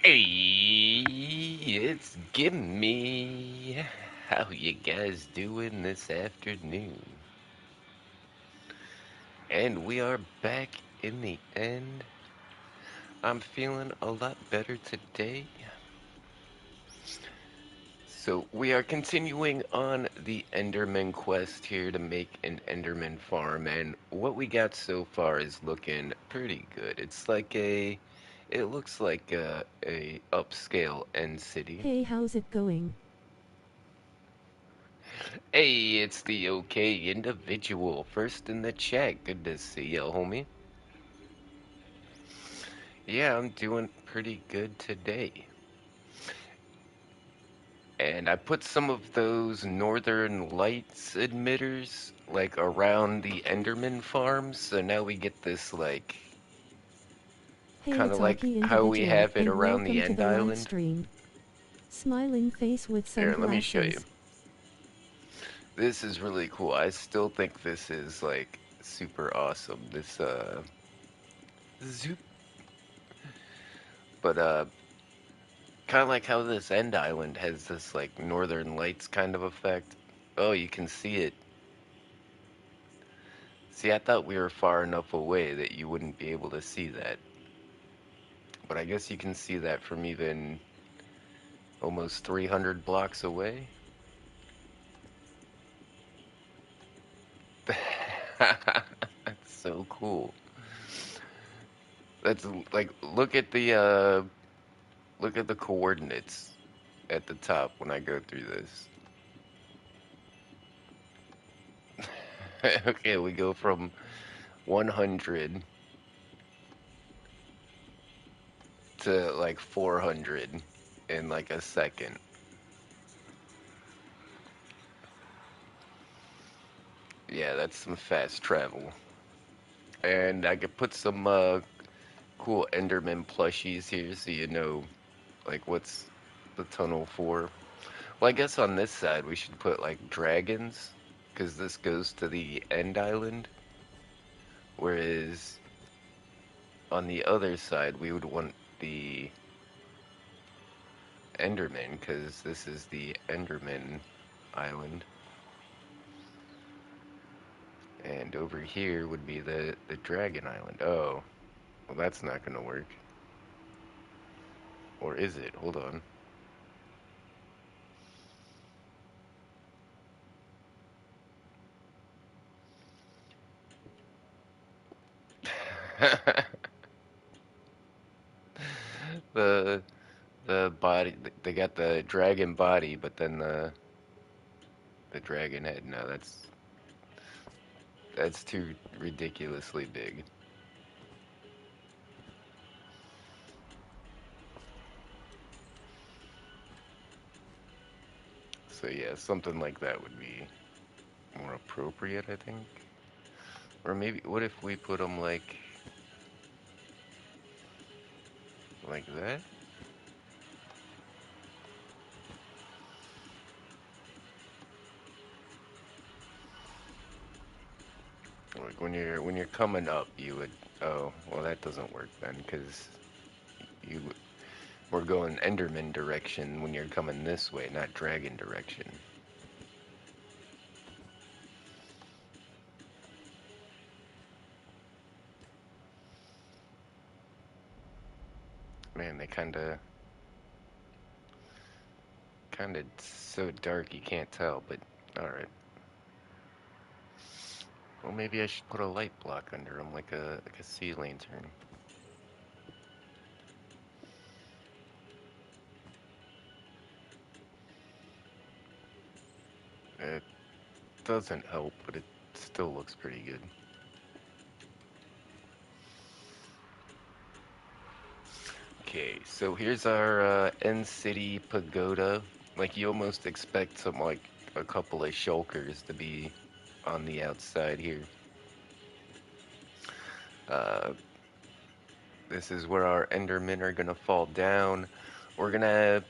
Hey, it's Gimme. How you guys doing this afternoon? And we are back in the end. I'm feeling a lot better today. So we are continuing on the Enderman quest here to make an Enderman farm, and what we got so far is looking pretty good. It looks like a upscale end city. Hey, how's it going? Hey, it's the OK individual. First in the chat. Good to see you, homie. Yeah, I'm doing pretty good today. And I put some of those Northern Lights emitters like around the Enderman farms, so now we get this like Hey, kind of it's like Aki how we Individual, have it and around the welcome to End the live Island. stream. Smiling face with Here, let me show you. sunglasses. This is really cool. I still think this is like super awesome. This zoop. But kind of like how this end island has this like northern lights kind of effect. Oh, you can see it. See, I thought we were far enough away that you wouldn't be able to see that. But I guess you can see that from even almost 300 blocks away. That's so cool. That's like look at the coordinates at the top when I go through this. Okay, we go from 100 to like 400 in like a second. Yeah, that's some fast travel. And I could put some cool Enderman plushies here so you know like what's the tunnel for. Well, I guess on this side we should put like dragons because this goes to the end island, whereas on the other side we would want the Enderman because this is the Enderman island. And over here would be the Dragon Island. Oh, well that's not gonna work. Or is it? Hold on. the the body they got the dragon body, but then the dragon head. No, that's too ridiculously big. So yeah, something like that would be more appropriate, I think. Or maybe what if we put them like that? Like when you're coming up, you would. Oh, well that doesn't work then, because you we're going Enderman direction when you're coming this way, not dragon direction. Man, they kind of so dark you can't tell, but all right. Well, maybe I should put a light block under them, like a sea lantern. It doesn't help, but it still looks pretty good. Okay, so here's our End City Pagoda. Like you almost expect some like a couple of shulkers to be on the outside here. Uh, this is where our Endermen are gonna fall down. We're gonna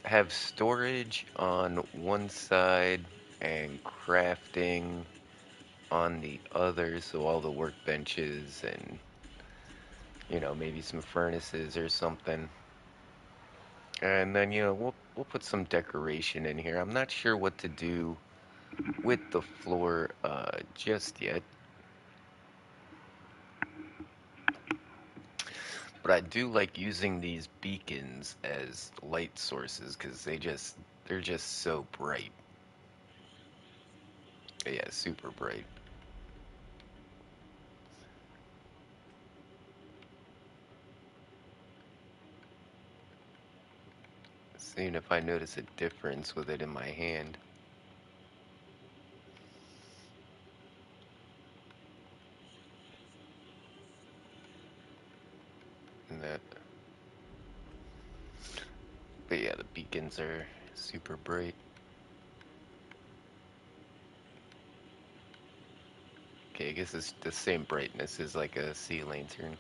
have storage on one side and crafting on the other, so all the workbenches and maybe some furnaces or something. And then, we'll put some decoration in here. I'm not sure what to do with the floor just yet, but I do like using these beacons as light sources because they're just so bright. Yeah, super bright. Seeing if I notice a difference with it in my hand. And that, but yeah, the beacons are super bright. Okay, I guess it's the same brightness as like a sea lantern.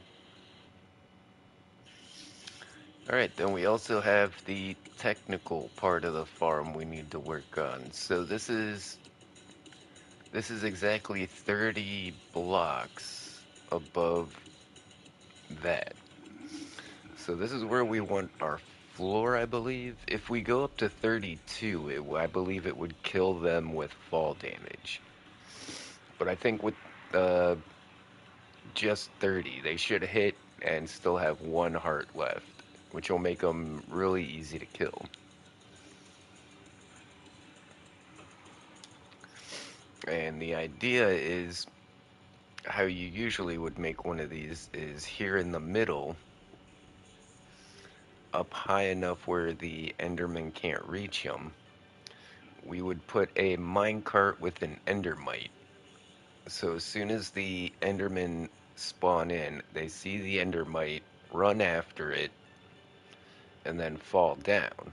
Alright, then we also have the technical part of the farm we need to work on. So this is exactly 30 blocks above that. So this is where we want our floor, I believe. If we go up to 32, I believe it would kill them with fall damage. But I think with uh, just 30, they should hit and still have one heart left, which will make them really easy to kill. And the idea is how you usually would make one of these is here in the middle, up high enough where the Enderman can't reach him. We would put a minecart with an Endermite. So as soon as the Endermen spawn in, they see the Endermite, run after it, and then fall down.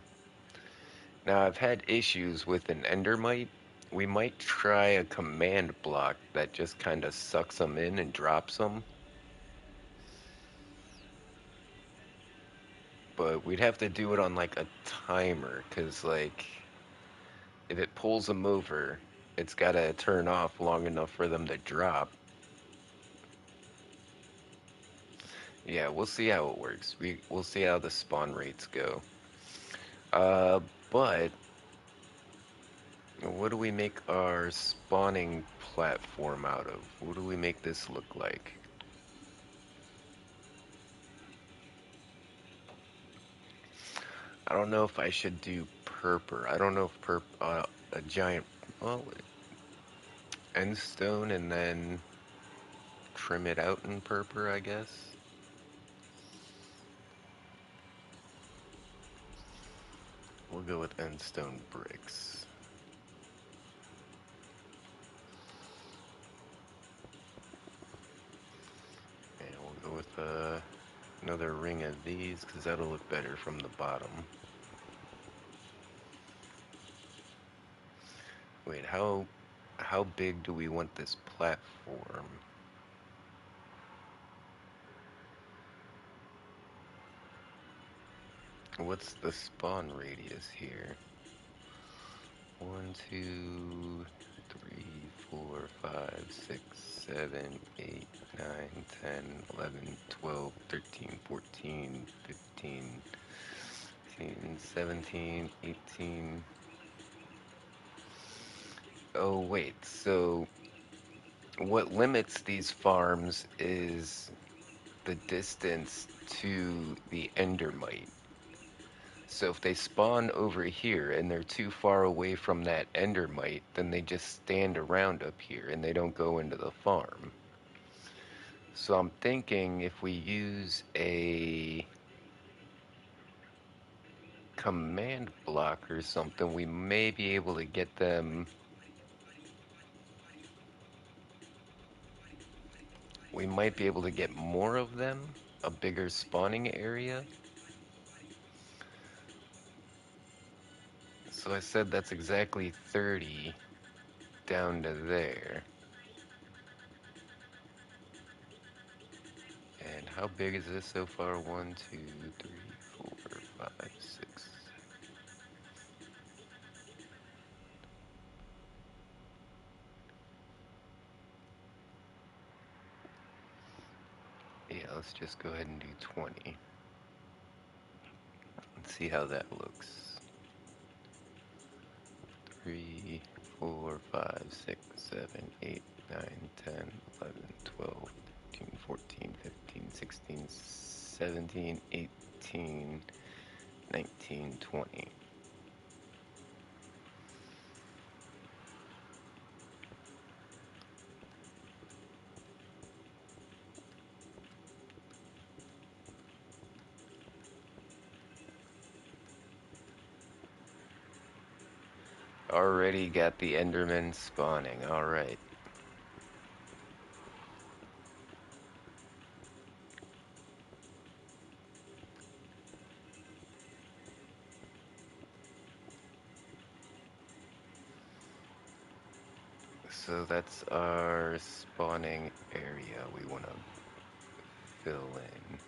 Now I've had issues with an Endermite. We might try a command block that just kind of sucks them in and drops them. But we'd have to do it on like a timer, because like if it pulls them over, it's got to turn off long enough for them to drop. Yeah, we'll see how it works. We'll see how the spawn rates go. Uh, but what do we make our spawning platform out of? What do we make this look like? I don't know if I should do purple. I don't know if a giant, well, end stone and then trim it out in purple, I guess. We'll go with end stone bricks. And we'll go with another ring of these because that'll look better from the bottom. Wait, how big do we want this platform? What's the spawn radius here? 1, 2, 3, 4, 5, 6, 7, 8, 9, 10, 11, 12, 13, 14, 15, 16, 17, 18. Oh, wait. So what limits these farms is the distance to the Endermite. So if they spawn over here and they're too far away from that Endermite, then they just stand around up here and they don't go into the farm. So I'm thinking if we use a command block or something, we may be able to get them. We might be able to get more of them, a bigger spawning area. So I said that's exactly 30 down to there. And how big is this so far? 1, 2, 3, 4, 5, 6. Yeah, let's just go ahead and do 20. Let's see how that looks. 3, 4, 5, 6, 7, 8, 9, 10, 11, 12, 13, 14, 15, 16, 17, 18, 19, 20. Already got the Enderman spawning. Alright. So that's our spawning area we want to fill in.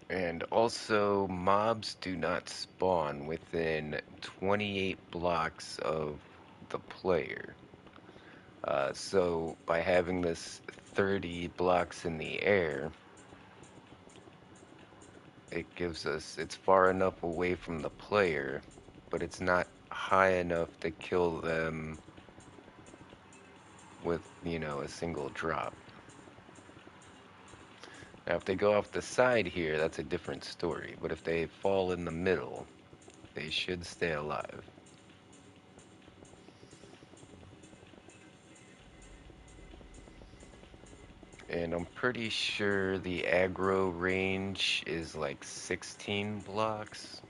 And also, mobs do not spawn within 28 blocks of the player. So by having this 30 blocks in the air, it gives us, it's far enough away from the player, but it's not high enough to kill them with, a single drop. Now, if they go off the side here, that's a different story. But if they fall in the middle, they should stay alive. And I'm pretty sure the aggro range is like 16 blocks.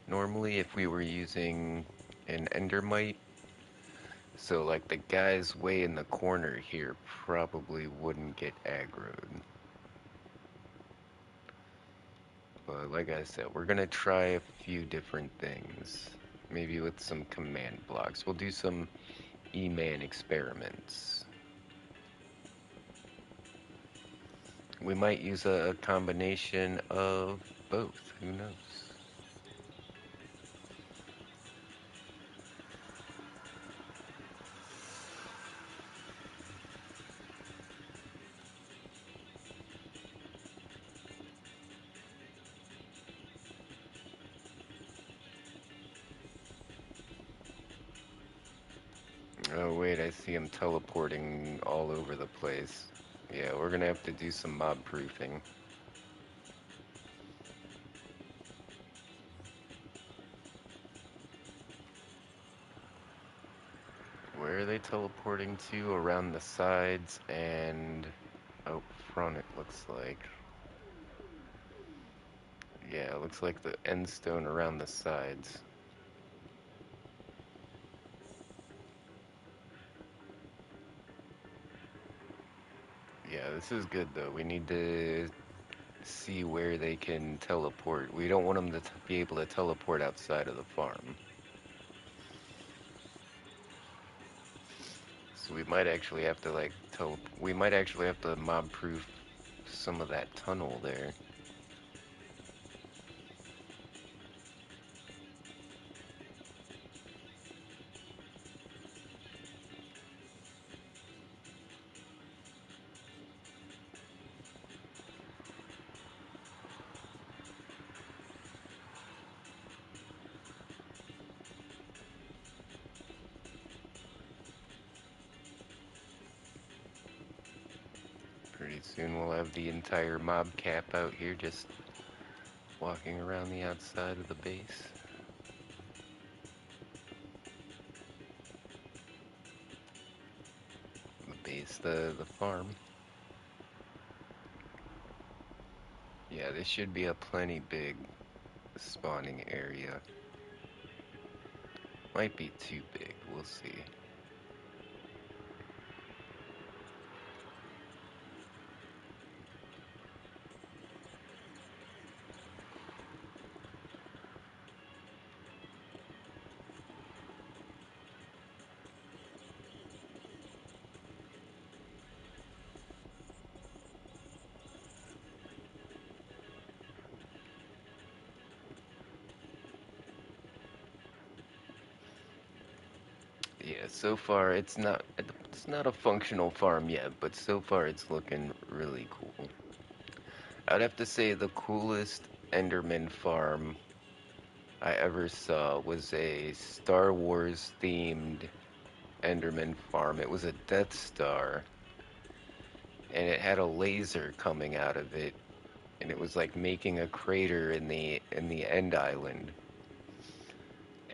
Normally, if we were using an Endermite, so like the guys way in the corner here probably wouldn't get aggroed. But like I said, we're gonna try a few different things. Maybe with some command blocks. We'll do some E-man experiments. We might use a combination of both. Who knows? Oh wait, I see him teleporting all over the place. Yeah, we're gonna have to do some mob proofing. Where are they teleporting to? Around the sides and out front, it looks like. Yeah, it looks like the end stone around the sides. Yeah, this is good though. We need to see where they can teleport. We don't want them to be able to teleport outside of the farm. So we might actually have to we might actually have to mob proof some of that tunnel there. Pretty soon we'll have the entire mob cap out here just walking around the outside of the base. The farm. Yeah, this should be a plenty big spawning area. Might be too big, we'll see. Yeah, so far it's not a functional farm yet, but so far it's looking really cool. I'd have to say the coolest Enderman farm I ever saw was a Star Wars themed Enderman farm. It was a Death Star, and it had a laser coming out of it, and it was like making a crater in the end island.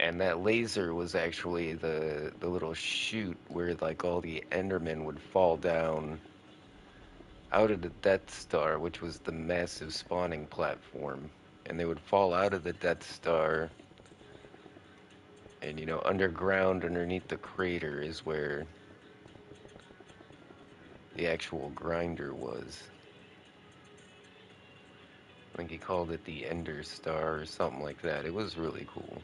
And that laser was actually the little chute where like all the Endermen would fall down out of the Death Star, which was the massive spawning platform. And they would fall out of the Death Star, and underground underneath the crater is where the actual grinder was. I think he called it the Ender Star or something like that. It was really cool.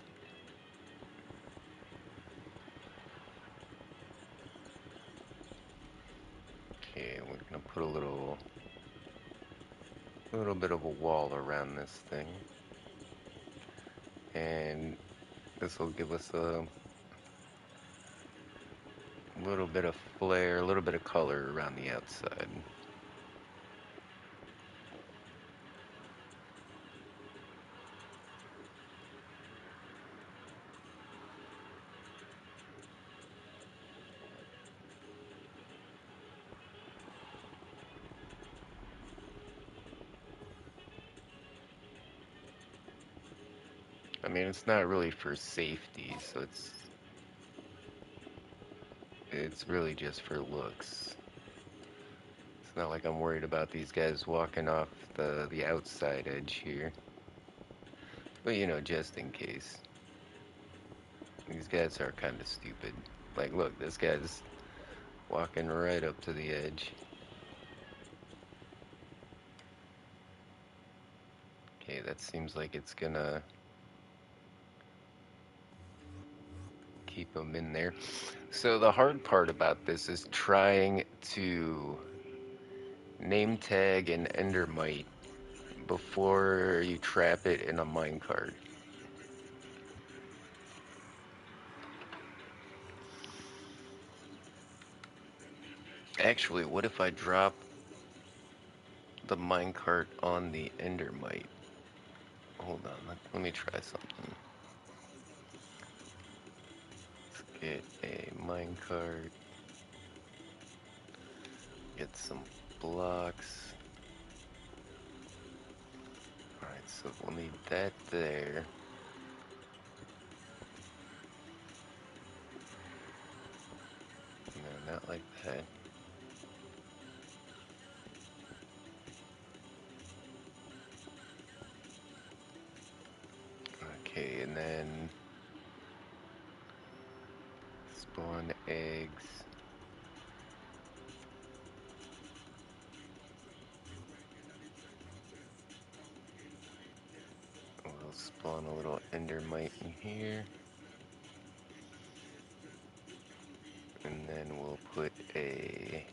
Okay, we're gonna put a little bit of a wall around this thing, and this will give us a little bit of flair, a little bit of color around the outside. I mean, it's not really for safety, so it's really just for looks. It's not like I'm worried about these guys walking off the outside edge here. But just in case. These guys are kind of stupid. Like, look, this guy's walking right up to the edge. Okay, that seems like it's gonna keep him in there. So the hard part about this is trying to name tag an endermite before you trap it in a minecart. Actually, what if I drop the minecart on the endermite? Hold on, let me try something. Let's get a minecart, get some blocks. Alright, so we'll need that there. No, not like that. Okay, and then spawn eggs. We'll spawn a little endermite in here. And then we'll put a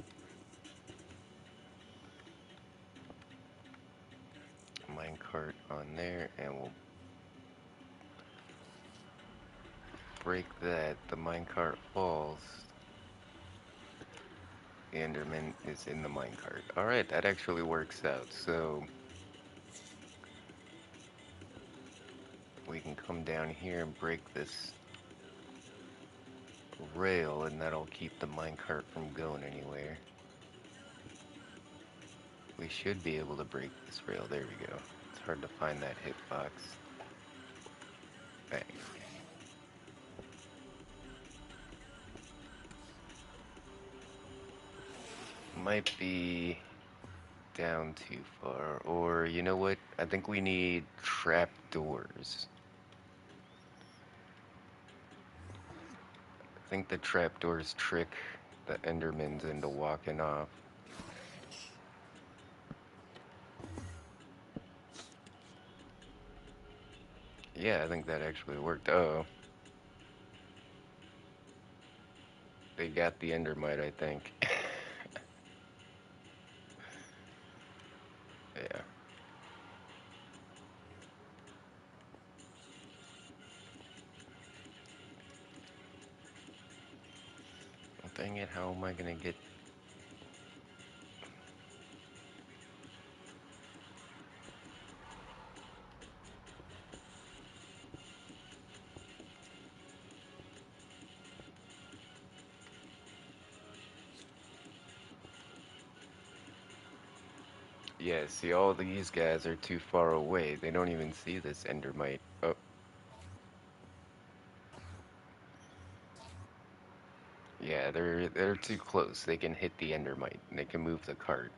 minecart on there, and we'll break that. The minecart falls. The enderman is in the minecart. Alright, that actually works out. So we can come down here and break this rail, and that'll keep the minecart from going anywhere. We should be able to break this rail. There we go. It's hard to find that hitbox. Bang. Might be down too far. Or, you know what? I think we need trap doors. I think the trap doors trick the Endermans into walking off. Yeah, I think that actually worked. Oh, they got the Endermite, I think. Yeah. dang it, how am I gonna get... Yeah, see, all these guys are too far away. They don't even see this endermite. Oh, yeah, they're too close. They can hit the endermite, and they can move the cart.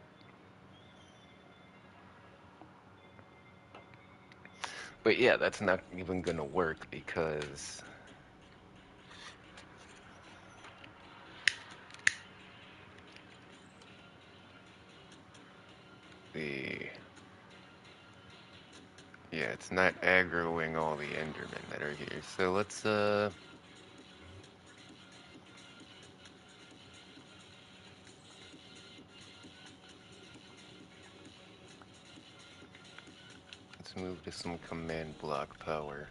But yeah, that's not even gonna work because the... Yeah, it's not aggroing all the endermen that are here. So let's move to some command block power.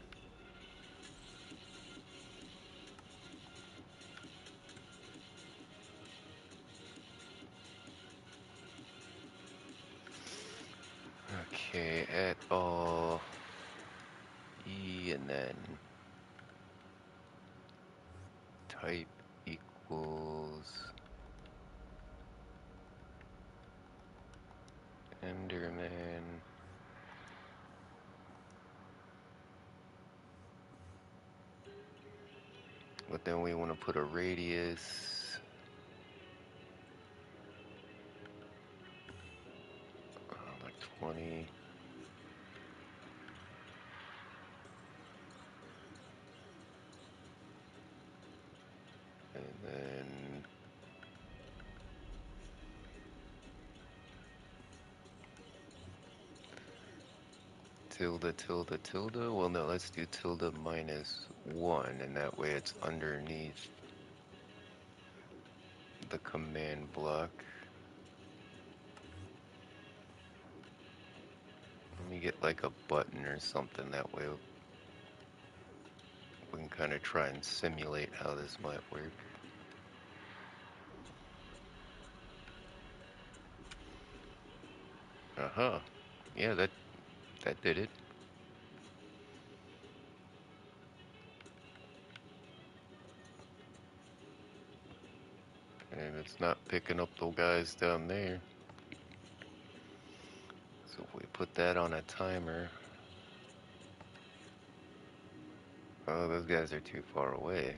Okay, at all E and then type equals Enderman. But then we want to put a radius like 20. And then tilde, tilde, tilde. Well, no, let's do tilde -1, and that way it's underneath the command block. Let me get like a button or something, that way we can kind of try and simulate how this might work. Uh-huh. Yeah, that did it. And it's not picking up the guys down there. So if we put that on a timer... Oh, those guys are too far away.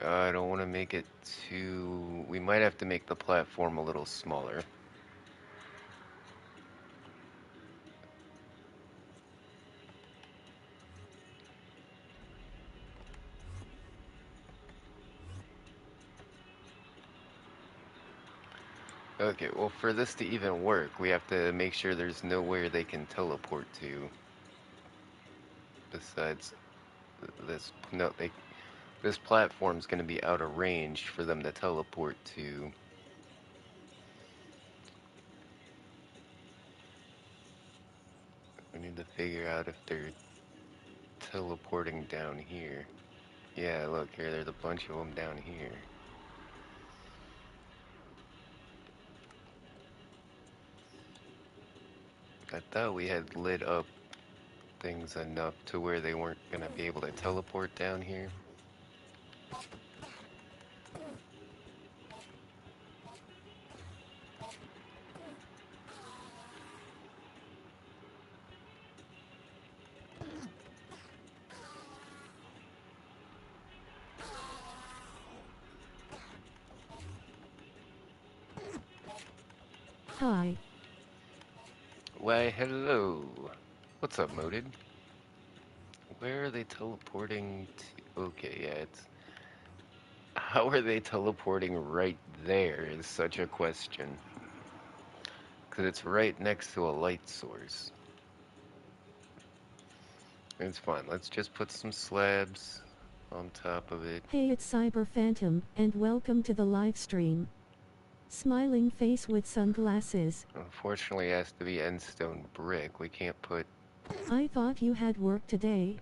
I don't want to make it too... We might have to make the platform a little smaller. Okay, well, for this to even work, we have to make sure there's nowhere they can teleport to. Besides this... No, this platform's going to be out of range for them to teleport to. We need to figure out if they're teleporting down here. Yeah, look here, there's a bunch of them down here. I thought we had lit up things enough to where they weren't gonna be able to teleport down here. Hi. Why, hello. What's up, Moded? Where are they teleporting to? Okay, yeah, it's... How are they teleporting right there is such a question. Because it's right next to a light source. It's fine. Let's just put some slabs on top of it. Hey, it's Cyber Phantom, and welcome to the live stream. Smiling face with sunglasses. Unfortunately, it has to be endstone brick. We can't put. I thought you had work today.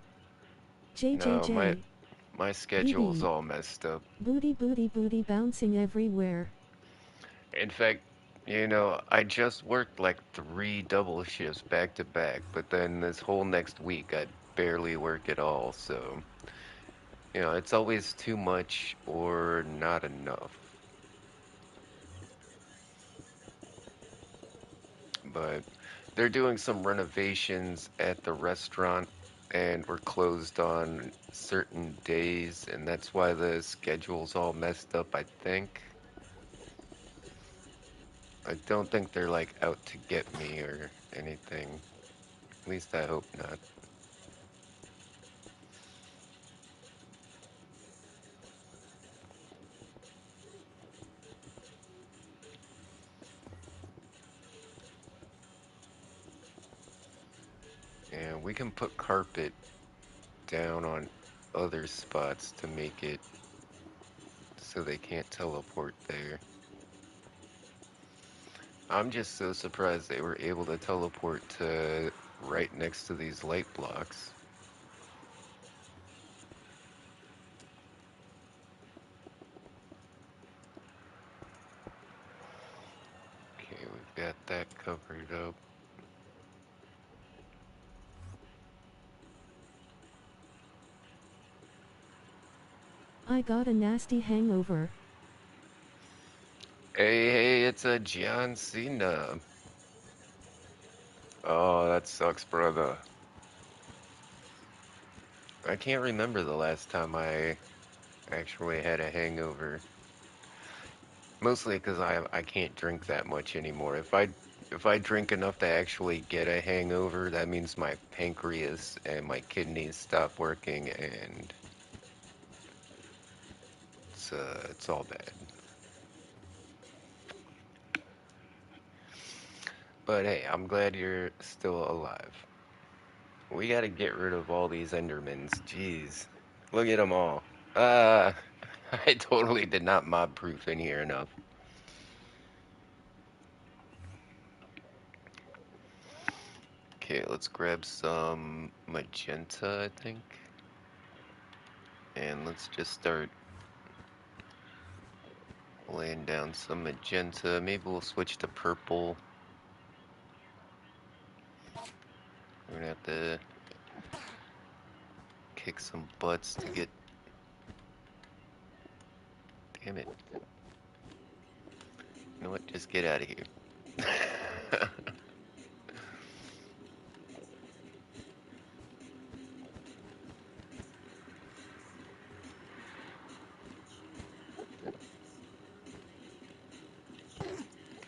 No, my JJJ. my schedule's BB. all messed up. Booty booty booty bouncing everywhere. In fact, I just worked like 3 double shifts back to back, but then this whole next week I barely work at all, so it's always too much or not enough. But they're doing some renovations at the restaurant and we're closed on certain days, and that's why the schedule's all messed up, I think. I don't think they're like out to get me or anything. At least I hope not. And we can put carpet down on other spots to make it so they can't teleport there. I'm just so surprised they were able to teleport to right next to these light blocks. Okay, we've got that covered up. I got a nasty hangover. Hey, it's a John Cena. Oh, that sucks, brother. I can't remember the last time I actually had a hangover. Mostly because I can't drink that much anymore. If I drink enough to actually get a hangover, that means my pancreas and my kidneys stop working, and it's all bad. But hey, I'm glad you're still alive. We gotta get rid of all these Endermans. Jeez, look at them all. Uh, I totally did not mob proof in here enough. Okay, let's grab some magenta, I think. And let's just start laying down some magenta. Maybe we'll switch to purple. We're gonna have to kick some butts to get. Damn it. You know what? Just get out of here.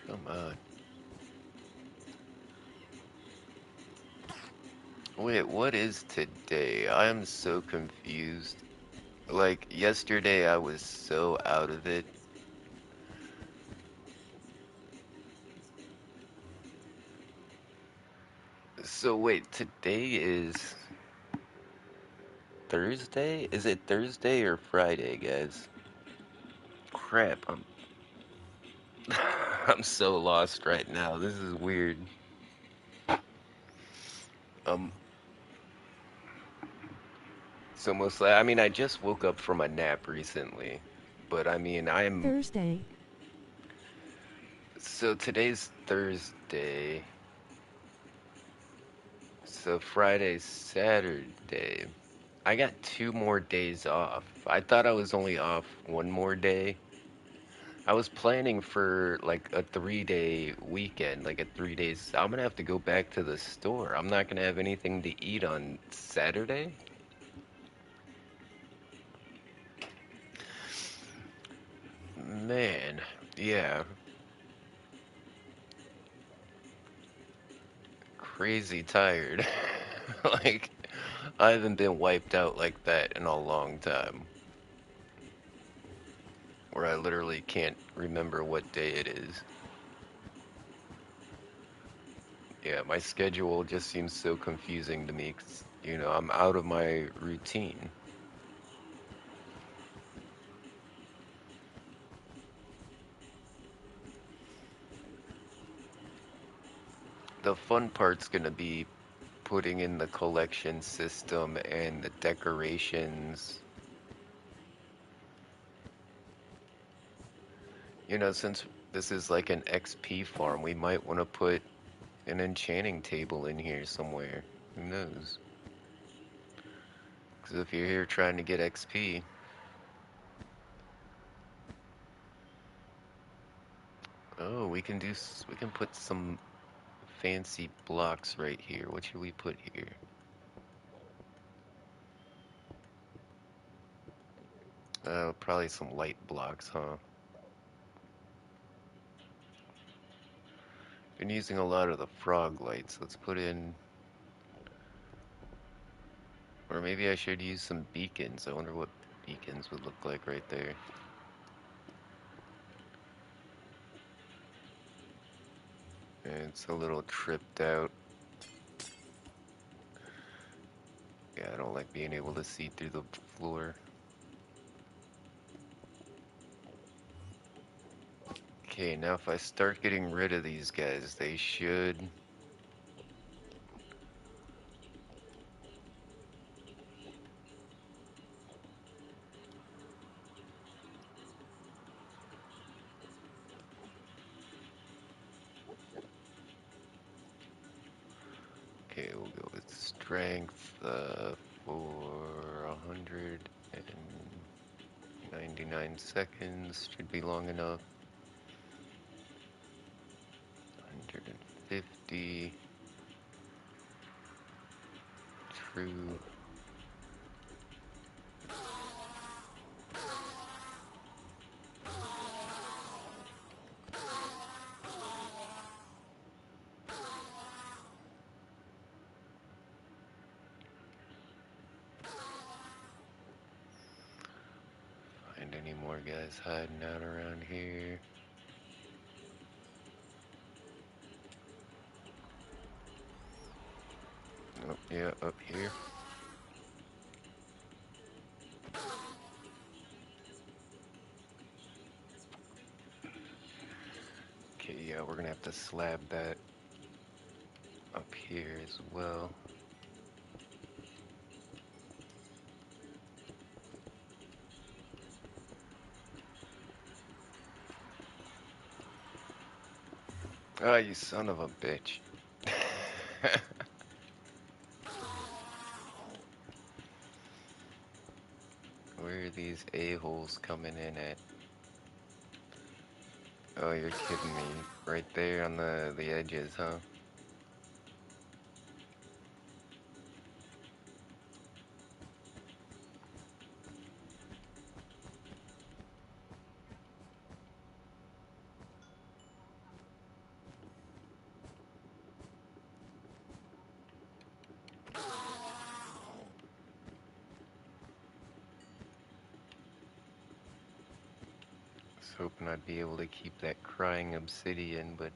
Come on. Wait, what is today? I am so confused. Like, yesterday I was so out of it. So wait, today is Thursday? Is it Thursday or Friday, guys? Crap, I'm so lost right now. This is weird. Um, so mostly, I mean, I just woke up from a nap recently, but I mean, Thursday. so today's Thursday, so Friday's Saturday. I got 2 more days off. I thought I was only off 1 more day. I was planning for like a 3-day weekend, like a 3 days. I'm gonna have to go back to the store. I'm not gonna have anything to eat on Saturday. Man, yeah, crazy tired. Like, I haven't been wiped out like that in a long time, where I literally can't remember what day it is. Yeah, my schedule just seems so confusing to me 'cause, I'm out of my routine. the fun part's gonna be putting in the collection system and the decorations. You know, since this is like an XP farm, we might want to put an enchanting table in here somewhere. Who knows? Because if you're here trying to get XP, oh, we can put some fancy blocks right here. What should we put here? Probably some light blocks, huh? Been using a lot of the frog lights. Let's put in, or maybe I should use some beacons. I wonder what beacons would look like right there. And it's a little tripped out. Yeah, I don't like being able to see through the floor. Okay, now if I start getting rid of these guys, they should... Okay, we'll go with strength for 199 seconds. Should be long enough. 150. True. Find any more guys hiding out around here. Oh, yeah, up here. Okay, yeah, we're gonna have to slab that up here as well. Ah, you son of a bitch. Where are these a-holes coming in at? Oh, you're kidding me. Right there on the edges, huh? Was hoping I'd be able to keep that crying obsidian, but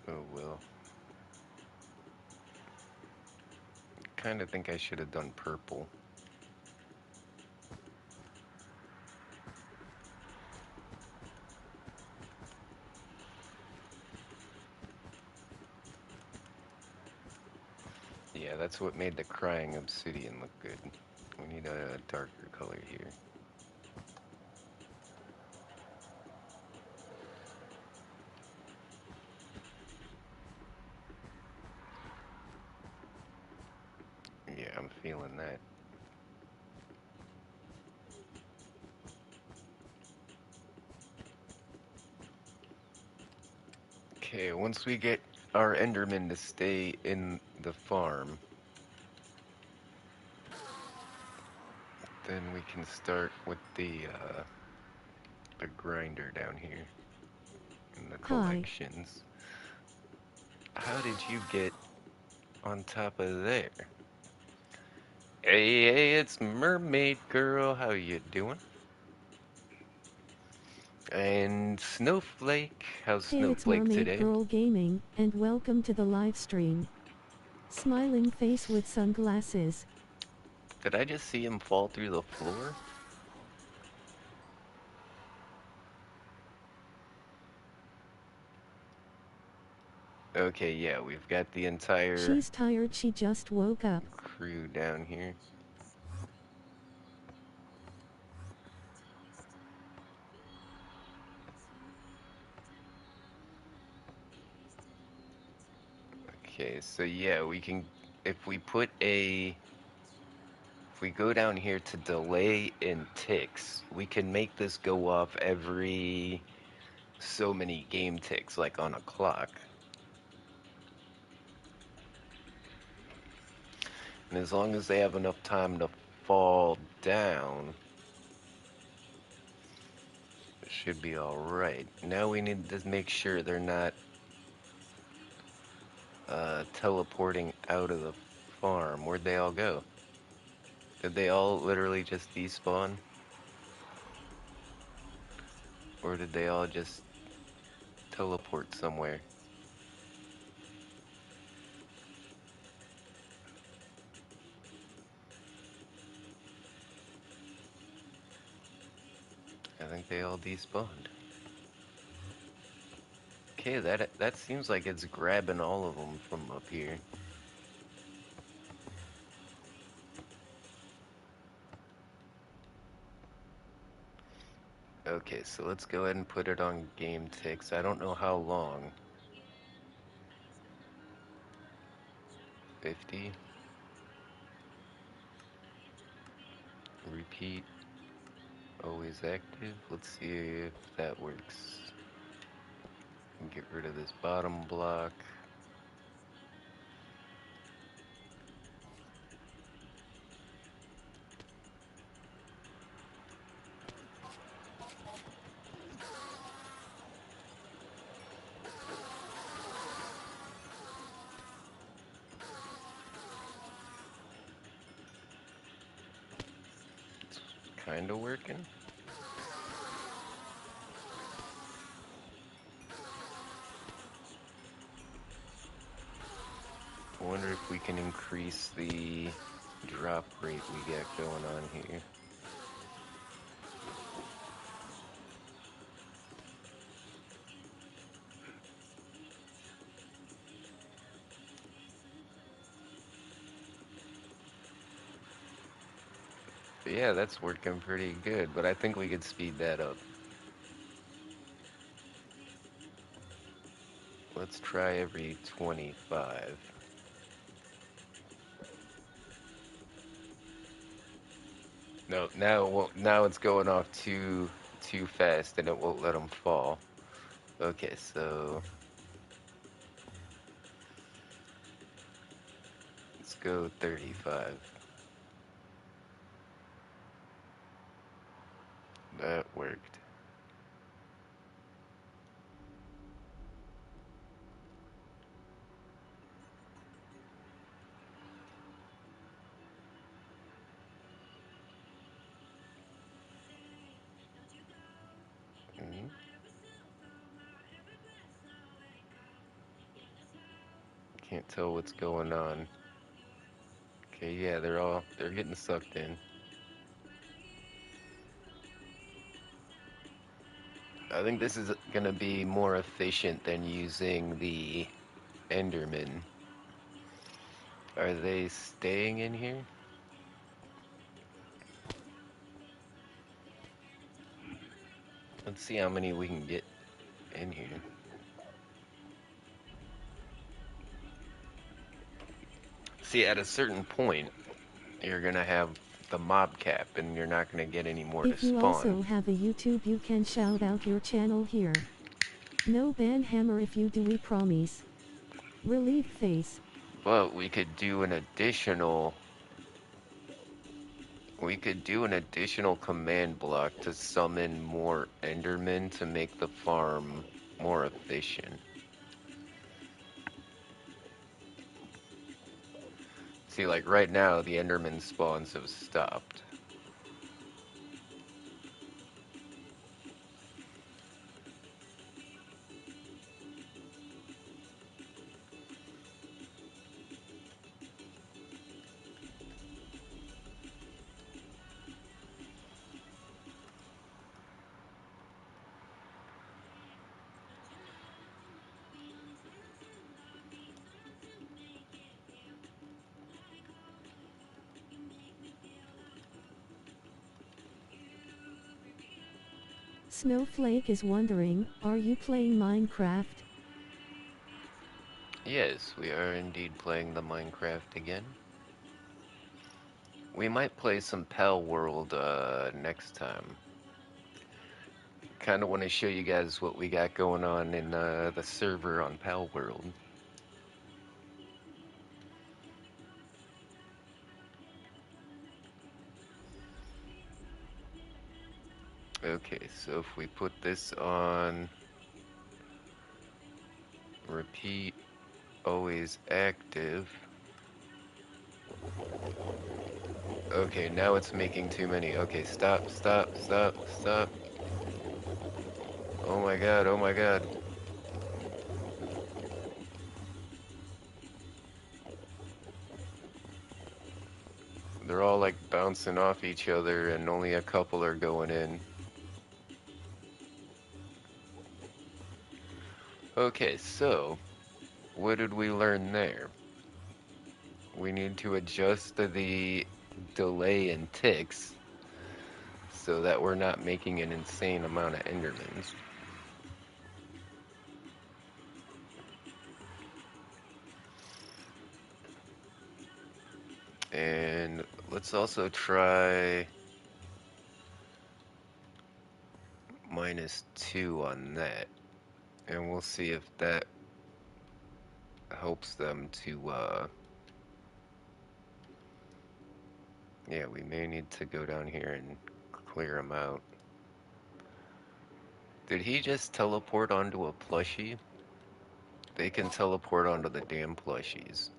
oh well. Kinda think I should have done purple. Yeah, that's what made the crying obsidian look good. We need a darker color here. Yeah, I'm feeling that. Okay, once we get our Enderman to stay in the farm, then we can start with the grinder down here in the Hi. collections. How did you get on top of there? Hey, hey, it's Mermaid Girl. How you doing? And Snowflake. How's Hey, it's Snowflake Mermaid today? Girl Gaming, and welcome to the live stream. Smiling face with sunglasses. Did I just see him fall through the floor? Okay, yeah, we've got the entire She's tired, she just woke up. crew down here. Okay, so yeah, we can, if we put a, if we go down here to delay in ticks, we can make this go off every so many game ticks, like on a clock. And as long as they have enough time to fall down, it should be alright. Now we need to make sure they're not teleporting out of the farm. Where'd they all go? Did they all literally just despawn? Or did they all just teleport somewhere? I think they all despawned. Okay, that seems like it's grabbing all of them from up here. Okay, so let's go ahead and put it on game ticks. I don't know how long. 50. Repeat. Always active. Let's see if that works. Get rid of this bottom block. It's kind of working. I wonder if we can increase the drop rate we got going on here. But yeah, that's working pretty good, but I think we could speed that up. Let's try every 25. No, now it won't, now it's going off too fast and it won't let them fall. Okay, so let's go 35. That worked. Mhm. Can't tell what's going on. Okay, yeah, they're getting sucked in. I think this is gonna be more efficient than using the Enderman. Are they staying in here? Let's see how many we can get in here. See, at a certain point, you're gonna have the mob cap and you're not gonna get any more to If you spawn. also have a YouTube, you can shout out your channel here. No ban hammer if you do, we promise. Relieved face. But we could do an additional command block to summon more Endermen to make the farm more efficient. See, like right now, the Enderman spawns have stopped. Snowflake is wondering, are you playing Minecraft? Yes, we are indeed playing the Minecraft again. We might play some Pal World next time. Kind of want to show you guys what we got going on in the server on Pal World. Okay, so if we put this on repeat, always active. Okay, now it's making too many. Okay, stop, stop, stop, stop. Oh my god, oh my god. They're all like bouncing off each other and only a couple are going in. Okay, so what did we learn there? We need to adjust the delay in ticks so that we're not making an insane amount of Endermans. And let's also try -2 on that. And we'll see if that helps them to, yeah, we may need to go down here and clear them out. Did he just teleport onto a plushie? They can teleport onto the damn plushies.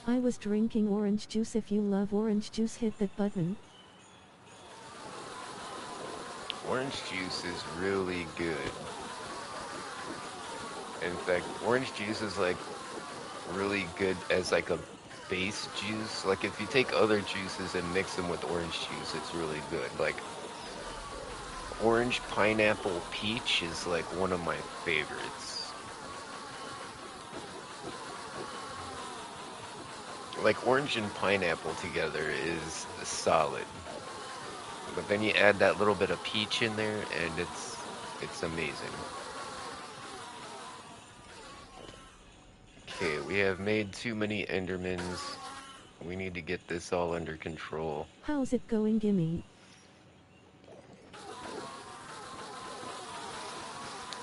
I was drinking orange juice. If you love orange juice, hit that button. Orange juice is really good. In fact, orange juice is like really good as like a base juice. Like if you take other juices and mix them with orange juice, it's really good. Like orange, pineapple, peach is like one of my favorites. Like orange and pineapple together is solid. But then you add that little bit of peach in there and it's amazing. Okay, we have made too many Endermans. We need to get this all under control. How's it going, Gimme?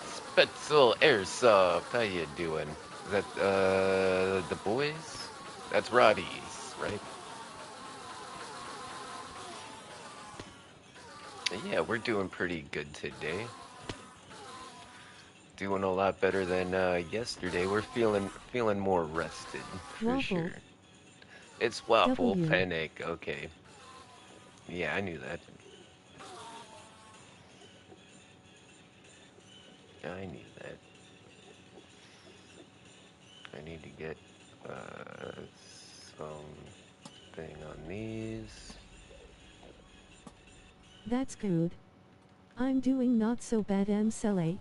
Spetzel Airsoft, how you doing? Is that, the boys? That's Roddy's, right? Yeah, we're doing pretty good today. Doing a lot better than, yesterday. We're feeling more rested, for Waffle. sure. It's Waffle W. Panic, okay. Yeah, I knew that. I knew that. I need to get, something on these. That's good. I'm doing not so bad, Sele.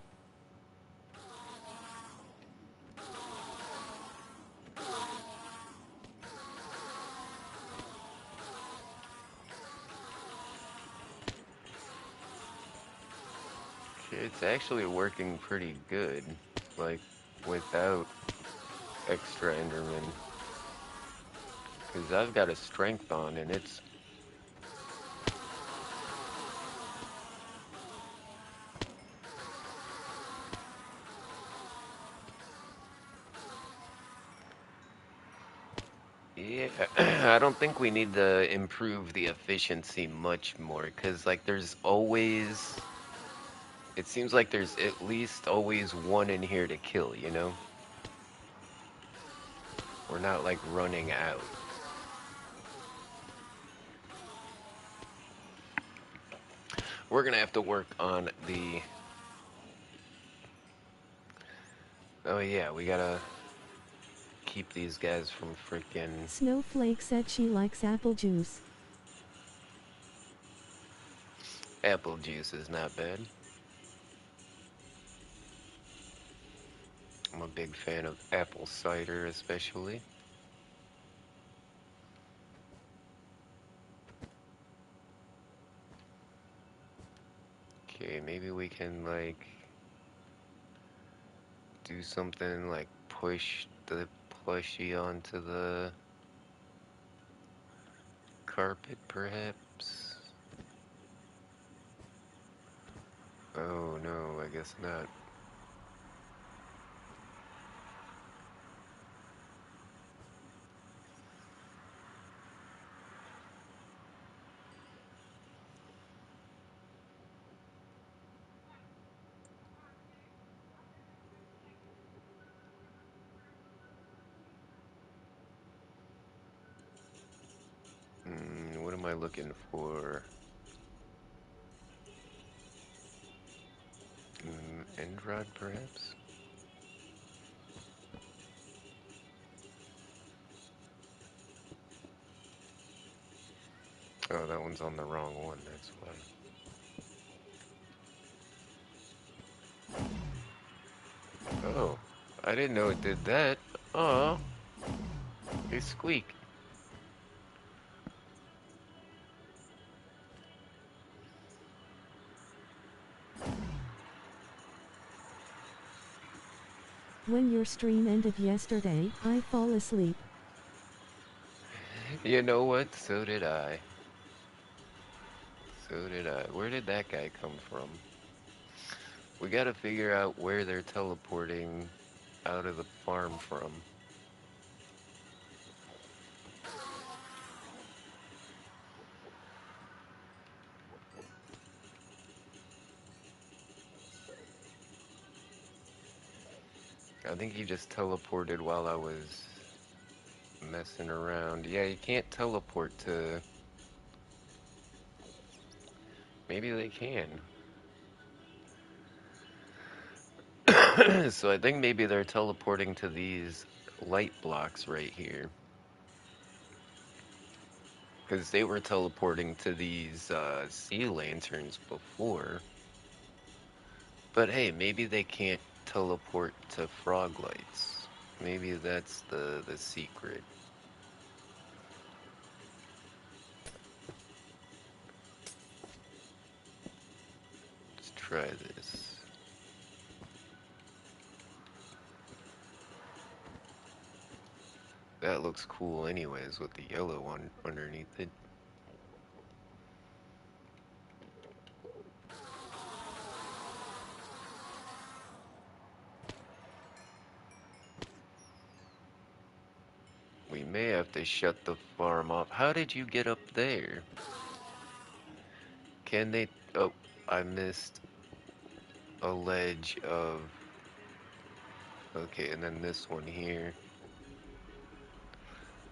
It's actually working pretty good, like, without extra Enderman. Because I've got a strength on, and it's... Yeah, I don't think we need to improve the efficiency much more, because, like, there's always... It seems like there's at least always one in here to kill, you know? We're not, like, running out. We're gonna have to work on the... Oh yeah, we gotta keep these guys from freaking... Snowflake said she likes apple juice. Apple juice is not bad. I'm a big fan of apple cider, especially. Okay, maybe we can, like, do something like push the plushie onto the carpet, perhaps? Oh no, I guess not. What am I looking for? End rod, perhaps? Oh, that one's on the wrong one, that's why. Oh, I didn't know it did that. Oh, it squeaked. When your stream ended yesterday, I fall asleep. You know what? So did I. So did I. Where did that guy come from? We gotta figure out where they're teleporting out of the farm from. I think he just teleported while I was messing around. Yeah, you can't teleport to... Maybe they can. So I think maybe they're teleporting to these light blocks right here. Because they were teleporting to these sea lanterns before. But hey, maybe they can't teleport to frog lights. Maybe that's the secret. Let's try this. That looks cool anyways with the yellow one underneath it. We may have to shut the farm off. How did you get up there? Can they... Oh, I missed a ledge of... Okay, and then this one here.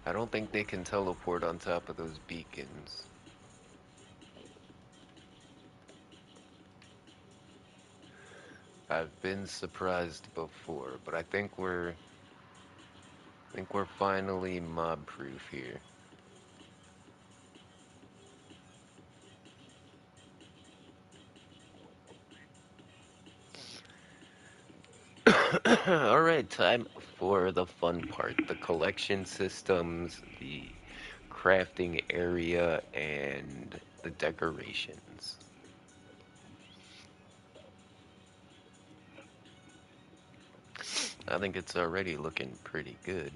I don't think they can teleport on top of those beacons. I've been surprised before, but I think we're finally mob proof here. Alright, time for the fun part. The collection systems, the crafting area, and the decorations. I think it's already looking pretty good.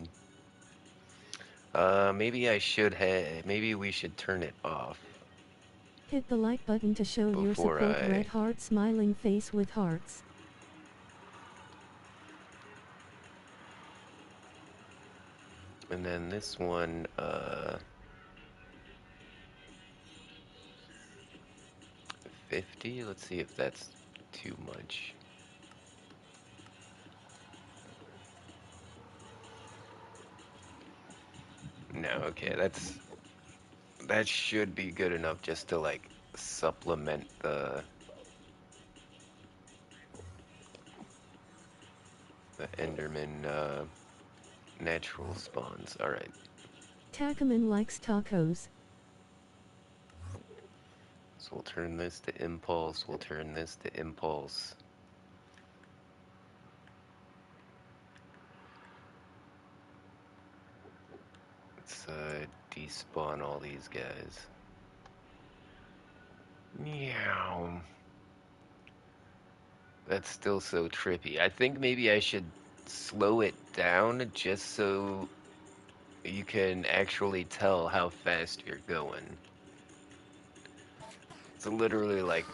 Maybe we should turn it off Hit the like button to show your before support. I... Red heart smiling face with hearts. And then this one, 50? Let's see if that's too much. No, okay, that should be good enough just to like supplement the Enderman natural spawns. All right. Takaman likes tacos. So we'll turn this to impulse. We'll turn this to impulse. despawn all these guys. Meow. That's still so trippy. I think maybe I should slow it down just so you can actually tell how fast you're going. It's literally like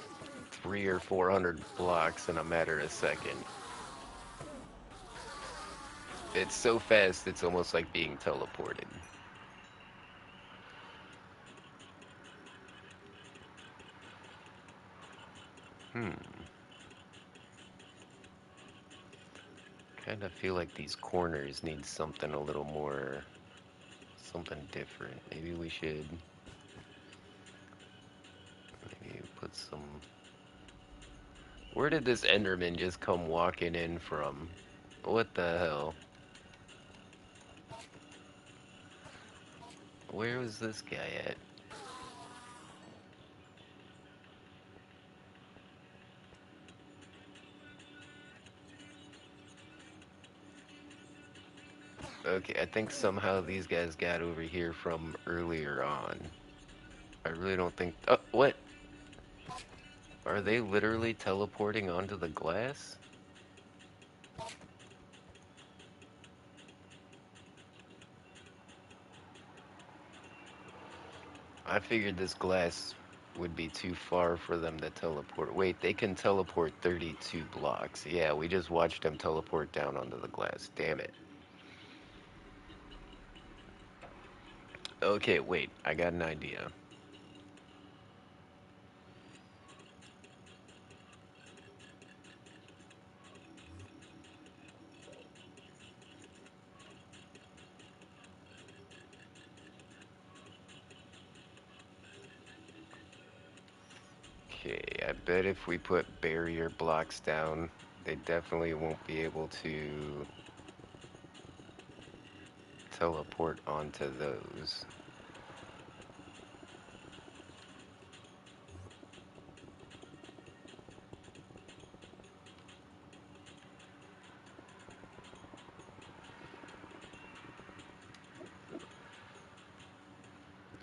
300 or 400 blocks in a matter of a second. It's so fast, it's almost like being teleported. Hmm. Kind of feel like these corners need something a little more, something different. Maybe we should maybe put some. Where did this Enderman just come walking in from? What the hell? Where was this guy at? Okay, I think somehow these guys got over here from earlier on. I really don't think. Oh, what? Are they literally teleporting onto the glass? I figured this glass would be too far for them to teleport. Wait, they can teleport 32 blocks. Yeah, we just watched them teleport down onto the glass. Damn it. Okay, wait, I got an idea. Okay, I bet if we put barrier blocks down, they definitely won't be able to teleport onto those.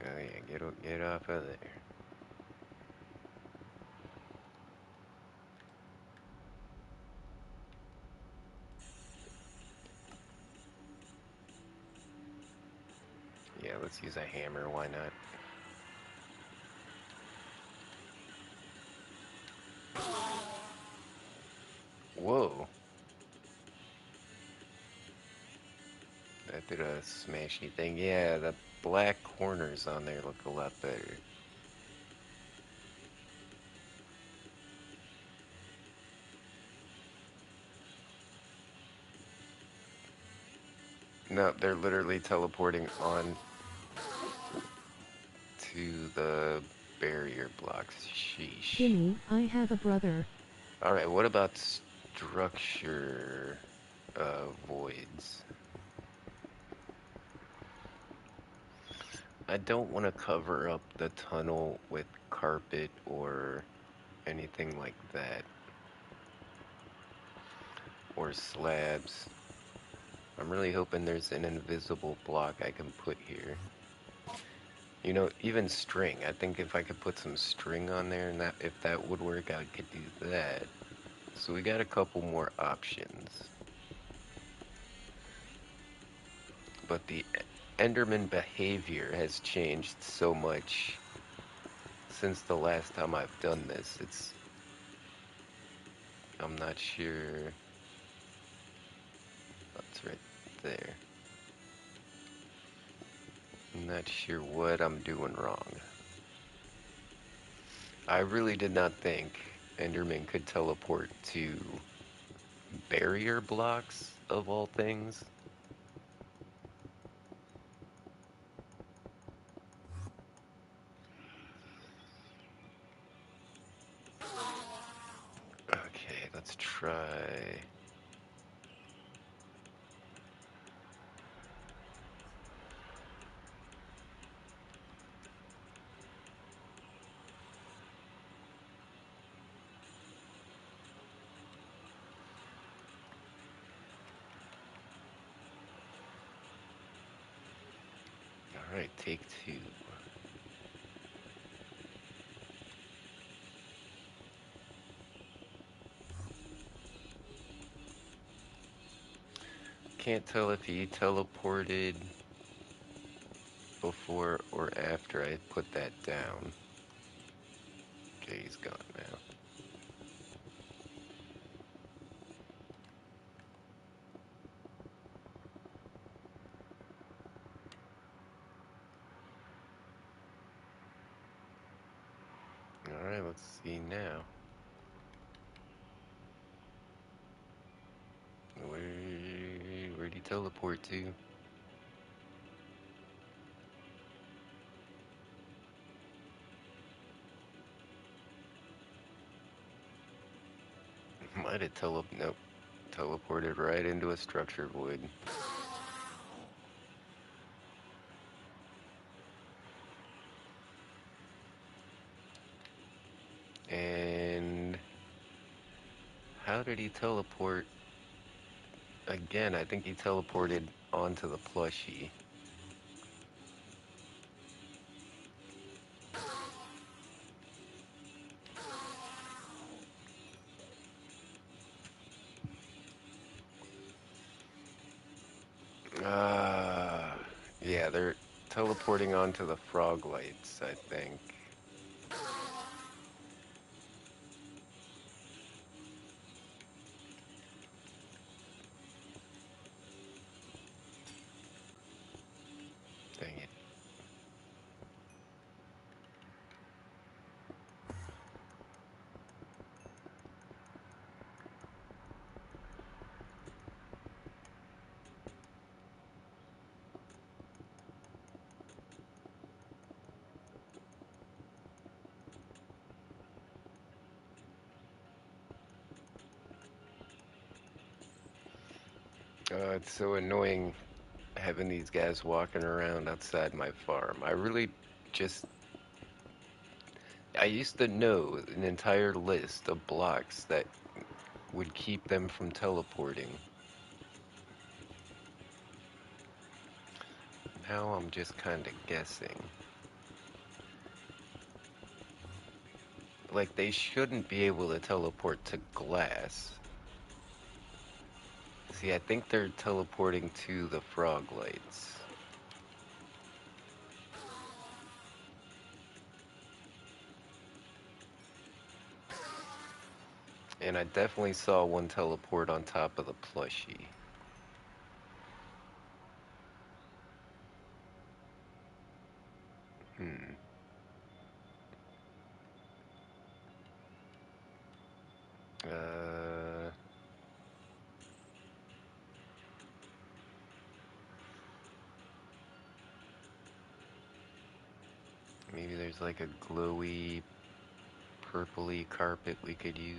Oh yeah, get off of there. Yeah, let's use a hammer, why not? Whoa, that did a smashy thing. Yeah, the black corners on there look a lot better. No, they're literally teleporting on to the barrier blocks. Sheesh. Gimme, I have a brother. Alright, what about structure voids? I don't want to cover up the tunnel with carpet or anything like that. Or slabs. I'm really hoping there's an invisible block I can put here. You know, even string. I think if I could put some string on there and that if that would work, I could do that. So we got a couple more options. But the Enderman behavior has changed so much since the last time I've done this. I'm not sure. That's right there. I'm not sure what I'm doing wrong. I really did not think Enderman could teleport to barrier blocks, of all things. Okay, let's try. Alright, take two. Can't tell if he teleported before or after I put that down. Okay, he's gone now. Alright, let's see now. Where'd he teleport to? Might have nope. Teleported right into a structure void. And how did he teleport? Again, I think he teleported onto the plushie. Uh, yeah, they're teleporting onto the frog lights, I think. Dang it. It's so annoying having these guys walking around outside my farm. Just, I used to know an entire list of blocks that would keep them from teleporting. Now I'm just kind of guessing. Like, they shouldn't be able to teleport to glass. See, I think they're teleporting to the frog lights. And I definitely saw one teleport on top of the plushie. Hmm. Uh... Maybe there's like a glowy, purpley carpet we could use.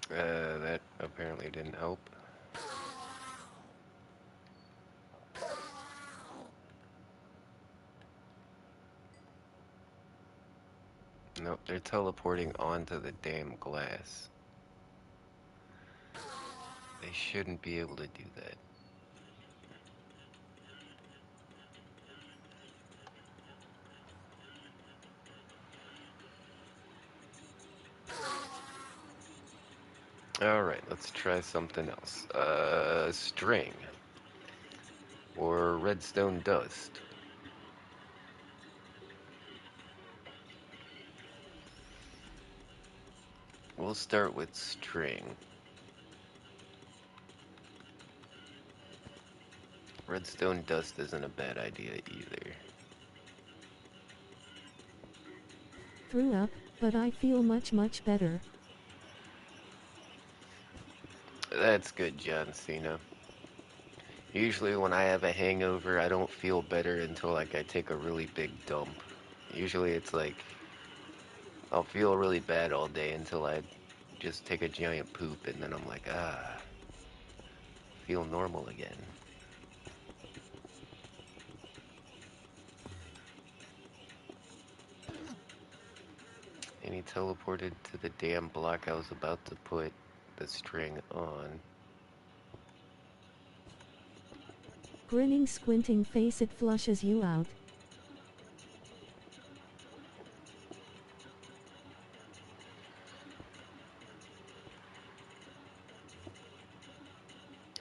That apparently didn't help. Nope, they're teleporting onto the damn glass. They shouldn't be able to do that. Alright, let's try something else. String. Or redstone dust. We'll start with string. Redstone dust isn't a bad idea either. Threw up, but I feel much better. That's good, John Cena. Usually when I have a hangover, I don't feel better until like I take a really big dump. Usually it's like I'll feel really bad all day until I just take a giant poop and then I'm like, feel normal again. And he teleported to the damn block I was about to put the string on. Grinning, squinting face, it flushes you out.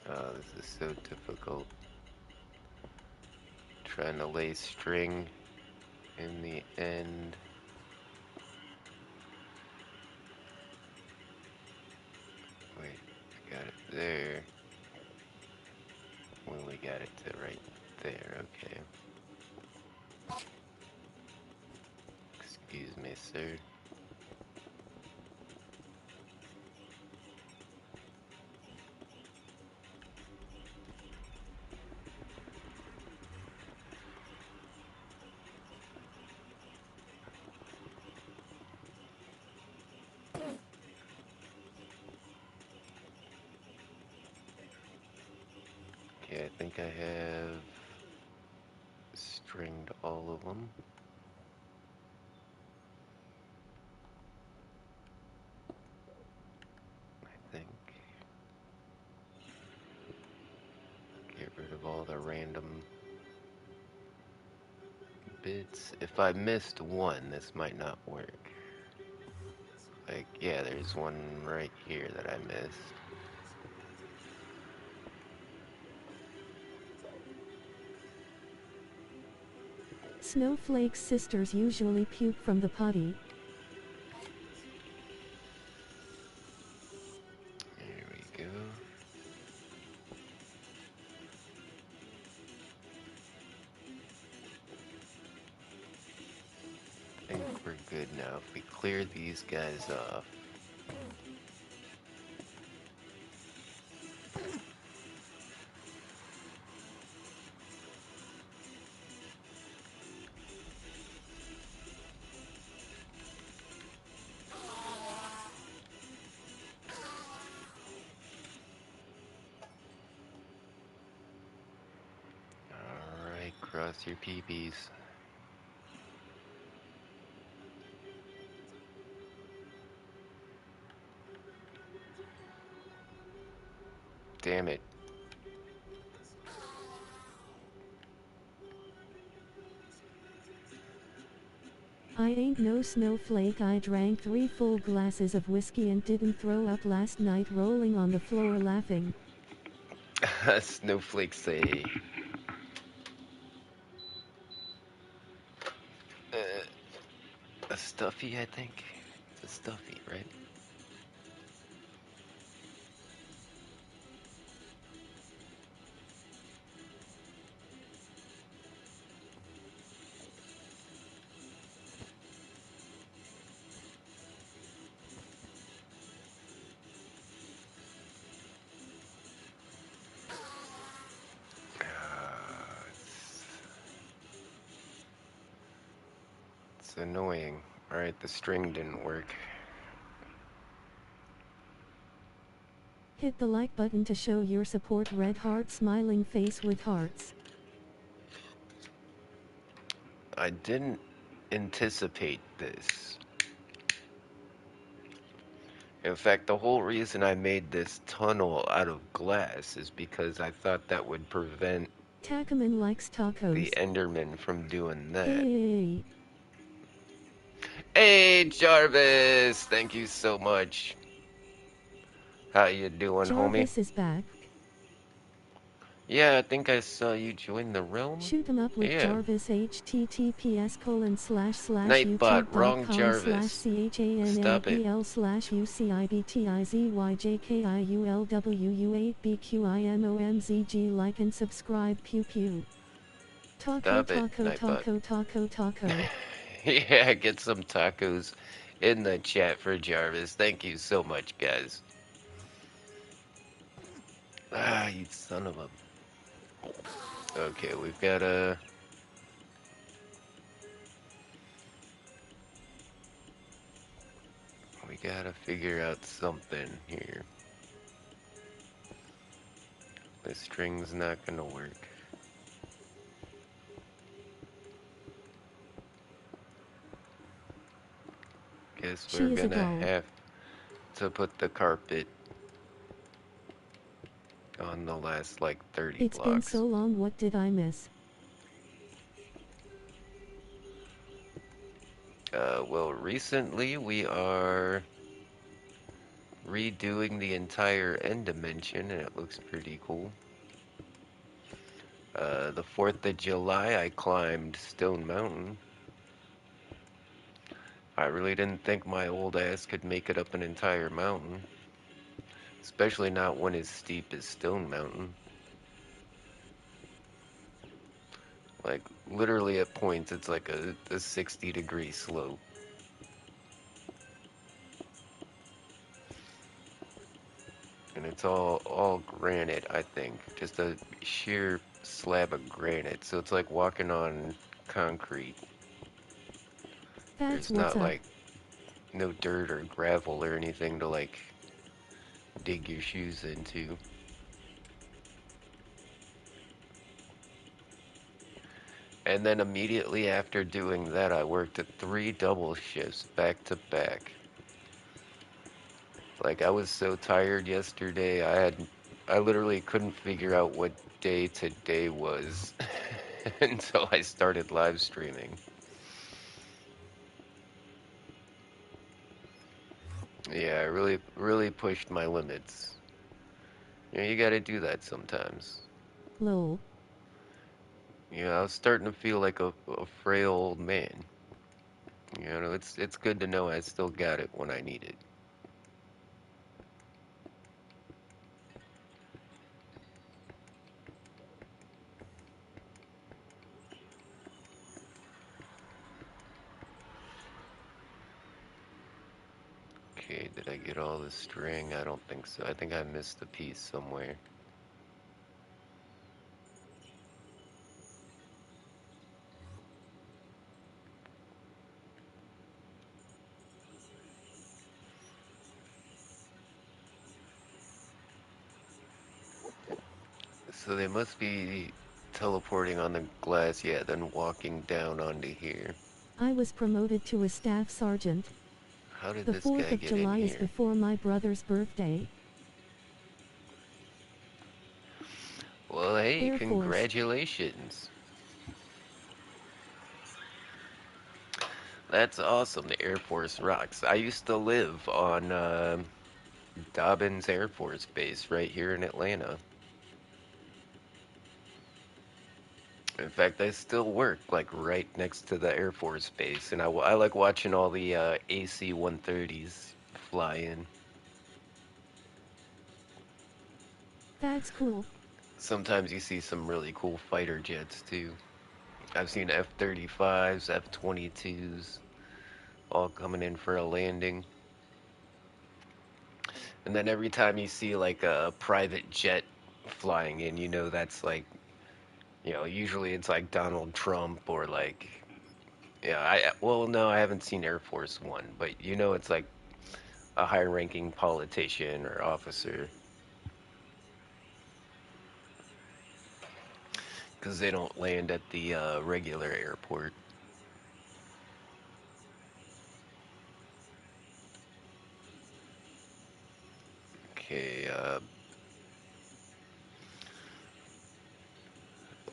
Oh, this is so difficult. Trying to lay string in the end. Wait, I got it there. When we got it to right there, okay. Excuse me, sir. Okay, I think I have stringed all of them. I think. Get rid of all the random bits. If I missed one, this might not work. Like, yeah, there's one right here that I missed. Snowflake's sisters usually puke from the potty. There we go. I think we're good now. If we clear these guys off. Alright, cross your peepees. Damn it. I ain't no snowflake. I drank 3 full glasses of whiskey and didn't throw up last night, rolling on the floor laughing. Snowflakes say. A stuffy, I think. It's a stuffy, right? It's annoying. Alright, the string didn't work. Hit the like button to show your support. Red heart, smiling face with hearts. I didn't anticipate this. In fact, the whole reason I made this tunnel out of glass is because I thought that would prevent Tacaman likes tacos. the Enderman from doing that. Hey. Hey, Jarvis! Thank you so much. How you doing, homie? Jarvis is back. Yeah, I think I saw you join the realm. Shoot 'em up with Yeah. Jarvis. Nightbot, wrong Jarvis. Stop it. youtube.com/CHANNELPLCYBTIZYJKIULWU8BQIMOMZG. Like and subscribe. Pew pew. Taco, Stop it, taco, Nightbot. taco, taco, taco. Yeah, get some tacos in the chat for Jarvis. Thank you so much, guys. Ah, you son of a... Okay, we gotta figure out something here. The string's not gonna work. Guess we're She is a gonna doll. have to put the carpet on the last like 30 It's been blocks. so long, what did I miss? Well, recently we are redoing the entire end dimension and it looks pretty cool. The 4th of July I climbed Stone Mountain. I really didn't think my old ass could make it up an entire mountain, especially not one as steep as Stone Mountain. Like, literally at points it's like a 60-degree slope. And it's all granite, I think. Just a sheer slab of granite. So it's like walking on concrete. That's There's what's not up. like no dirt or gravel or anything to like dig your shoes into. And then immediately after doing that, I worked at 3 double shifts back to back. Like I was so tired yesterday, I literally couldn't figure out what day today was until I started live streaming. Yeah, I really pushed my limits. You know, you gotta do that sometimes. Lol. You know, I was starting to feel like a frail old man. You know, it's good to know I still got it when I need it. Okay, did I get all the string? I don't think so. I think I missed a piece somewhere. So they must be teleporting on the glass, yeah, then walking down onto here. I was promoted to a staff sergeant. How did The this 4th guy of get in July is here? before my brother's birthday. Well, hey, Air Force. congratulations. That's awesome. The Air Force rocks. I used to live on Dobbins Air Force Base right here in Atlanta. In fact, I still work like right next to the Air Force Base, and I like watching all the AC-130s fly in. That's cool. Sometimes you see some really cool fighter jets too. I've seen F-35s, F-22s, all coming in for a landing. And then every time you see like a private jet flying in, you know that's like, usually it's like Donald Trump or like, yeah, well, no, I haven't seen Air Force One, but you know it's like a high-ranking politician or officer because they don't land at the regular airport. Okay,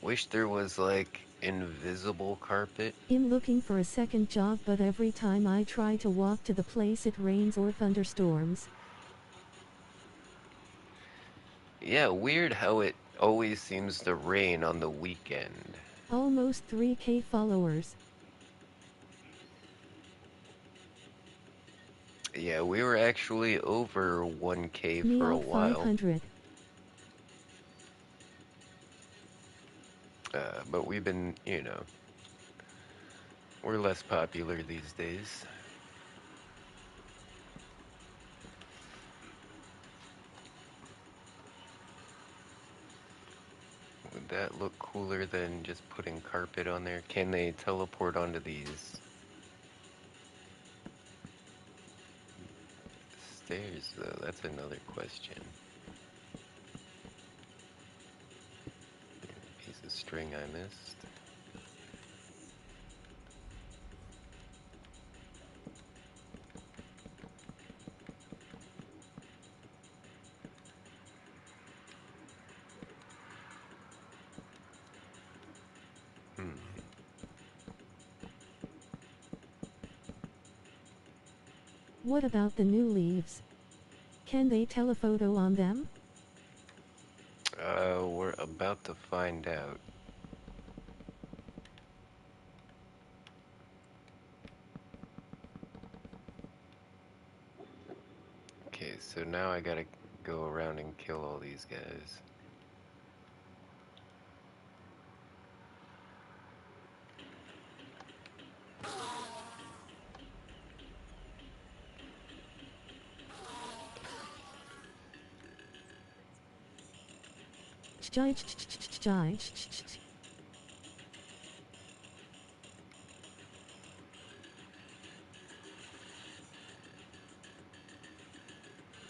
wish there was like invisible carpet. I'm looking for a second job, but every time I try to walk to the place it rains or thunderstorms. Yeah, weird how it always seems to rain on the weekend. Almost 3K followers. Yeah, we were actually over 1K Me for a out while, 500. but we've been, we're less popular these days. that look cooler than just putting carpet on there? Can they teleport onto these stairs, though? That's another question. Piece of string I missed. Hmm. What about the new leaves? Can they telephoto on them? We're about to find out. Okay, so now I gotta go around and kill all these guys.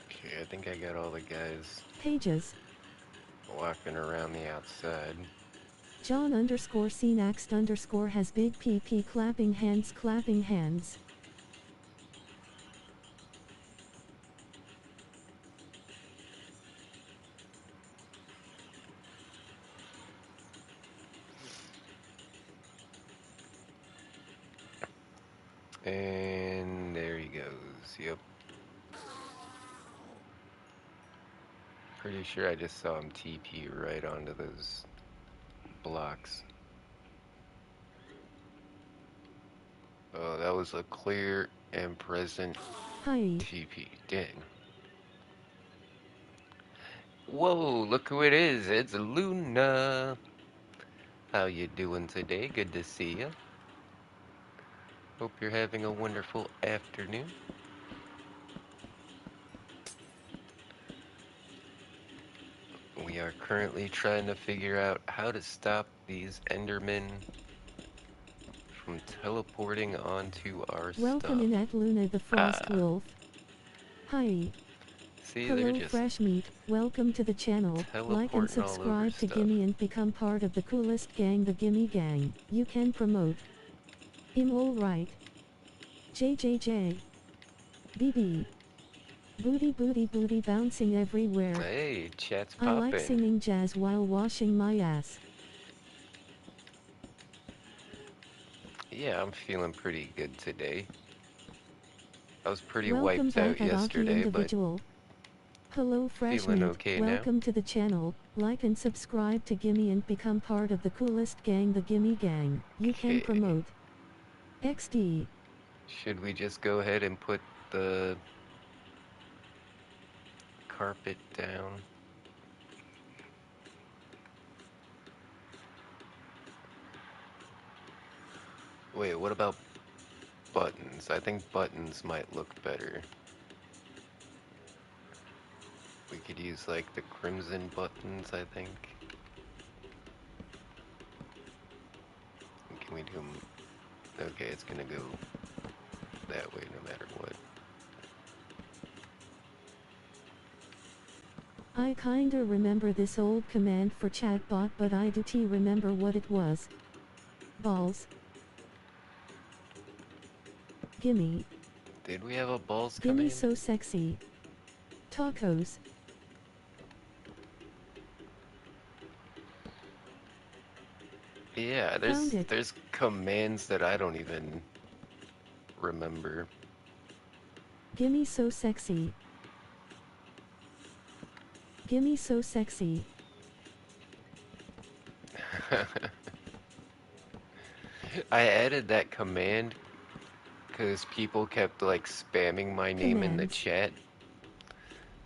Okay, I think I got all the guys Pages. walking around the outside. John underscore Cnaxt underscore has big PP clapping hands clapping hands. And there he goes. Yep. Pretty sure I just saw him TP right onto those blocks. Oh, that was a clear and present Hi. TP. Dang. Whoa, look who it is. It's Luna. How you doing today? Good to see you. Hope you're having a wonderful afternoon. We are currently trying to figure out how to stop these Endermen from teleporting onto our Welcome stuff. in at Luna the Frost Ah, Wolf. Hi. see, they're Hello just Fresh Meat, welcome to the channel. Like and teleporting all over subscribe to stuff. Gimme and become part of the coolest gang, the Gimme Gang. You can promote. I'm alright. JJJ. BB. Booty booty booty bouncing everywhere. Hey, chat's I like popping. singing jazz while washing my ass. Yeah, I'm feeling pretty good today. I was pretty Welcome wiped out back Adaki yesterday, but individual. Hello Fresh feeling Meat, okay now. welcome to the channel. Like and subscribe to Gimme and become part of the coolest gang, the Gimme Gang. You can Okay, promote. XD. should we just go ahead and put the carpet down? Wait, what about buttons? I think buttons might look better. We could use like the crimson buttons, I think. Can we do them? Okay, it's gonna go that way no matter what. I kinda remember this old command for chatbot, but I do remember what it was. Balls. Gimme. Did we have a balls Gimme command? so sexy. Tacos. Yeah, Found it. there's commands that I don't even remember. Gimme so sexy. Gimme so sexy. I added that command because people kept like spamming my name in the Commands. chat.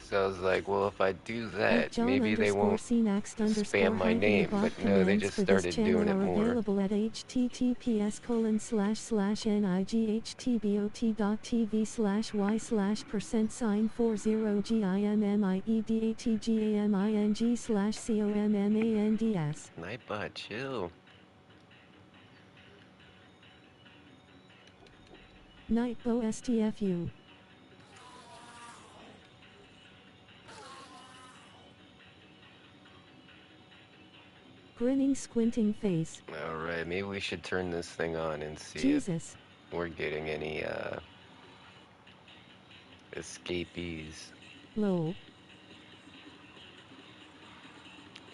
So I was like, well, if I do At that, John maybe they underscore won't Cnext spam underscore my hyphen the name. bot But no, they commands just for this started doing channel it are more. available at https://nightbot.tv/y/%sign40gimmingdang/commands. Nightbot, chill. Nightbo STFU. Grinning squinting face. Alright, maybe we should turn this thing on and see if Jesus. we're getting any, escapees. Lol.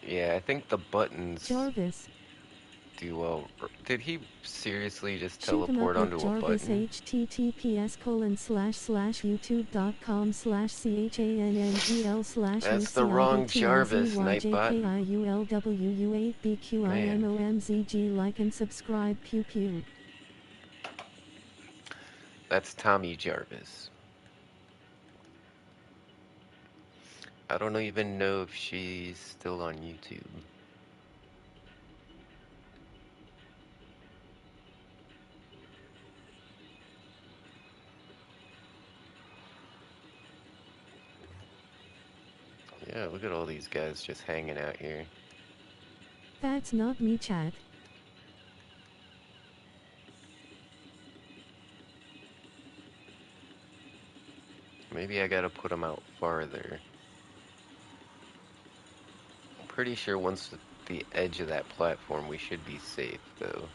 Yeah, I think the buttons Jarvis. do well. Did he seriously just Shoot 'em up teleport with onto a Jarvis button? That's the wrong Jarvis, Nightbot. Man, https://youtube.com/channel/slash youtube.com/civicywjkIULWU8BQIMOMZG. Like and subscribe. Pew pew. that's Tommy Jarvis. I don't even know if she's still on YouTube. Yeah, look at all these guys just hanging out here. That's not me, chat. Maybe I gotta put them out farther. I'm pretty sure once the edge of that platform, we should be safe, though.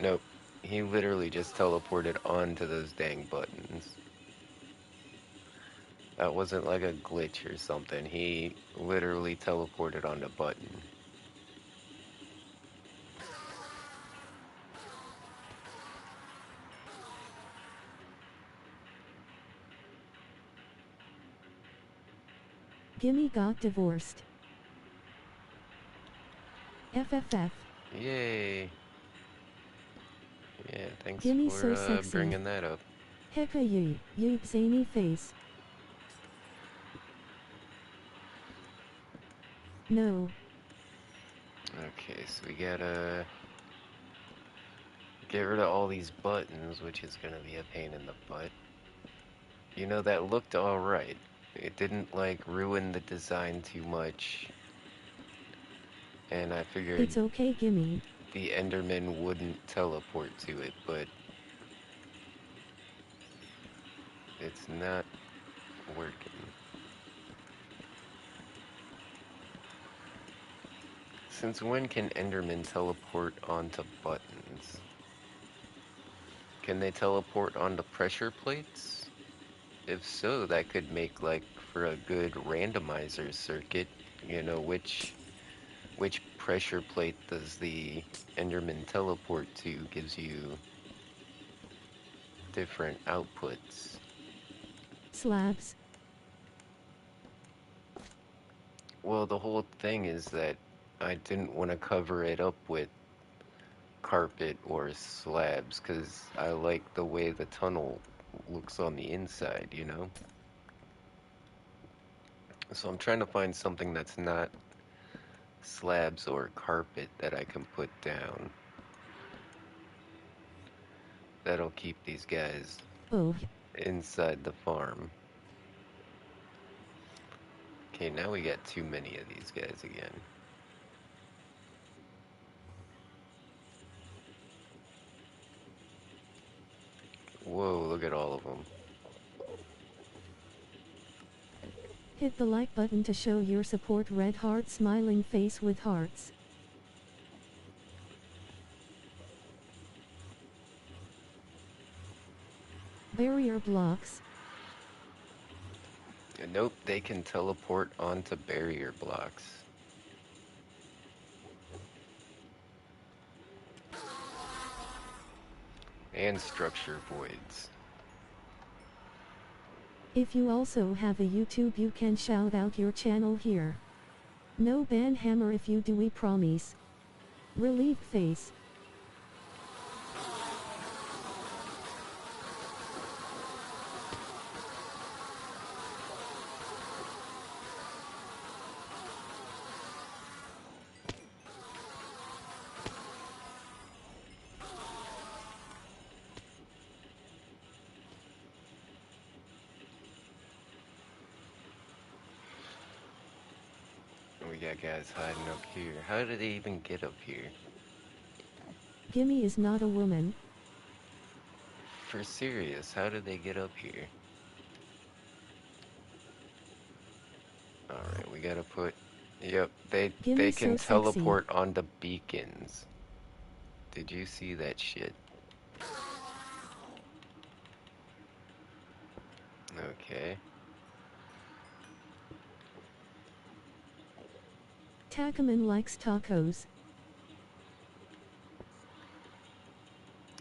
Nope. He literally just teleported onto those dang buttons. That wasn't like a glitch or something. He literally teleported on the button. Gimme got divorced. FFF. Yay. Yeah, thanks Gimme so for sexy. bringing that up. Hecka ye, yeep zany face. No. Okay, so we gotta get rid of all these buttons, which is gonna be a pain in the butt. You know, that looked alright. It didn't, like, ruin the design too much. And I figured It's okay, gimme. the Enderman wouldn't teleport to it, but it's not working. Since when can Endermen teleport onto buttons? Can they teleport onto pressure plates? If so, that could make, like, for a good randomizer circuit. You know, which pressure plate does the Enderman teleport to gives you different outputs. Slabs. Well, the whole thing is that I didn't want to cover it up with carpet or slabs because I like the way the tunnel looks on the inside, you know? So I'm trying to find something that's not slabs or carpet that I can put down. That'll keep these guys Oh. inside the farm. Okay, now we got too many of these guys again. Whoa, look at all of them. Hit the like button to show your support. Red heart smiling face with hearts. Barrier blocks. Nope, they can teleport onto barrier blocks. And structure voids. If you also have a YouTube, you can shout out your channel here. No ban hammer if you do, we promise. Relieved face. We got guys hiding up here. How did they even get up here? Gimme is not a woman. For serious, how did they get up here? Alright, we gotta put... Yep, they Gimme can so sexy. teleport onto beacons. Did you see that shit? Okay. Tacaman likes tacos.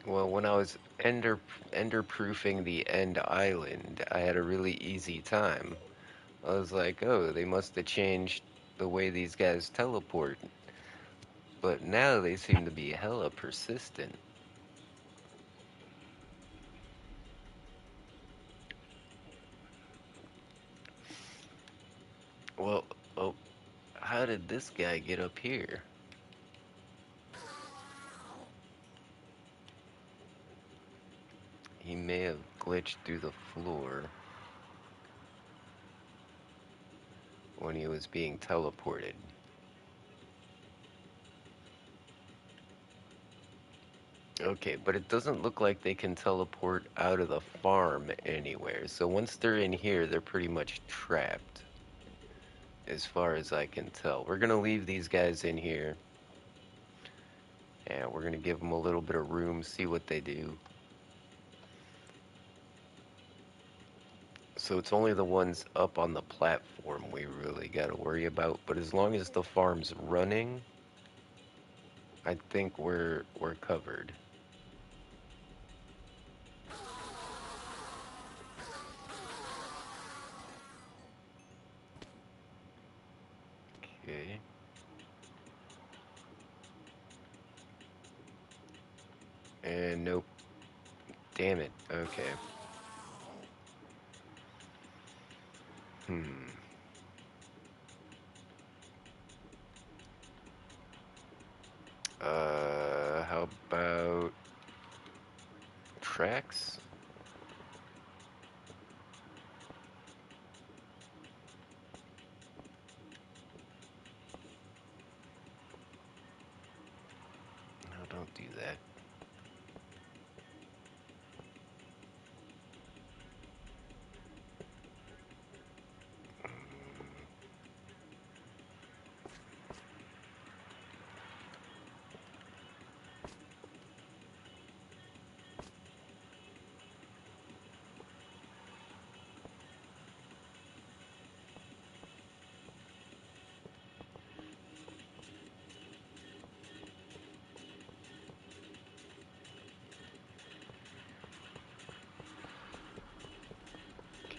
Well, when I was ender-proofing the end island, I had a really easy time. I was like, oh, they must have changed the way these guys teleport. But now they seem to be hella persistent. Well, oh, how did this guy get up here? He may have glitched through the floor when he was being teleported. Okay, but it doesn't look like they can teleport out of the farm anywhere. So once they're in here, they're pretty much trapped, as far as I can tell. We're gonna leave these guys in here, and we're gonna give them a little bit of room, see what they do. So it's only the ones up on the platform we really gotta worry about. But as long as the farm's running, I think we're covered. Okay. And nope. Damn it. Okay. Hmm. How about tracks? No, don't do that.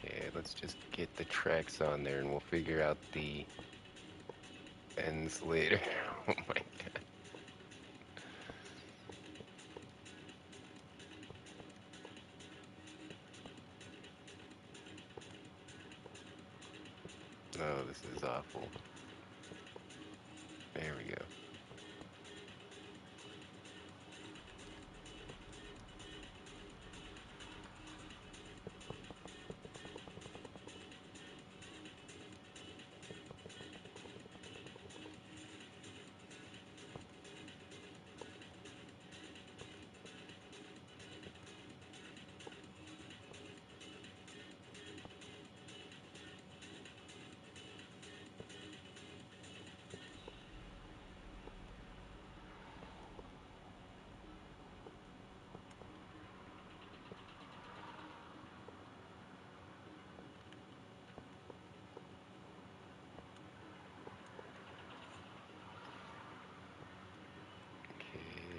Okay, let's just get the tracks on there and we'll figure out the ends later. Oh my god. Oh, this is awful. There we go.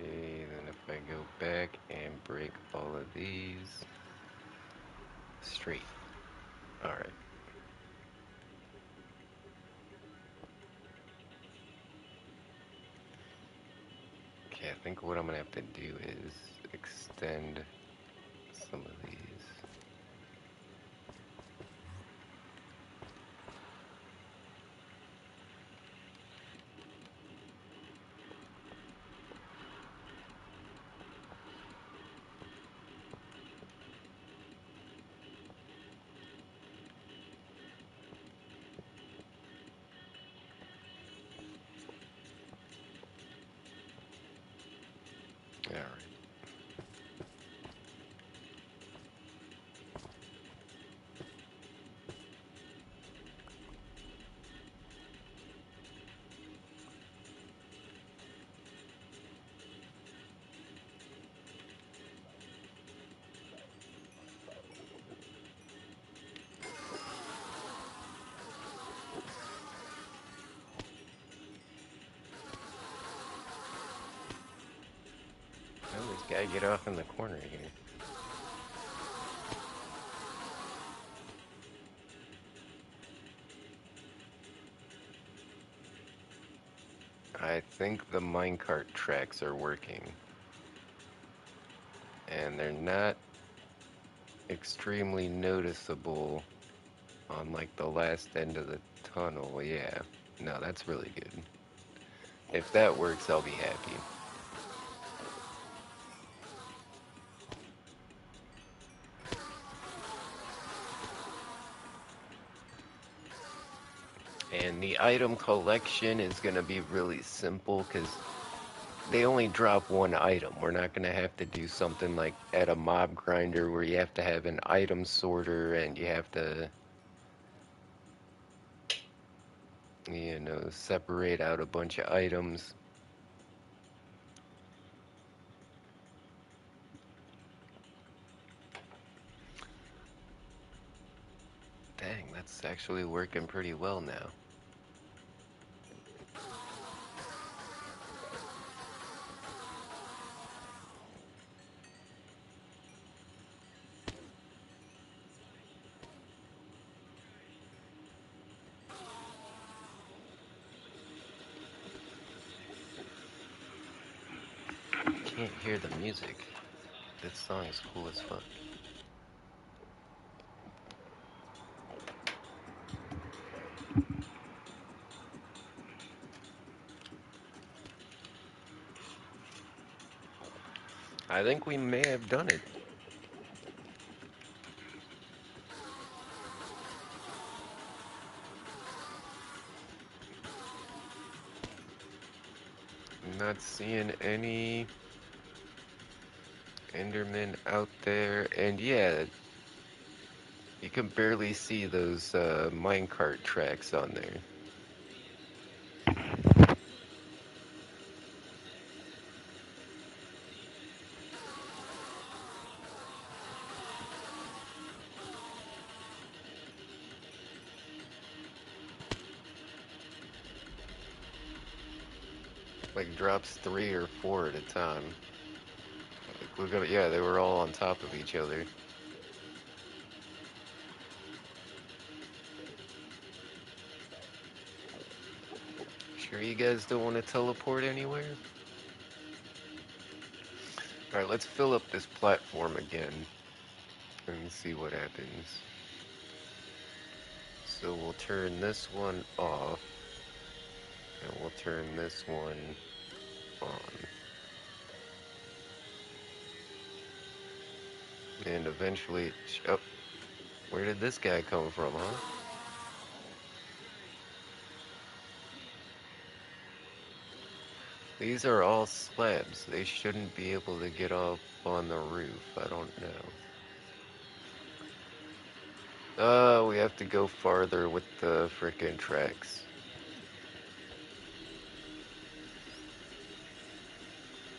Okay, then if I go back and break all of these straight. Alright. Okay, I think what I'm gonna have to do is extend some of these. Gotta get off in the corner here. I think the minecart tracks are working. And they're not extremely noticeable on like the last end of the tunnel. Yeah. No, that's really good. If that works, I'll be happy. And the item collection is going to be really simple because they only drop one item. We're not going to have to do something like at a mob grinder where you have to have an item sorter and you have to, separate out a bunch of items. Dang, that's actually working pretty well now. Can't hear the music. This song is cool as fuck. I think we may have done it. I'm not seeing any Endermen out there. And yeah, you can barely see those minecart tracks on there. Like drops 3 or 4 at a time. Like, look at it. Yeah, they were all on top of each other. Sure you guys don't want to teleport anywhere? Alright, let's fill up this platform again and see what happens. So we'll turn this one off and we'll turn this one on. And eventually, oh, where did this guy come from, huh? These are all slabs. They shouldn't be able to get up on the roof. I don't know. Oh, we have to go farther with the frickin' tracks.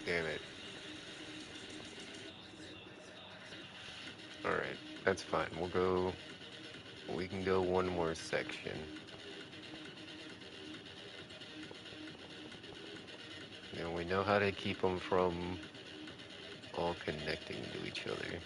Damn it. Alright, that's fine. We can go one more section. And we know how to keep them from all connecting to each other.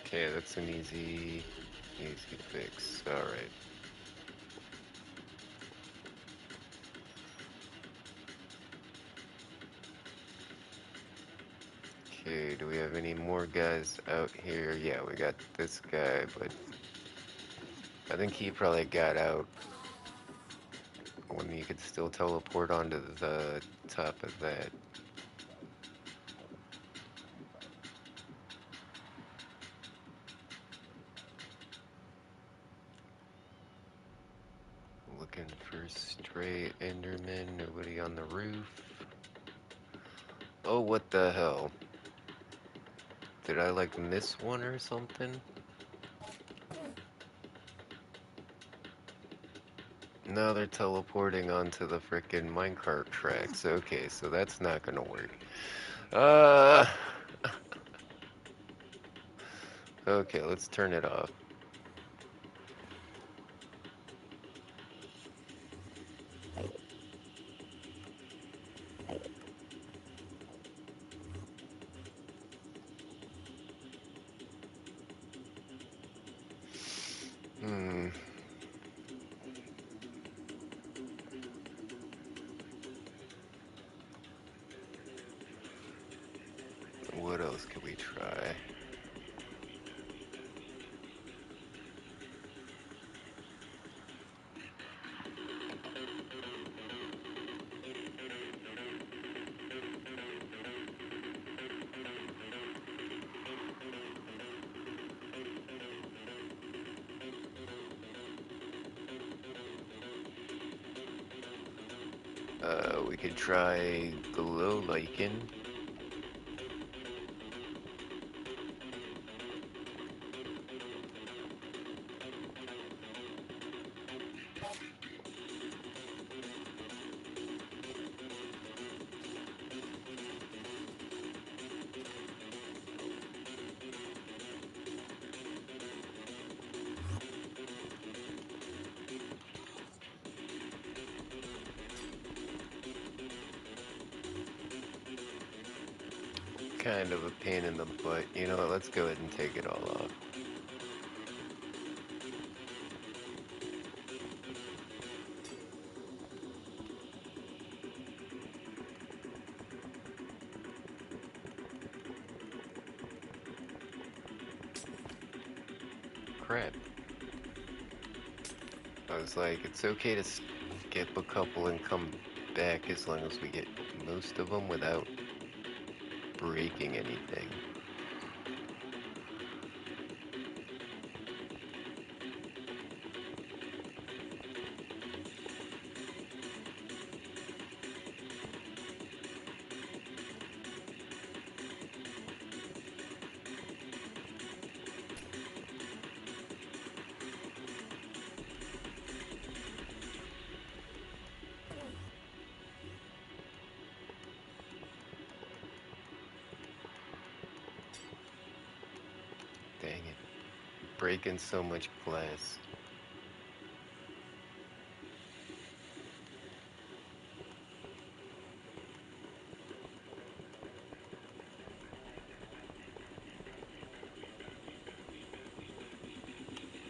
Okay, that's an easy fix. Alright. Okay, do we have any more guys out here? Yeah, we got this guy, but I think he probably got out when you could still teleport onto the top of that. Looking for stray Enderman, nobody on the roof. Oh, what the hell? Did I like miss one or something? No, they're teleporting onto the frickin' minecart tracks. Okay, so that's not gonna work. Uh, okay, let's turn it off. Hmm, what else can we try? We could try glow lichen. Kind of a pain in the butt. You know what? Let's go ahead and take it all off. Crap. I was like, it's okay to skip a couple and come back as long as we get most of them without breaking anything. Dang it. Breaking so much glass.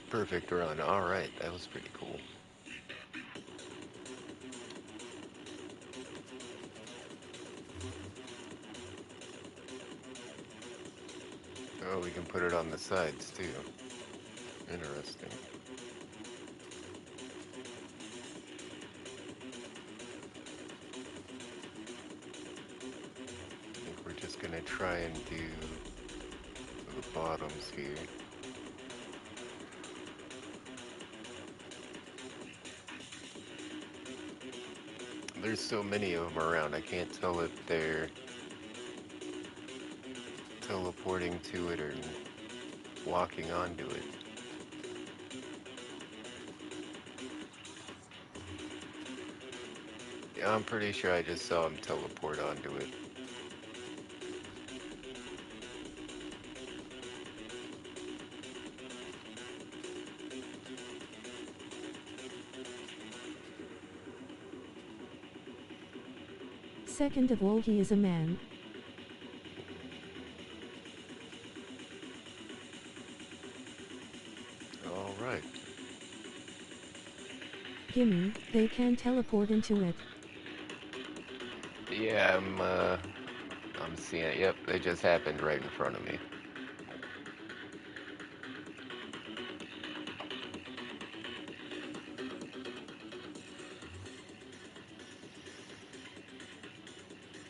Perfect run. Alright, that was pretty cool. Oh, we can put it on the sides too. Interesting. I think we're just gonna try and do the bottoms here. There's so many of them around, I can't tell if they're teleporting to it or walking onto it. Yeah, I'm pretty sure I just saw him teleport onto it. Second of all, he is a man. Alright. Gimme, they can teleport into it. Yeah, I'm seeing it. Yep, they just happened right in front of me.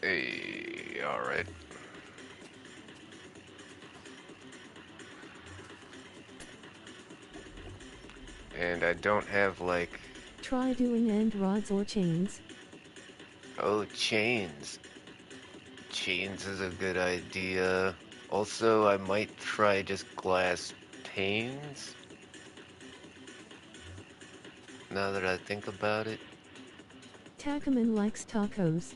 Hey, alright. And I don't have like, Try doing end rods or chains. oh, chains. Chains is a good idea. Also, I might try just glass panes. Now that I think about it, Takuman likes tacos.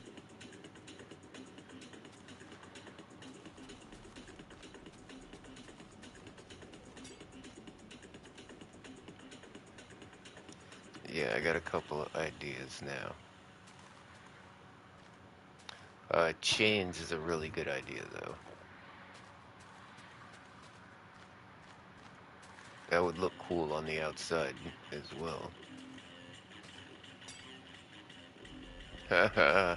yeah, I got a couple of ideas now. Chains is a really good idea, though. That would look cool on the outside as well. Haha.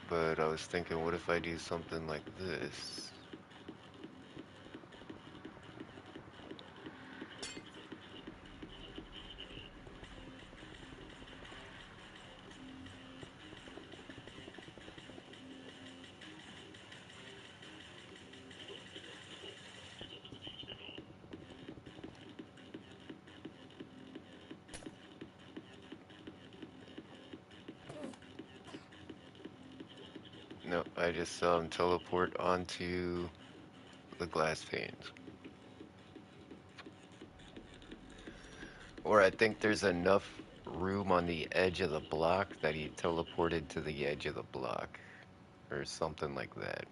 But I was thinking, what if I do something like this? No, I just saw him teleport onto the glass panes. Or I think there's enough room on the edge of the block that he teleported to the edge of the block. Or something like that.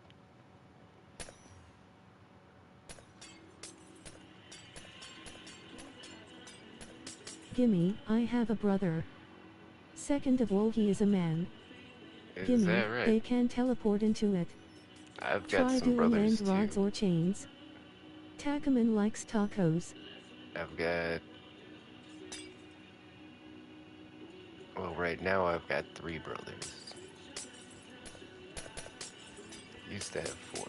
Gimme, I have a brother. Second of all, he is a man. Is Gimme, that right? they can teleport into it. I've got Try some doing brothers end too. rods or chains. Takuman likes tacos. I've got... Well, right now I've got 3 brothers. Used to have 4.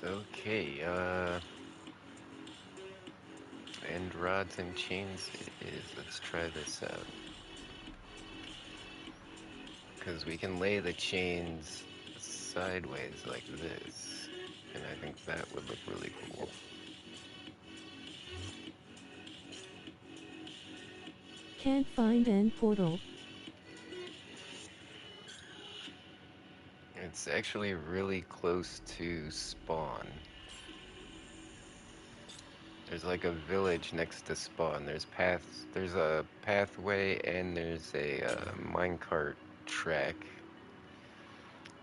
Okay, end rods and chains it is. Let's try this out. Because we can lay the chains sideways like this. And I think that would look really cool. Can't find end portal. It's actually really close to spawn. There's like a village next to spawn. There's paths. There's a pathway and there's a minecart track.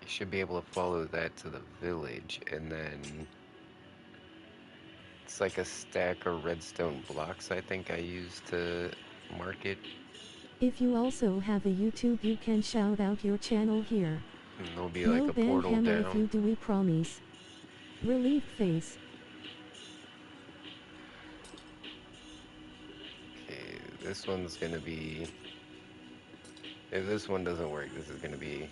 You should be able to follow that to the village, and then it's like a stack of redstone blocks I think I used to mark it. If you also have a YouTube, you can shout out your channel here. And there'll be like No a ban portal hammer if down. you do, we promise. Relieved face. Okay, this one's gonna be... If this one doesn't work, this is gonna be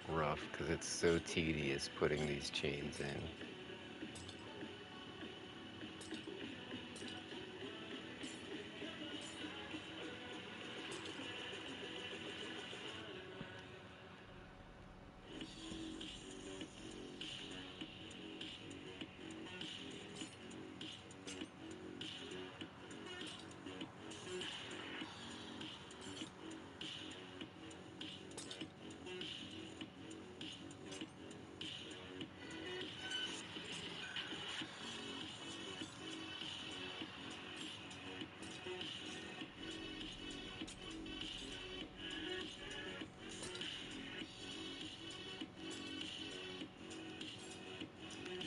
rough, because it's so tedious putting these chains in.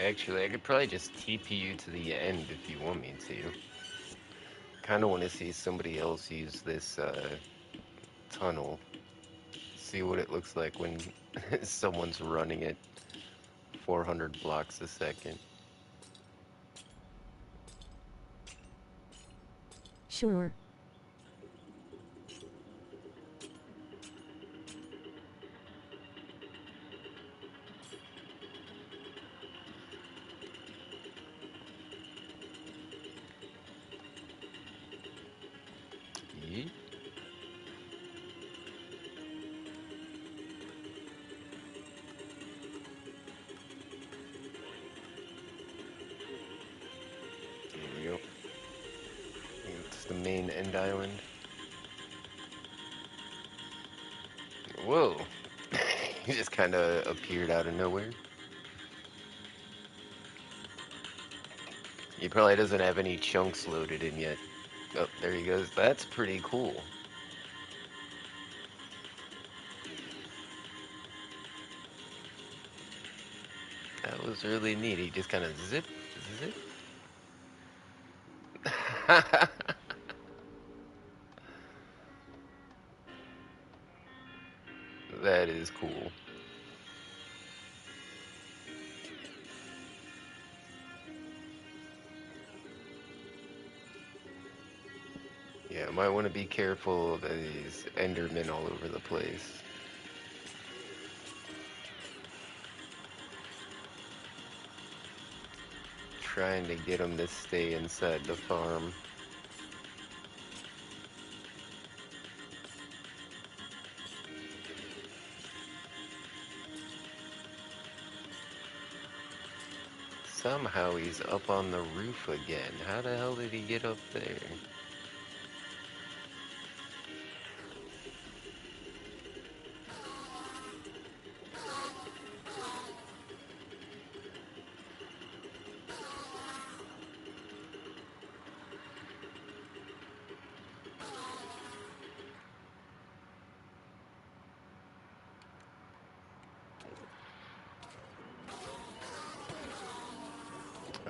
Actually, I could probably just TP you to the end if you want me to. Kind of want to see somebody else use this tunnel. See what it looks like when someone's running it 400 blocks a second. Sure. main end island. Whoa. He just kind of appeared out of nowhere. He probably doesn't have any chunks loaded in yet. Oh, there he goes. That's pretty cool. That was really neat. He just kind of zip. That is cool. Yeah, might want to be careful of these Endermen all over the place. Trying to get them to stay inside the farm. Somehow he's up on the roof again. How the hell did he get up there?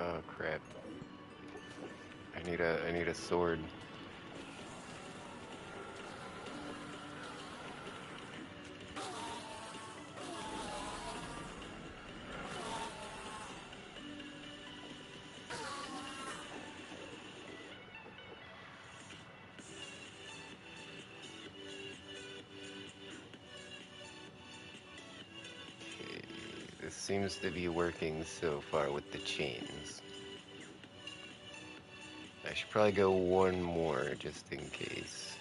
Oh crap. I need a sword. Okay, this seems to be working so far with the chains. I should probably go one more just in case.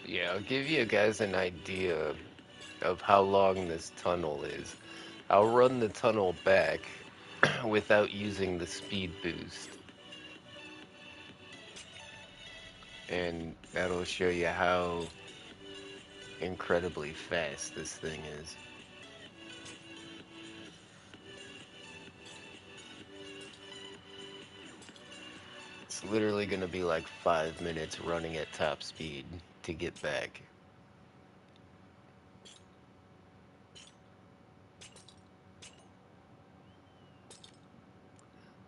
Yeah, I'll give you guys an idea of how long this tunnel is. I'll run the tunnel back without using the speed boost. And that'll show you how incredibly fast this thing is. It's literally gonna be like 5 minutes running at top speed to get back.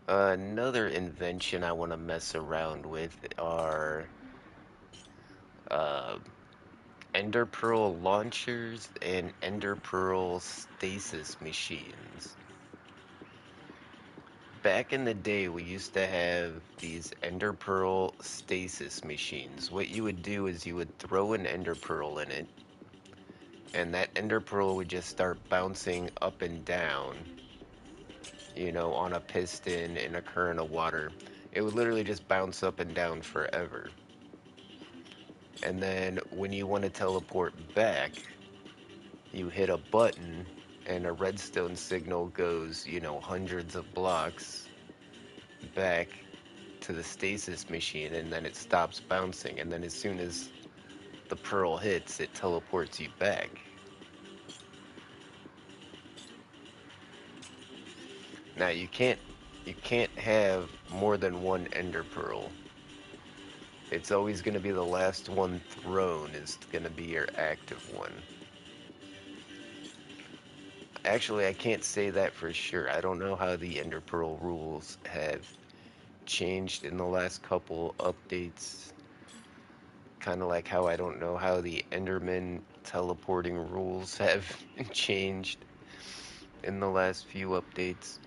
Another invention I want to mess around with are uh, Ender Pearl launchers and Ender Pearl stasis machines. Back in the day, we used to have these Ender Pearl stasis machines. What you would do is you would throw an Ender Pearl in it, and that Ender Pearl would just start bouncing up and down, on a piston in a current of water. It would literally just bounce up and down forever. And then when you want to teleport back, you hit a button and a redstone signal goes, hundreds of blocks back to the stasis machine, and then it stops bouncing, and then as soon as the pearl hits, it teleports you back. Now you can't have more than one ender pearl. It's always going to be the last one thrown is going to be your active one. Actually, I can't say that for sure. I don't know how the ender pearl rules have changed in the last couple updates. Kind of like how I don't know how the Enderman teleporting rules have changed in the last few updates.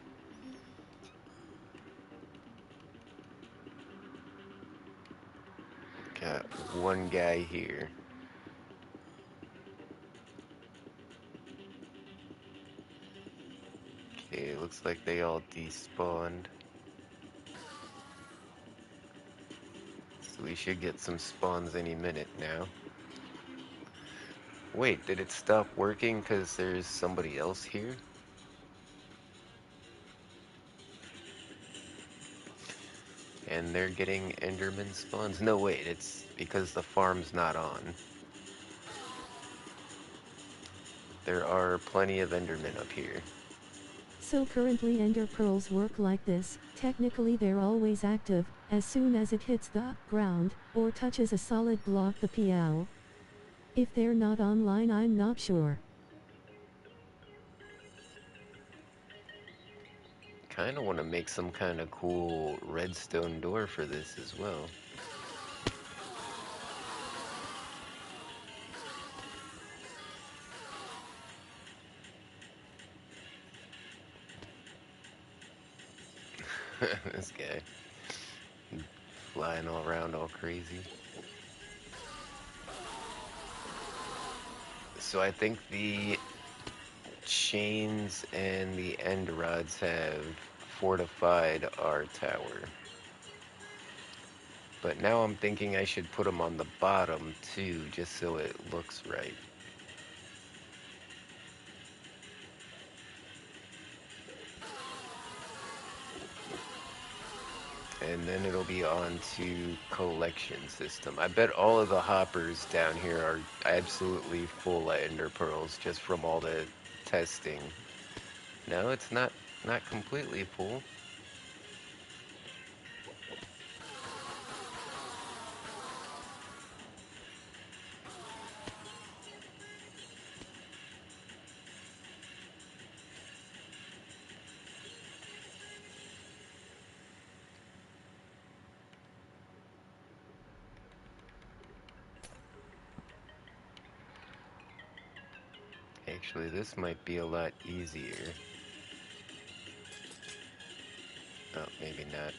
Got one guy here. Okay, looks like they all despawned. So we should get some spawns any minute now. Wait, did it stop working because there's somebody else here? And they're getting Enderman spawns? No, wait, it's because the farm's not on. There are plenty of Endermen up here. So currently ender pearls work like this, technically they're always active, as soon as it hits the ground, or touches a solid block the PL. If they're not online I'm not sure. Kinda wanna make some kinda cool redstone door for this as well. This guy. Flying all around all crazy. So I think the chains and the end rods have fortified our tower. But now I'm thinking I should put them on the bottom too, just so it looks right. And then it'll be on to collection system. I bet all of the hoppers down here are absolutely full of ender pearls just from all the testing. No, it's not completely full. Actually, this might be a lot easier. Oh, maybe not.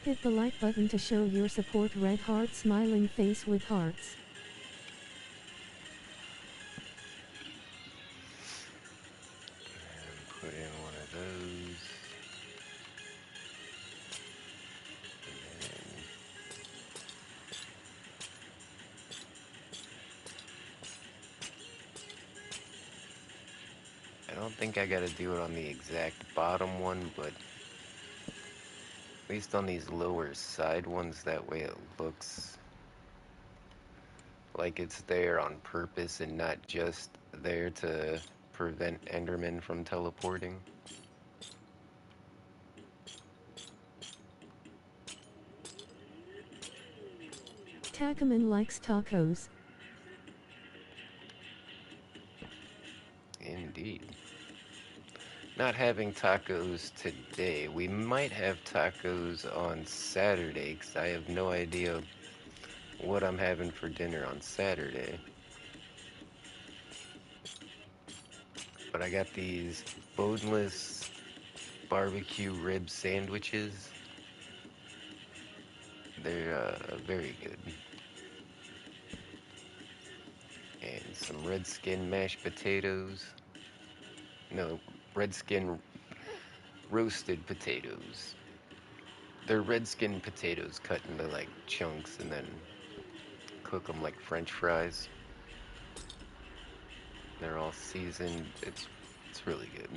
Hit the like button to show your support. Red heart smiling face with hearts. And put in one of those. And I don't think I gotta do it on the exact bottom one, but at least on these lower side ones, that way it looks like it's there on purpose and not just there to prevent Endermen from teleporting. Takaman likes tacos. Indeed. Not having tacos today. We might have tacos on Saturday, because I have no idea what I'm having for dinner on Saturday. But I got these boneless barbecue rib sandwiches. They're very good. And some redskin mashed potatoes. No, redskin roasted potatoes. They're redskin potatoes cut into like chunks and then cook them like French fries. They're all seasoned. It's really good.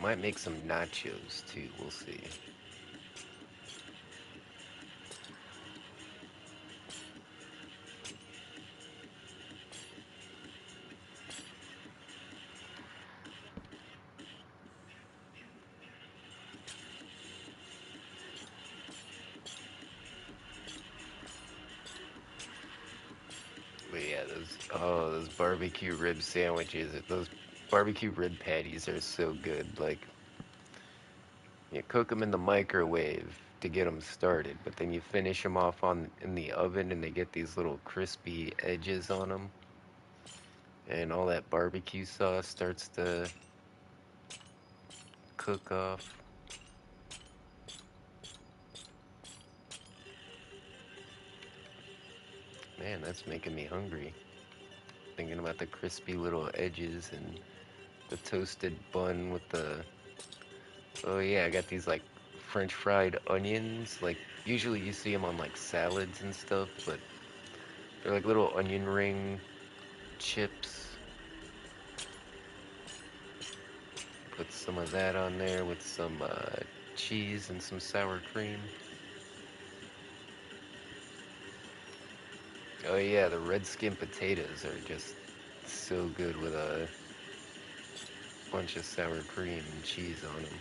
Might make some nachos too. We'll see. But yeah, those barbecue rib sandwiches. Those Barbecue rib patties are so good. Like, you cook them in the microwave to get them started, but then you finish them off on in the oven and they get these little crispy edges on them, and all that barbecue sauce starts to cook off. Man, that's making me hungry. Thinking about the crispy little edges and the toasted bun with the. Oh yeah, I got these like French fried onions. Like usually you see them on like salads and stuff, but they're like little onion ring chips. Put some of that on there with some cheese and some sour cream. Oh yeah, the red skin potatoes are just so good with a bunch of sour cream and cheese on them.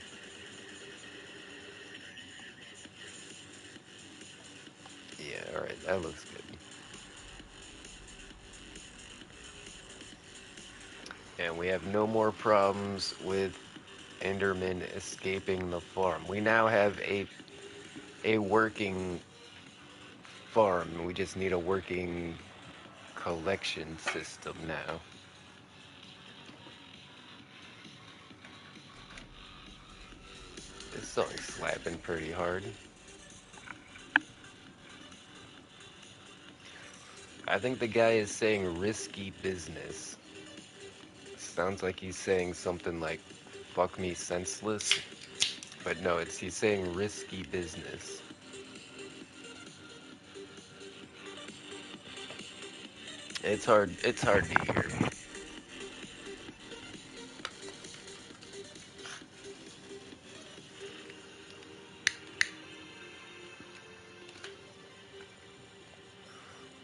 Yeah, alright, that looks good. And we have no more problems with Enderman escaping the farm. We now have a working farm. We just need a working collection system now. This song's slapping pretty hard. I think the guy is saying risky business. Sounds like he's saying something like fuck me senseless. But no, it's he's saying risky business. It's hard to hear.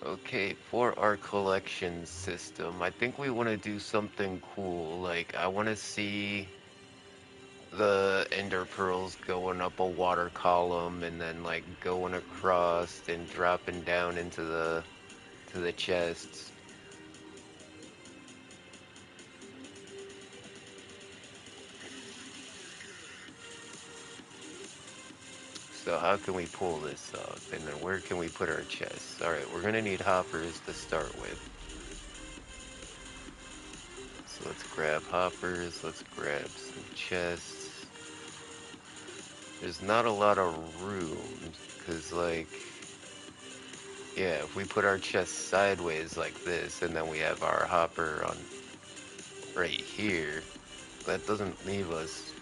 Okay, for our collection system, I think we want to do something cool. Like, I want to see the ender pearls going up a water column and then like going across and dropping down into the chests. So how can we pull this off? And then where can we put our chests? Alright, we're gonna need hoppers to start with. So let's grab hoppers, let's grab some chests. There's not a lot of room, because like, yeah, if we put our chests sideways like this, and then we have our hopper on right here, that doesn't leave us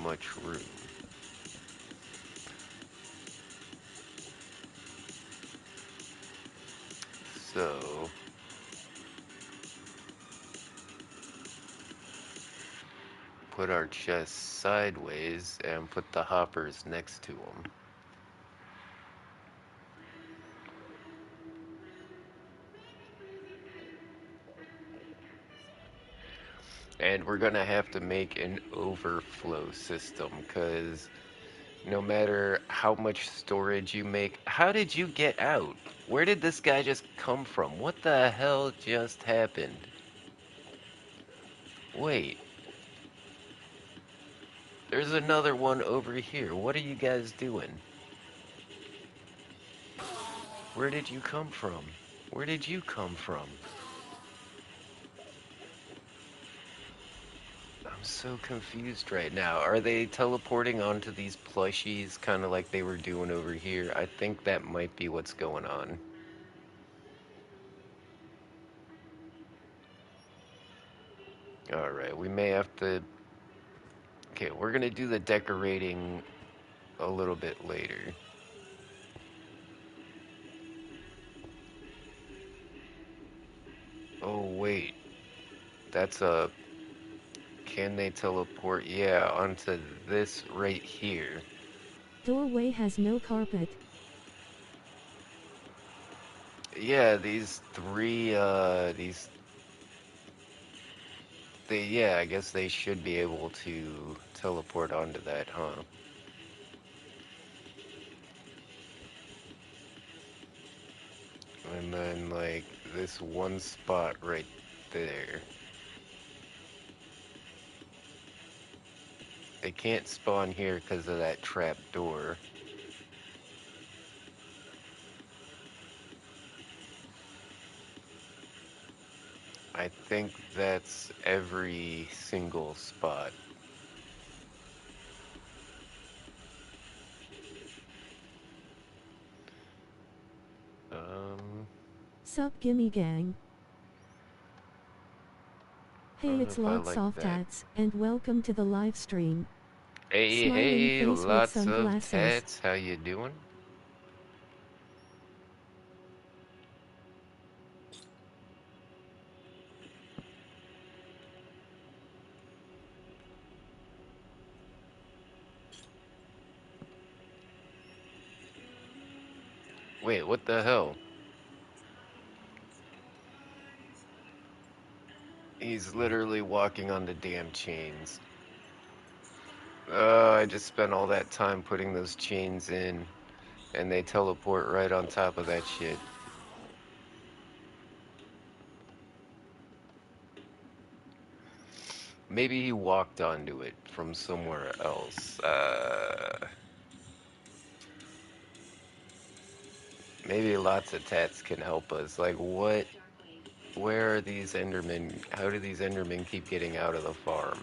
much room. So, put our chests sideways and put the hoppers next to them. And we're gonna have to make an overflow system, because no matter how much storage you make, how did you get out? Where did this guy just come from? What the hell just happened? Wait, there's another one over here. What are you guys doing? Where did you come from? Where did you come from? I'm so confused right now. Are they teleporting onto these plushies kind of like they were doing over here? I think that might be what's going on. Alright, we may have to... Okay, we're gonna do the decorating a little bit later. Oh, wait. That's a... Can they teleport? Yeah, onto this right here. Doorway has no carpet. Yeah, these three, yeah, I guess they should be able to teleport onto that, huh? And then, like, this one spot right there. They can't spawn here because of that trap door. I think that's every single spot. Um, Sup Gimme Gang. I Hey, don't know it's if I like that. LotSoftTats, and welcome to the live stream. Hey, Smiling hey, face with lots of sunglasses. tats. How you doing? Wait, what the hell? He's literally walking on the damn chains. I just spent all that time putting those chains in, and they teleport right on top of that shit. Maybe he walked onto it from somewhere else. Maybe lots of tats can help us. Like, what? Where are these Endermen? How do these Endermen keep getting out of the farm?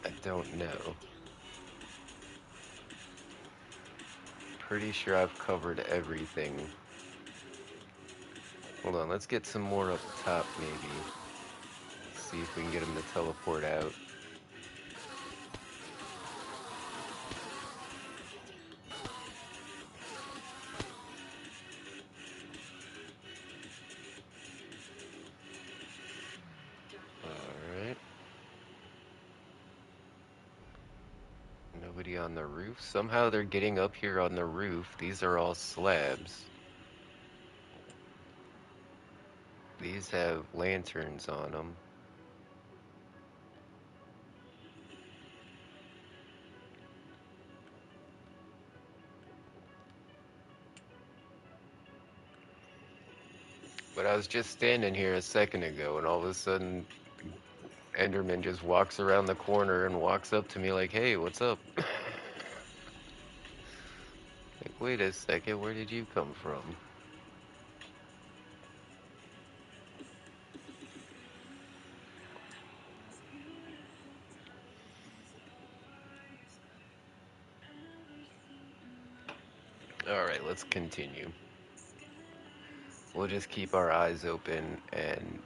I don't know. Pretty sure I've covered everything. Hold on, let's get some more up top, maybe. See if we can get them to teleport out. Alright. Nobody on the roof? Somehow they're getting up here on the roof. These are all slabs. These have lanterns on them. But I was just standing here a second ago, and all of a sudden, Enderman just walks around the corner and walks up to me like, hey, what's up? Like, wait a second, where did you come from? Alright, let's continue. We'll just keep our eyes open and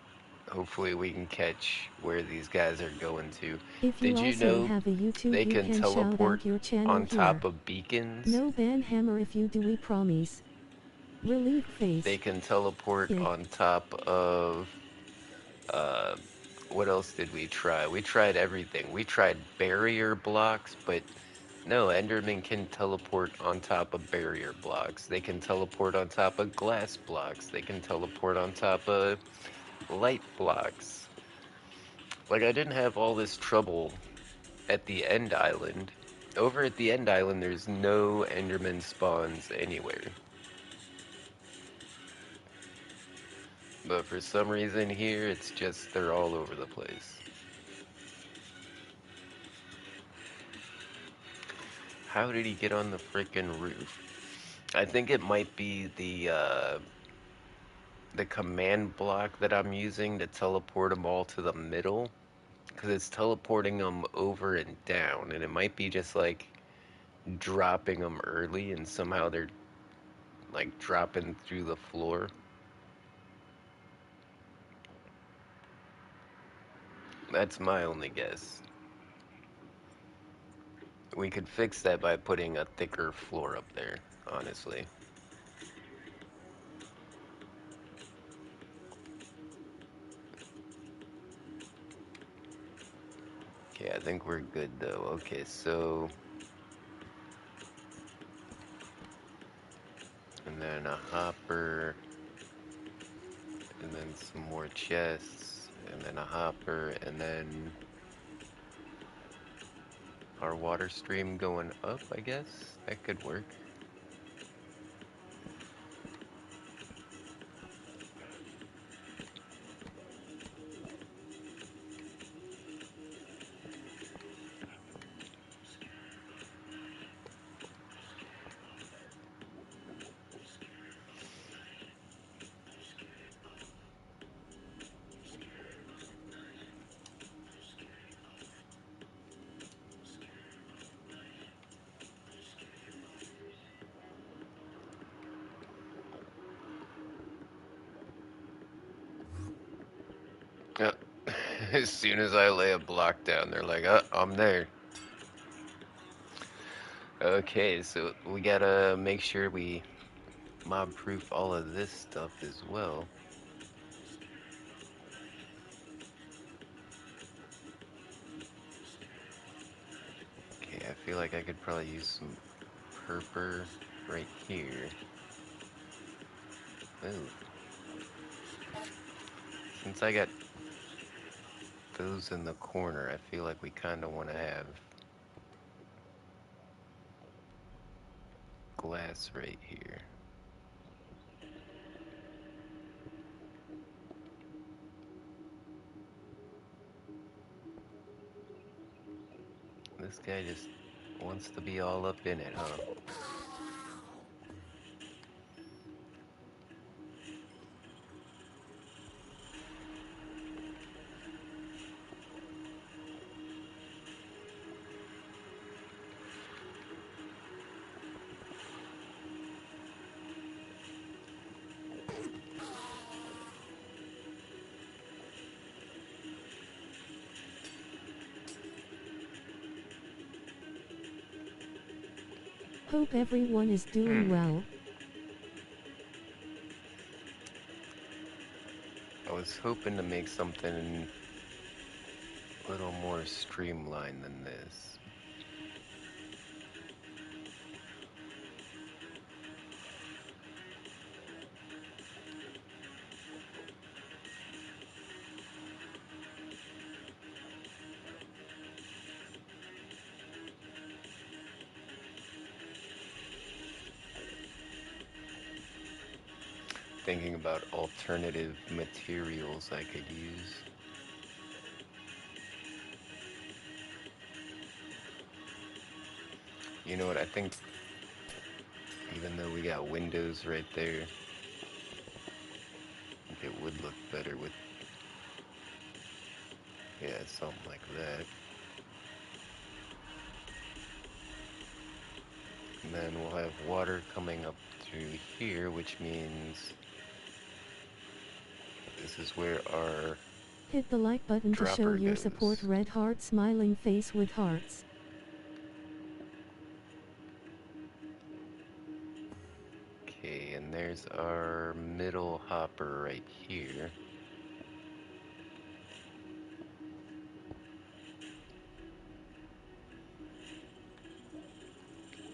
hopefully we can catch where these guys are going to. If you Did you also know have a YouTube, they you can can shout teleport out your channel on here. top of beacons? No ban hammer if you do, we promise. Relieved They face. can teleport Ick. on top of, uh, what else did we try? We tried everything. We tried barrier blocks, but no, Enderman can teleport on top of barrier blocks. They can teleport on top of glass blocks. They can teleport on top of light blocks. Like, I didn't have all this trouble at the end island. Over at the end island, there's no Enderman spawns anywhere. But for some reason here, it's just, they're all over the place. How did he get on the frickin' roof? I think it might be the command block that I'm using to teleport them all to the middle. Because it's teleporting them over and down. And it might be just like dropping them early and somehow they're like dropping through the floor. That's my only guess. We could fix that by putting a thicker floor up there, honestly. Okay, I think we're good though. Okay, so... And then a hopper. And then some more chests. And then a hopper. And then... Our water stream going up, I guess? That could work. As soon as I lay a block down, they're like, oh, I'm there. Okay, so we gotta make sure we mob proof all of this stuff as well. Okay, I feel like I could probably use some purple right here. Ooh. Since I got those in the corner, I feel like we kind of want to have glass right here. This guy just wants to be all up in it, huh? Hope everyone is doing well. I was hoping to make something a little more streamlined than this. Thinking about alternative materials I could use. You know what, I think even though we got windows right there, I think it would look better with, yeah, something like that. And then we'll have water coming up through here, which means this is where our Hit the like button to show dropper your support. goes. Red heart smiling face with hearts. Okay, and there's our middle hopper right here.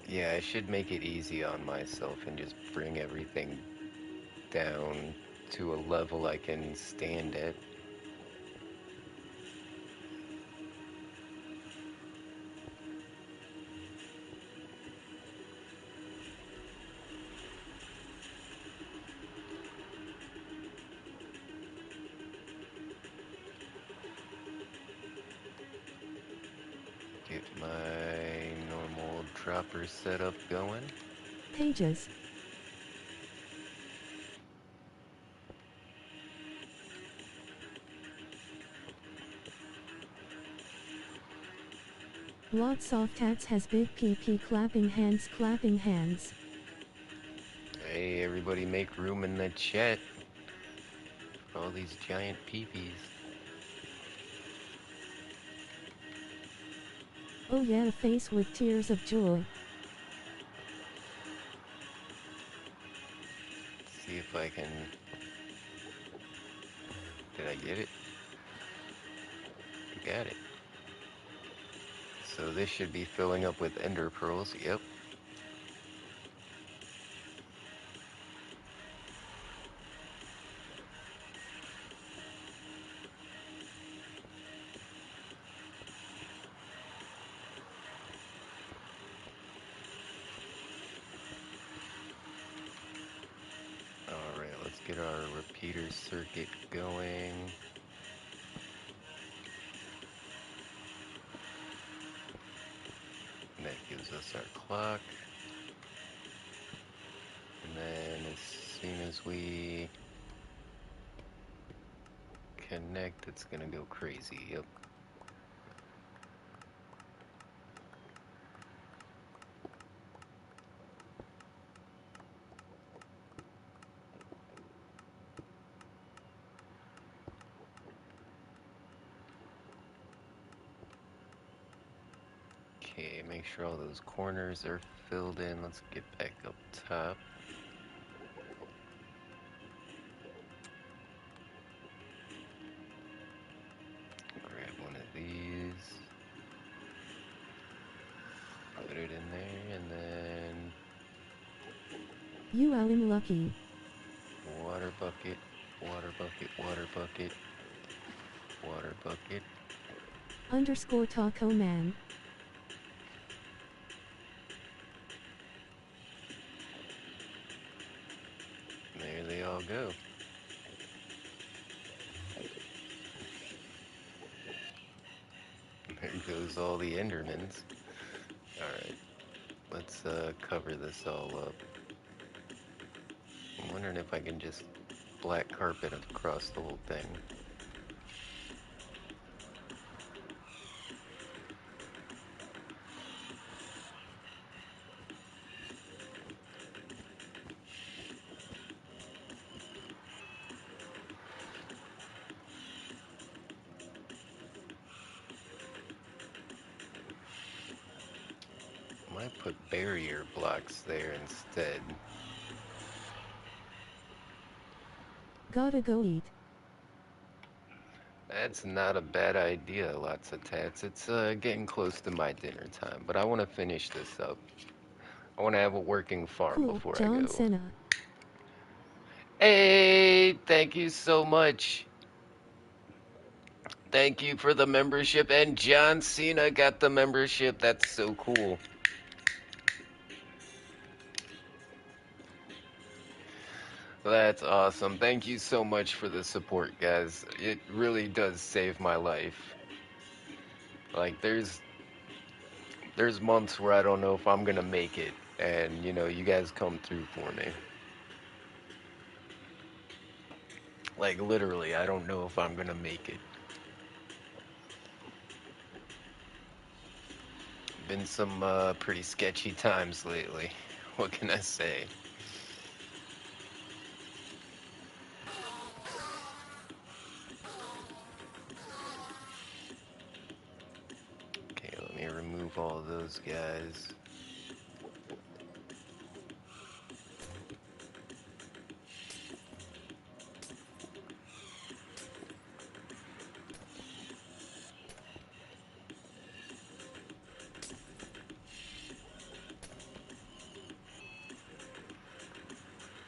Yeah, I should make it easy on myself and just bring everything down to a level I can stand at. Get my normal dropper setup going. Pages. Lot soft hats has big PP clapping hands clapping hands. Hey, everybody make room in the chat for all these giant peepees. Oh yeah, a face with tears of joy. See if I can... Did I get it? I got it. So this should be filling up with ender pearls. Yep. Alright, let's get our repeater circuit going. And that gives us our clock. And then as soon as we connect, it's gonna go crazy. Yep. Okay, make sure all those corners are filled in. Let's get back up top. Grab one of these. Put it in there, and then You I'm lucky. water bucket, water bucket, water bucket, water bucket. Underscore Taco Man. There they all go. There goes all the Endermans. Alright, let's cover this all up. I'm wondering if I can just black carpet across the whole thing. Might put barrier blocks there instead. Gotta go eat. That's not a bad idea, lots of tats. It's getting close to my dinner time, but I want to finish this up. I want to have a working farm Cool, before I John go. Cena. Hey, thank you so much. Thank you for the membership, and John Cena got the membership. That's so cool. That's awesome. Thank you so much for the support, guys. It really does save my life. Like there's months where I don't know if I'm gonna make it, and you guys come through for me. Like literally, I don't know if I'm gonna make it. Been some pretty sketchy times lately. What can I say? Okay, let me remove all of those guys.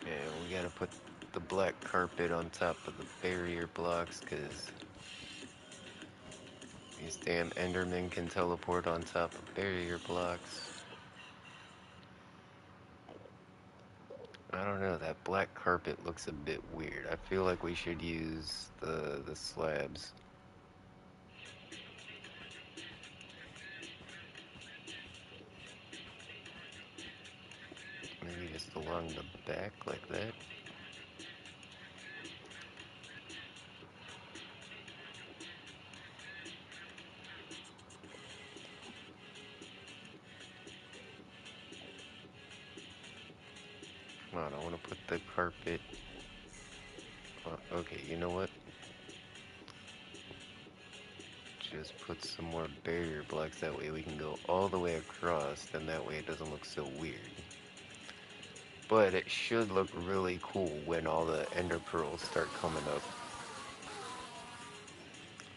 Okay, we gotta put the black carpet on top of the barrier blocks, because these damn Endermen can teleport on top of barrier blocks. I don't know, that black carpet looks a bit weird. I feel like we should use the slabs. Maybe just along the back like that. Come on, I want to put the carpet. Okay, you know what? Just put some more barrier blocks, that way we can go all the way across, and that way it doesn't look so weird. But it should look really cool when all the ender pearls start coming up.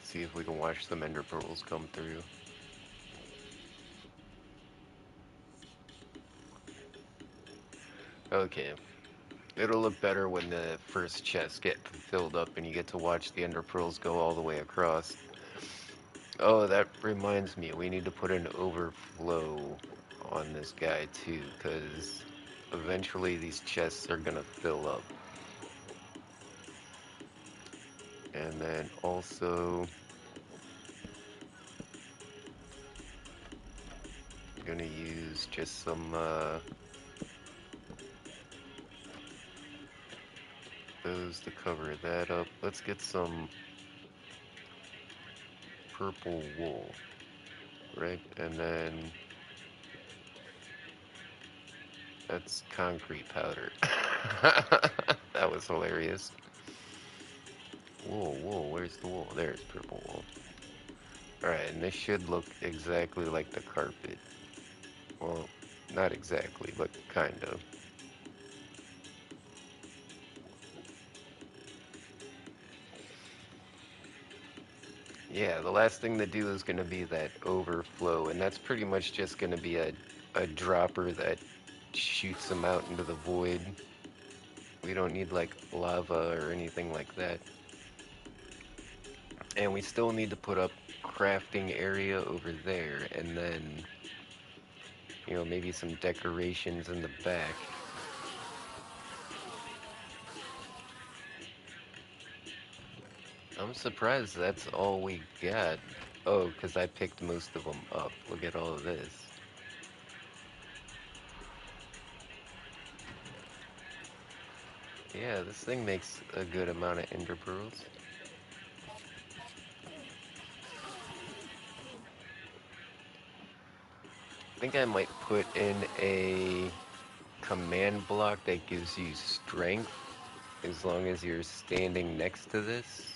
See if we can watch some ender pearls come through. Okay, it'll look better when the first chests get filled up and you get to watch the ender pearls go all the way across. Oh, that reminds me, we need to put an overflow on this guy too, because eventually these chests are gonna fill up. And then also, I'm gonna use just some those to cover that up. Let's get some purple wool, right? And then that's concrete powder. That was hilarious. Wool, wool, where's the wool? There's purple wool. Alright, and this should look exactly like the carpet. Well, not exactly, but kind of. Yeah, the last thing to do is going to be that overflow, and that's pretty much just going to be a dropper that shoots them out into the void. We don't need like lava or anything like that. And we still need to put up crafting area over there, and then, maybe some decorations in the back. I'm surprised that's all we got. Oh, because I picked most of them up. Look at all of this. Yeah, this thing makes a good amount of ender pearls. I think I might put in a command block that gives you strength as long as you're standing next to this.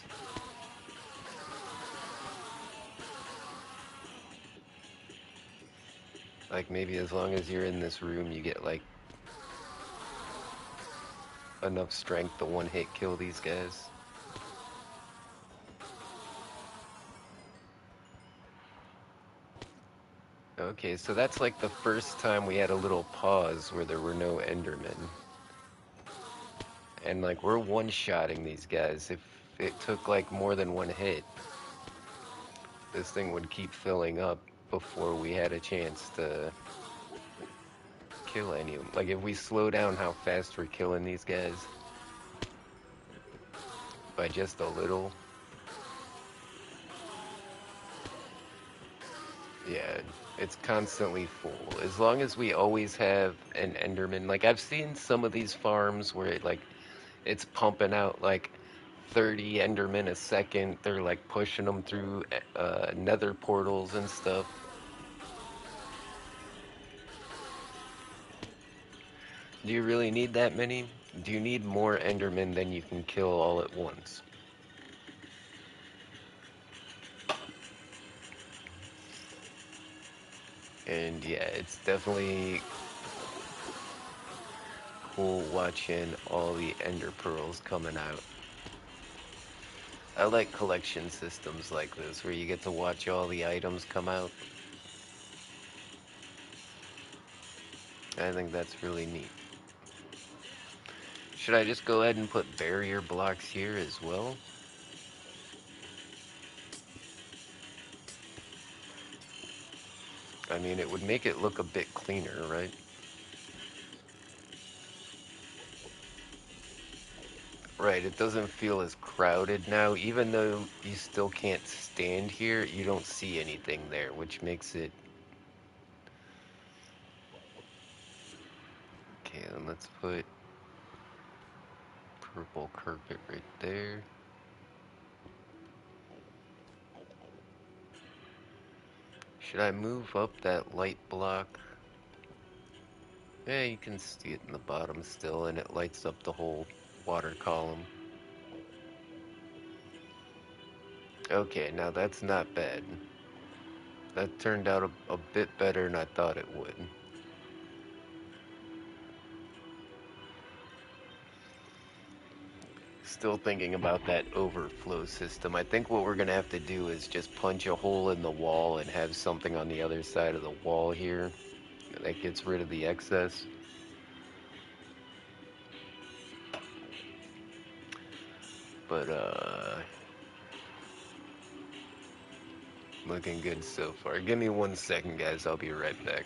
Like maybe as long as you're in this room, you get like enough strength to one hit kill these guys. Okay, so that's like the first time we had a little pause where there were no Endermen. And like we're one-shotting these guys. If it took like more than one hit, this thing would keep filling up before we had a chance to kill any of them. Like if we slow down how fast we're killing these guys by just a little, yeah, it's constantly full. As long as we always have an Enderman. Like I've seen some of these farms where it's pumping out like 30 Endermen a second. They're like pushing them through nether portals and stuff. Do you really need that many? Do you need more Endermen than you can kill all at once? And yeah, it's definitely cool watching all the Ender Pearls coming out. I like collection systems like this, where you get to watch all the items come out. I think that's really neat. Should I just go ahead and put barrier blocks here as well? I mean, it would make it look a bit cleaner, right? Right, it doesn't feel as crowded now. Even though you still can't stand here, you don't see anything there, which makes it... Okay, then let's put purple carpet right there. Should I move up that light block? Yeah, you can see it in the bottom still, and it lights up the whole water column. Okay, now that's not bad. That turned out a bit better than I thought it would. Still thinking about that overflow system. I think what we're gonna have to do is just punch a hole in the wall and have something on the other side of the wall here that gets rid of the excess. But, looking good so far. Give me 1 second, guys. I'll be right back.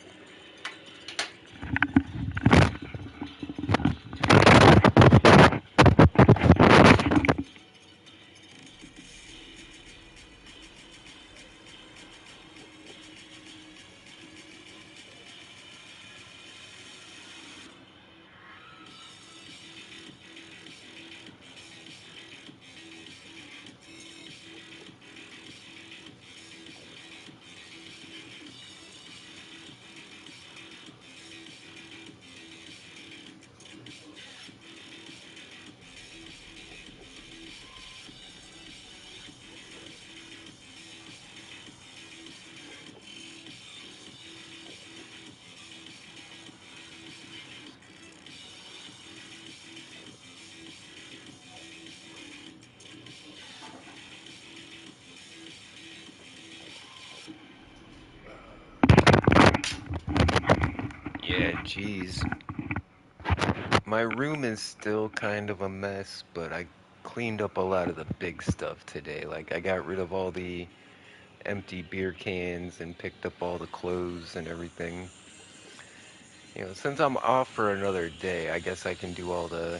Yeah, geez. My room is still kind of a mess, but I cleaned up a lot of the big stuff today. Like, I got rid of all the empty beer cans and picked up all the clothes and everything. Since I'm off for another day, I guess I can do all the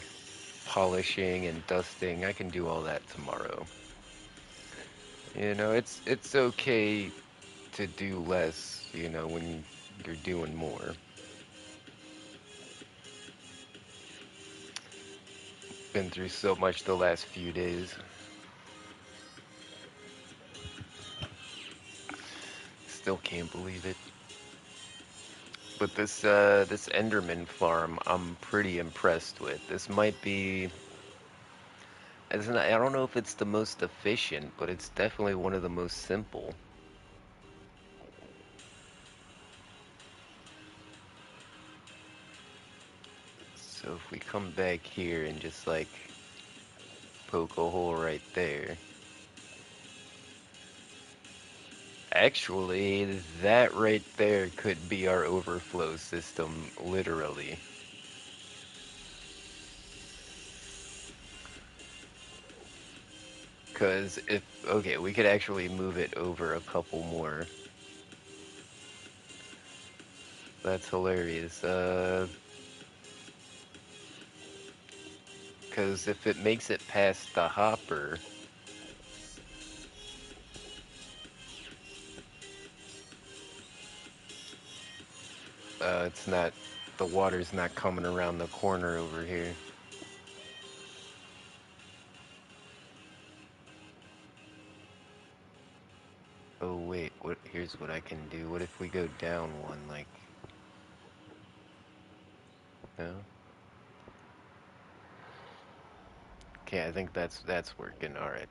polishing and dusting. I can do all that tomorrow. It's okay to do less, when you're doing more. Been through so much the last few days. Still can't believe it. But this Enderman farm, I'm pretty impressed with. This might be, I don't know if it's the most efficient, but it's definitely one of the most simple. So if we come back here and just like poke a hole right there. Actually, that right there could be our overflow system, literally. Because okay, we could actually move it over a couple more. That's hilarious. Because if it makes it past the hopper, it's not, the water's not coming around the corner over here. Oh wait, here's what I can do. What if we go down one, like, no? Okay, I think that's working. All right.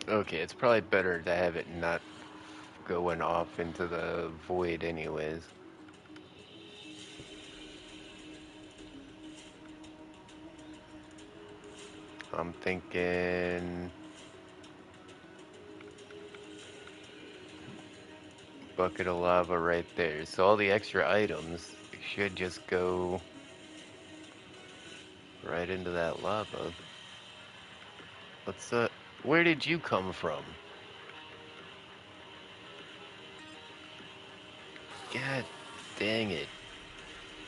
Okay, it's probably better to have it not going off into the void anyways. I'm thinking bucket of lava right there. So all the extra items should just go right into that lava. Where did you come from? God dang it.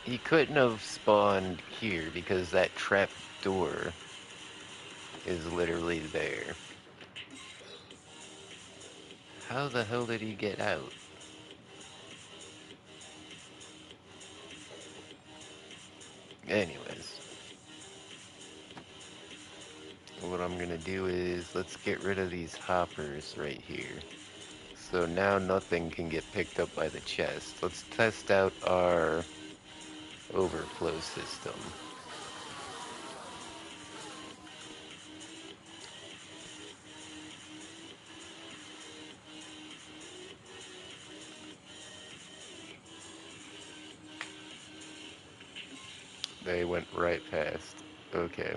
He couldn't have spawned here because that trap door is literally there. How the hell did he get out? Anyways, what I'm gonna do is let's get rid of these hoppers right here. So now nothing can get picked up by the chest. Let's test out our overflow system. They went right past. Okay.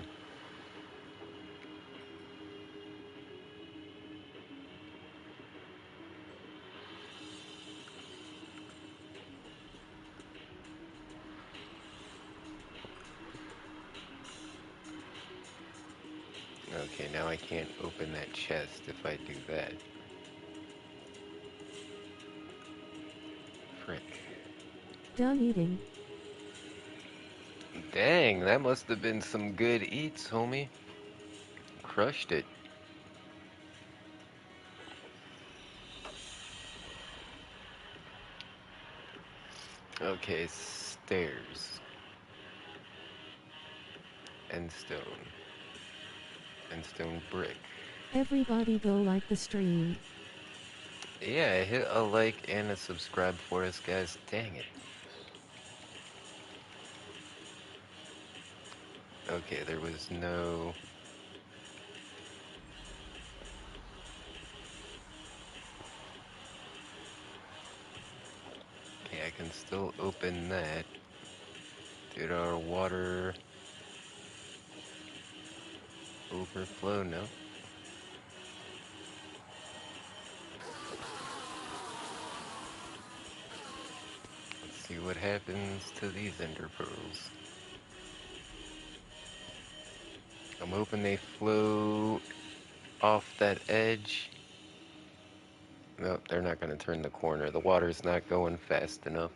Okay, now I can't open that chest if I do that. Frick. Done eating. Dang, that must have been some good eats, homie. Crushed it. Okay, stairs. And stone. And stone brick. Everybody go like the stream. Yeah, hit a like and a subscribe for us, guys. Dang it. Okay, there was no... I can still open that. Did our water overflow? No. Let's see what happens to these ender pearls. I'm hoping they flow off that edge. Nope, they're not going to turn the corner. The water's not going fast enough.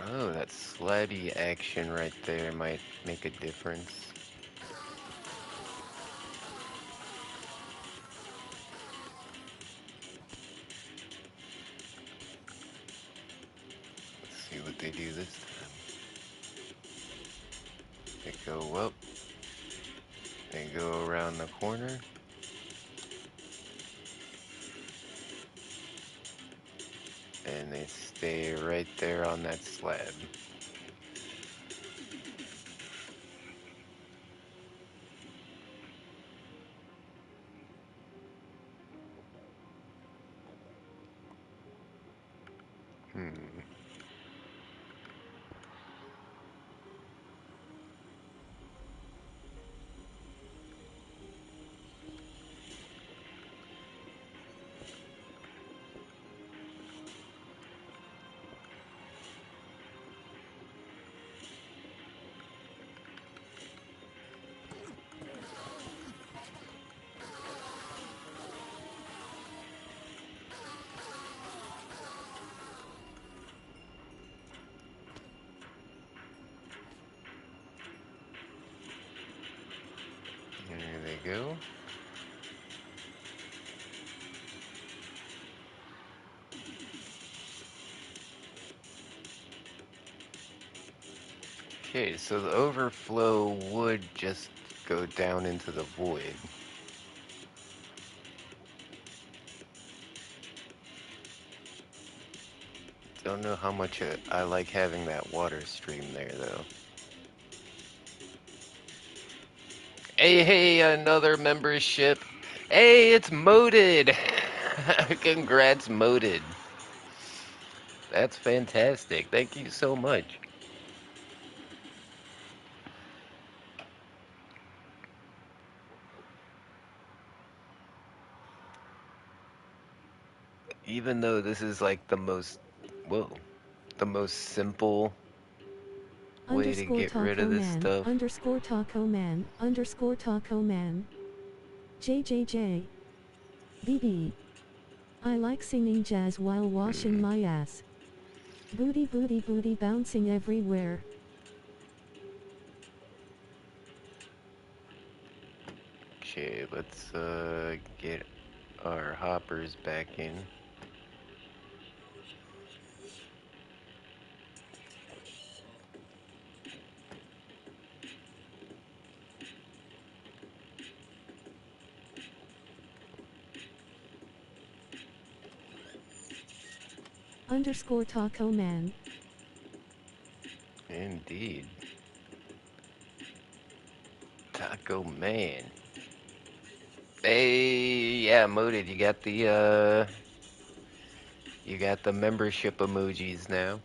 Oh, that slabby action right there might make a difference. Let's see what they do this time. They go up. They go around the corner. And they stay right there on that slab. Hmm. There they go. Okay, so the overflow would just go down into the void. Don't know how much I like having that water stream there, though. Hey, another membership. Hey, it's Moded. Congrats, Moded. That's fantastic. Thank you so much. Even though this is like whoa, the most simple way to Underscore get rid of taco this man, stuff. underscore taco man, underscore taco man. JJJ. BB. I like singing jazz while washing my ass. Booty booty booty bouncing everywhere. Okay, let's get our hoppers back in. Underscore taco man. Indeed. Taco Man. Hey, yeah, Moded, you got the membership emojis now.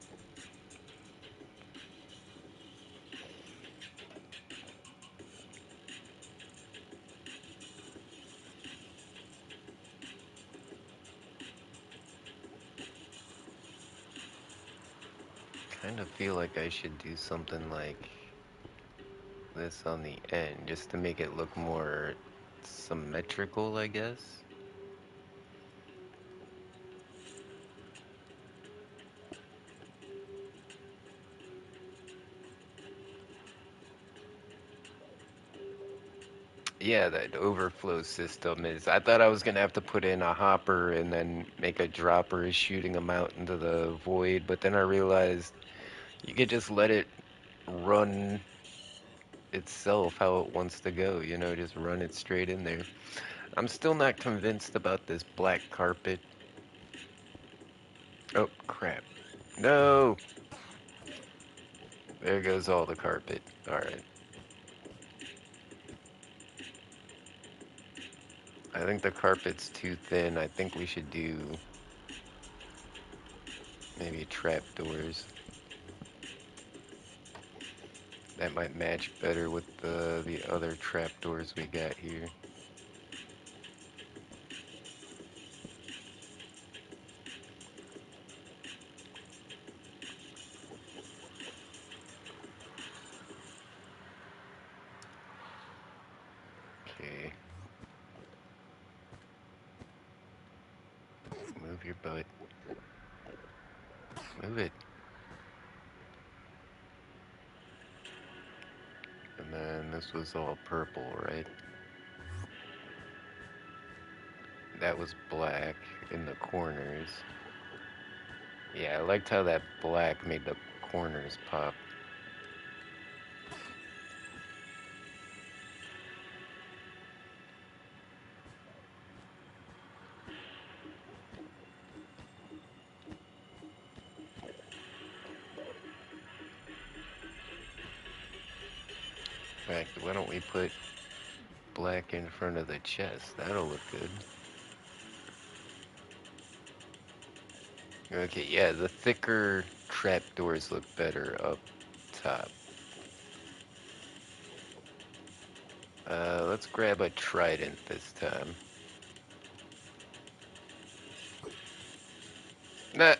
Kind of feel like I should do something like this on the end, just to make it look more symmetrical, I guess. yeah, that overflow system is. I thought I was gonna have to put in a hopper and then make a dropper shooting them out into the void, but then I realized you could just let it run itself how it wants to go, you know, just run it straight in there. I'm still not convinced about this black carpet. Oh, crap. No! There goes all the carpet. Alright. I think the carpet's too thin. I think we should do maybe trapdoors. That might match better with the other trapdoors we got here. Okay. Move your butt. Move it. And then this was all purple, right? That was black in the corners. Yeah, I liked how that black made the corners pop. In fact, why don't we put black in front of the chest? That'll look good. Okay, yeah, the thicker trapdoors look better up top. Let's grab a trident this time. Nah.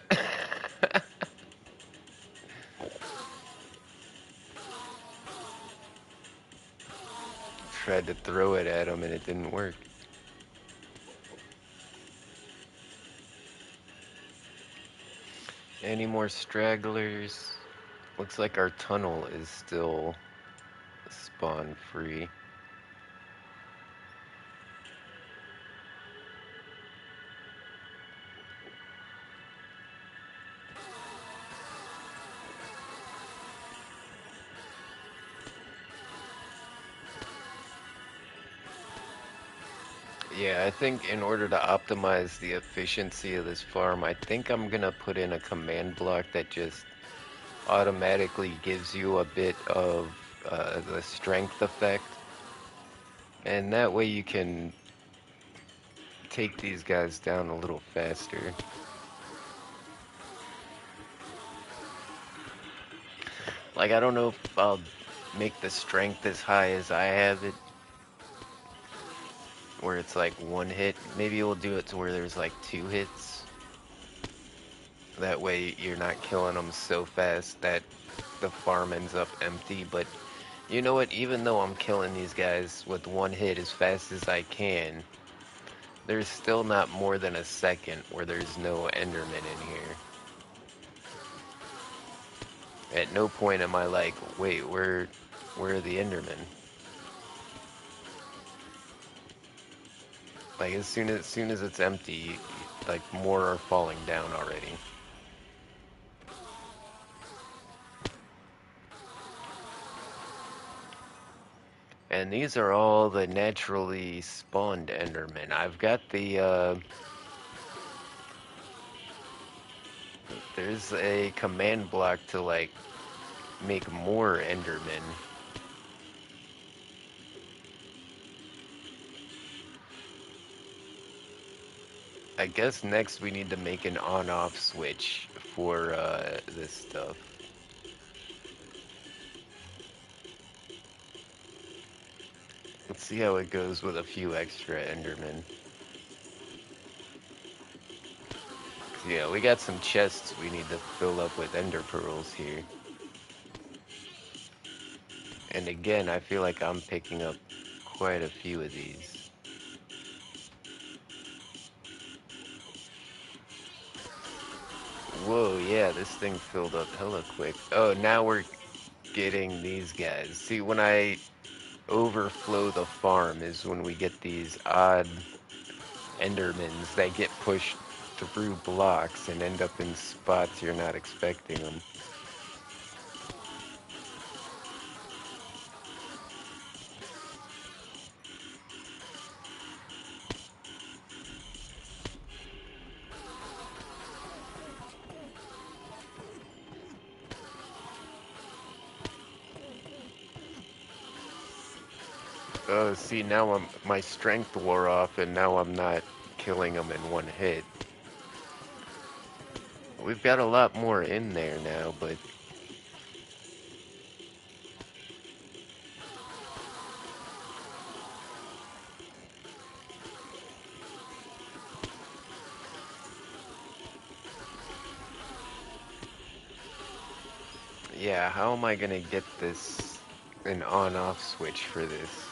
Tried to throw it at him and it didn't work. Any more stragglers? Looks like our tunnel is still spawn free. Yeah, I think in order to optimize the efficiency of this farm, I think I'm gonna put in a command block that just automatically gives you a bit of the strength effect. And that way you can take these guys down a little faster. Like, I don't know if I'll make the strength as high as I have it, where it's like one hit. Maybe we'll do it to where there's like 2 hits. That way you're not killing them so fast that the farm ends up empty. But you know what? Even though I'm killing these guys with 1 hit as fast as I can, there's still not more than a second where there's no Enderman in here. At no point am I like, wait, where are the Endermen? Like as soon as it's empty, like more are falling down already. And these are all the naturally spawned Endermen. I've got there's a command block to like make more Endermen. I guess next we need to make an on-off switch for this stuff. Let's see how it goes with a few extra Endermen. Yeah, we got some chests we need to fill up with Ender Pearls here. And again, I feel like I'm picking up quite a few of these. Whoa, yeah, this thing filled up hella quick. Oh, now we're getting these guys. See, when I overflow the farm is when we get these odd Endermans that get pushed through blocks and end up in spots you're not expecting them. Oh, see, now my strength wore off, and now I'm not killing them in one hit. We've got a lot more in there now, but yeah, how am I gonna get this an on-off switch for this?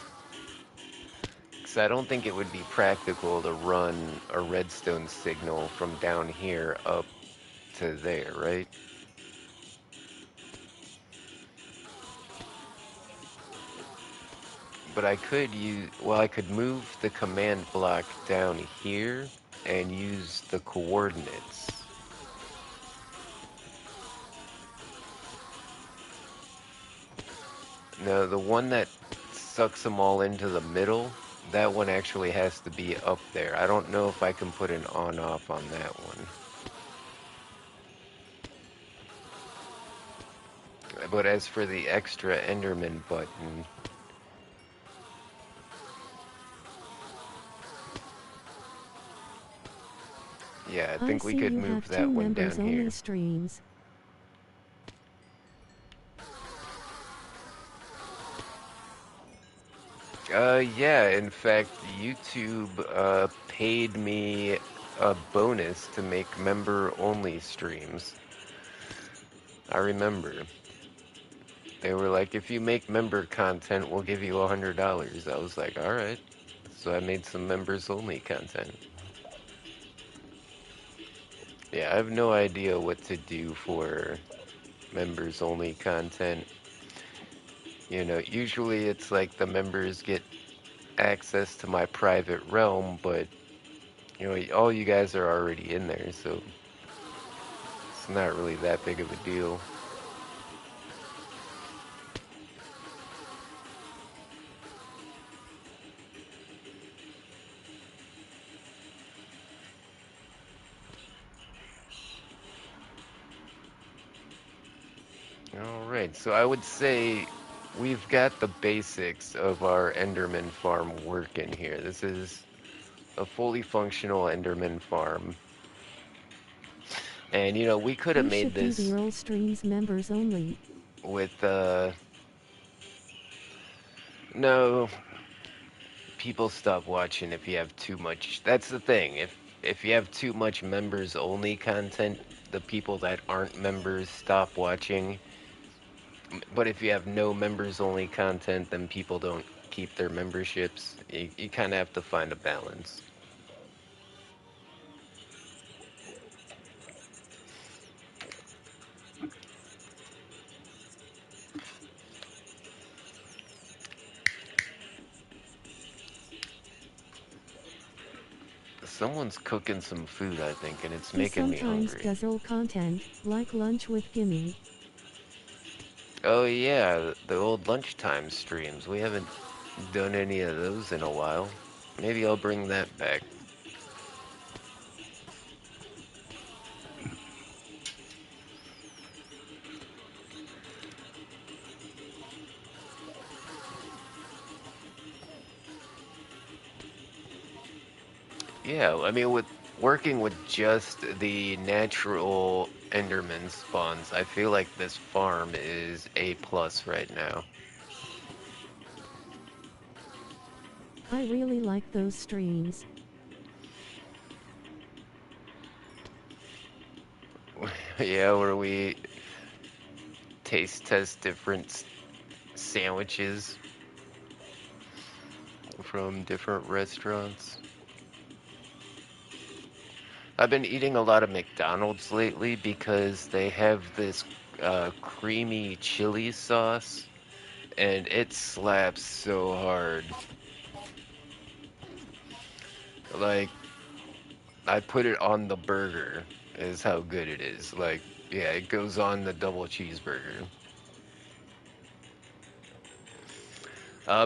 Because I don't think it would be practical to run a redstone signal from down here up to there, right? But I could use, well, I could move the command block down here and use the coordinates. No, the one that sucks them all into the middle, that one actually has to be up there. I don't know if I can put an on-off on that one. But as for the extra Enderman button, yeah, I I think we see could you move have that two one down members only here. streams. Yeah, in fact, YouTube paid me a bonus to make member-only streams. I remember. They were like, if you make member content, we'll give you $100. I was like, alright. So I made some members-only content. Yeah, I have no idea what to do for members-only content. You know, usually it's like the members get access to my private realm, but, you know, all you guys are already in there, so it's not really that big of a deal. Alright, so I would say we've got the basics of our Enderman farm working here. This is a fully functional Enderman farm. And, you know, we could have We made should do the this Earl streams members only. with, no, people stop watching if you have too much. That's the thing. If you have too much members only content, the people that aren't members stop watching. But if you have no members only content, then people don't keep their memberships. You kind of have to find a balance. Someone's cooking some food, I think, and it's He making me sometimes hungry. does old content, like lunch with Gimme. Oh yeah, the old lunchtime streams. We haven't done any of those in a while. Maybe I'll bring that back. Yeah, I mean, with working with just the natural Enderman spawns, I feel like this farm is A plus right now. I really like those streams. Yeah, where we taste test different sandwiches from different restaurants. I've been eating a lot of McDonald's lately because they have this creamy chili sauce, and it slaps so hard. Like, I put it on the burger, is how good it is. Like, yeah, it goes on the double cheeseburger.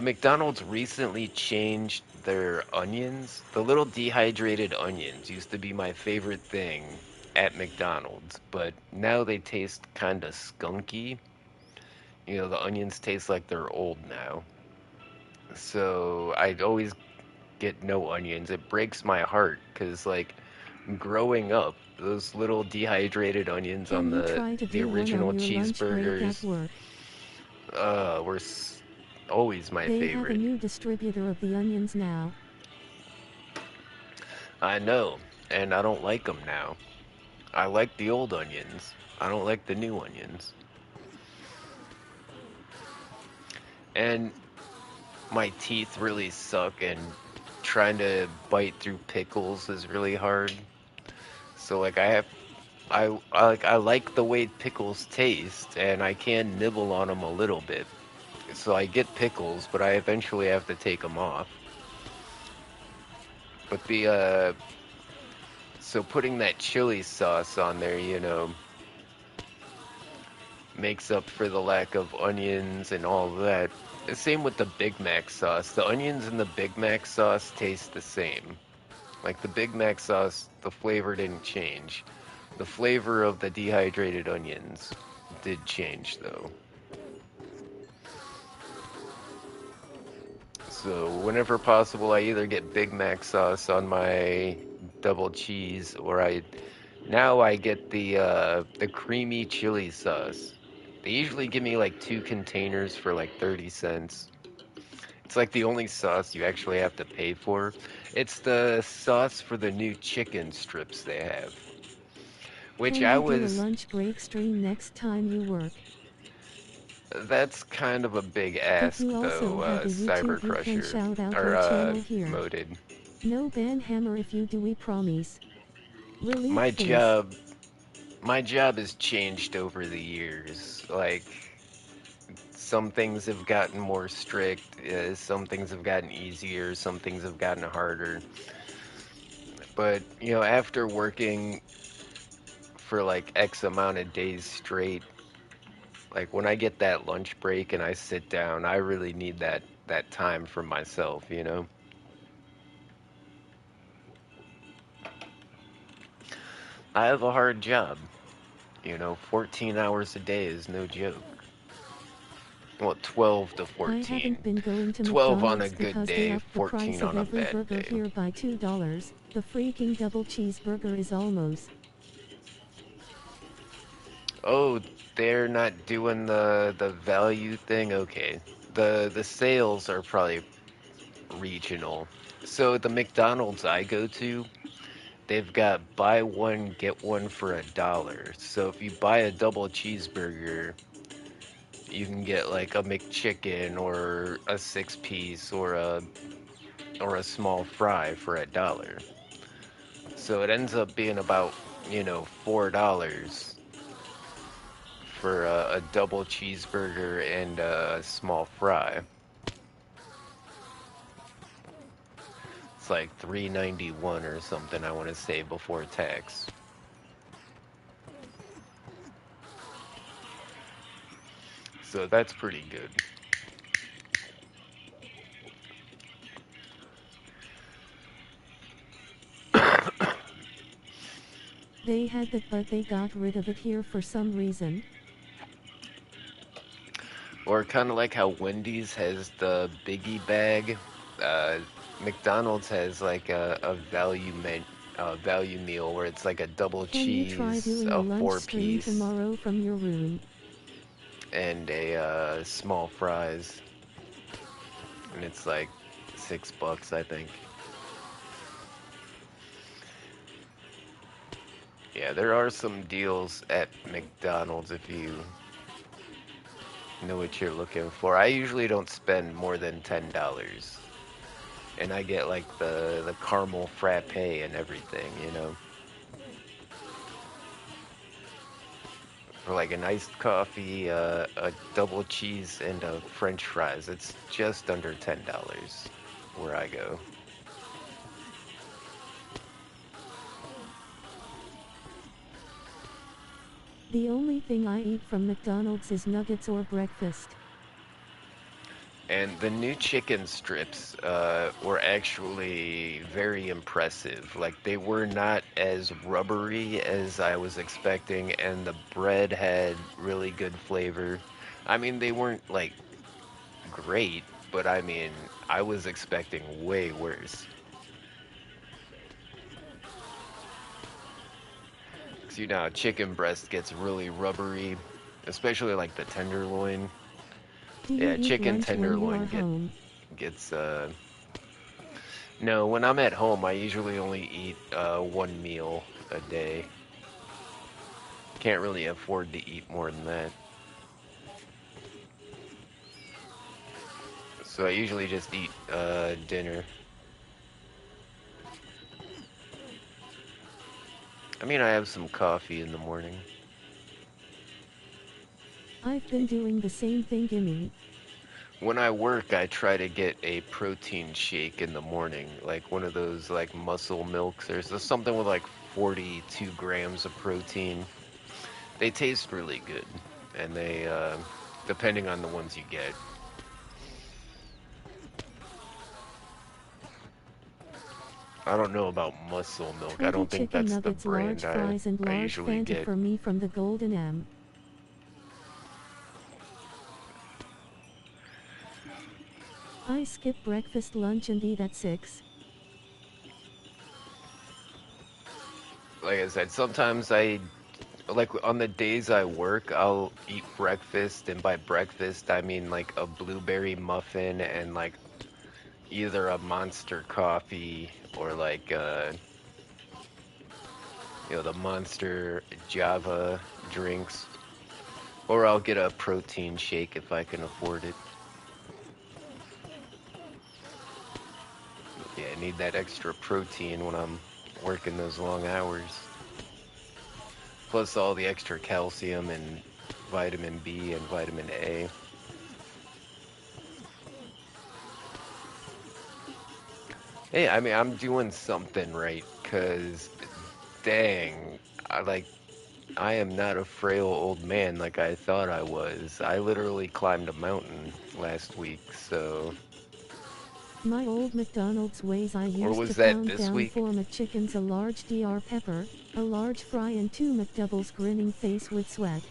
McDonald's recently changed their onions. The little dehydrated onions used to be my favorite thing at McDonald's, but now they taste kind of skunky. You know, the onions taste like they're old now. So I'd always get no onions. It breaks my heart because, like, growing up, those little dehydrated onions on Can you try to the do one on original your lunch break at cheeseburgers work? were always my They have a favorite. new distributor of the onions now. I know, and I don't like them now. I like the old onions. I don't like the new onions. And my teeth really suck, and trying to bite through pickles is really hard. So like I like the way pickles taste, and I can nibble on them a little bit. So I get pickles, but I eventually have to take them off. But so putting that chili sauce on there, makes up for the lack of onions and all of that. The same with the Big Mac sauce. The onions in the Big Mac sauce taste the same. Like the Big Mac sauce, the flavor didn't change. The flavor of the dehydrated onions did change though. So whenever possible, I either get Big Mac sauce on my double cheese, or I get the creamy chili sauce. They usually give me like 2 containers for like 30 cents. It's like the only sauce you actually have to pay for. It's the sauce for the new chicken strips they have, which Can you do a lunch break stream next time you work? that's kind of a big If ask you though, also have a Cyber YouTube you can Crusher, shout out or our channel here. Moded. No ban hammer if you do, we promise. Relief My face. job, my job has changed over the years. Like, some things have gotten more strict, some things have gotten easier, some things have gotten harder. But, after working for like X amount of days straight, like when I get that lunch break and I sit down, I really need that time for myself. I have a hard job. 14 hours a day is no joke. Well, 12 to I 14. haven't been going to 12 on a McDonald's good because they day, upped the price 14 of on a every bad burger day. here by $2. The freaking double cheeseburger is almost. Oh, they're not doing the value thing? Okay. The sales are probably regional. So the McDonald's I go to, they've got buy one, get one for $1. So if you buy a double cheeseburger, you can get like a McChicken or a 6-piece or a small fry for $1. So it ends up being about, $4 for a double cheeseburger and a small fry. It's like $3.91 or something, I want to say, before tax. So that's pretty good. They had that, but they got rid of it here for some reason. Or kind of like how Wendy's has the biggie bag, uh, McDonald's has like a value meal where it's like a double Can you try cheese, doing a a lunch stream 4-piece, tomorrow from your room? and a small fries, and it's like $6, I think. Yeah, there are some deals at McDonald's if you know what you're looking for. I usually don't spend more than $10, and I get like the caramel frappe and everything. for like an iced coffee, a double cheese, and a French fries. It's just under $10 where I go. The only thing I eat from McDonald's is nuggets or breakfast. And the new chicken strips were actually very impressive. Like they were not as rubbery as I was expecting, and the bread had really good flavor. I mean, they weren't like great, but I mean, I was expecting way worse. 'Cause you know, how chicken breast gets really rubbery, especially like the tenderloin. Do you Yeah, eat chicken lunch when you are tenderloin home? gets no, when I'm at home, I usually only eat one meal a day. Can't really afford to eat more than that. So I usually just eat dinner. I mean, I have some coffee in the morning. I've been doing the same thing, Gimme. When I work, I try to get a protein shake in the morning, like one of those like muscle milks. There's something with like 42 grams of protein. They taste really good, and depending on the ones you get. I don't know about muscle milk. I 20 don't think chicken that's the nuggets, brand large fries, and I large usually Fanta get. for me from the Golden M. I skip breakfast, lunch, and eat at 6. Like I said, sometimes like on the days I work, I'll eat breakfast, and by breakfast I mean like a blueberry muffin and like either a Monster coffee or like the Monster Java drinks, or I'll get a protein shake if I can afford it. Yeah, I need that extra protein when I'm working those long hours. Plus all the extra calcium and vitamin B and vitamin A. Hey, I mean, I'm doing something right, 'cause dang, I am not a frail old man like I thought I was. I literally climbed a mountain last week, so My old McDonald's ways, I or used to was that pound this down week? 4 McChickens, a large DR pepper, a large fry, and 2 McDoubles, grinning face with sweat.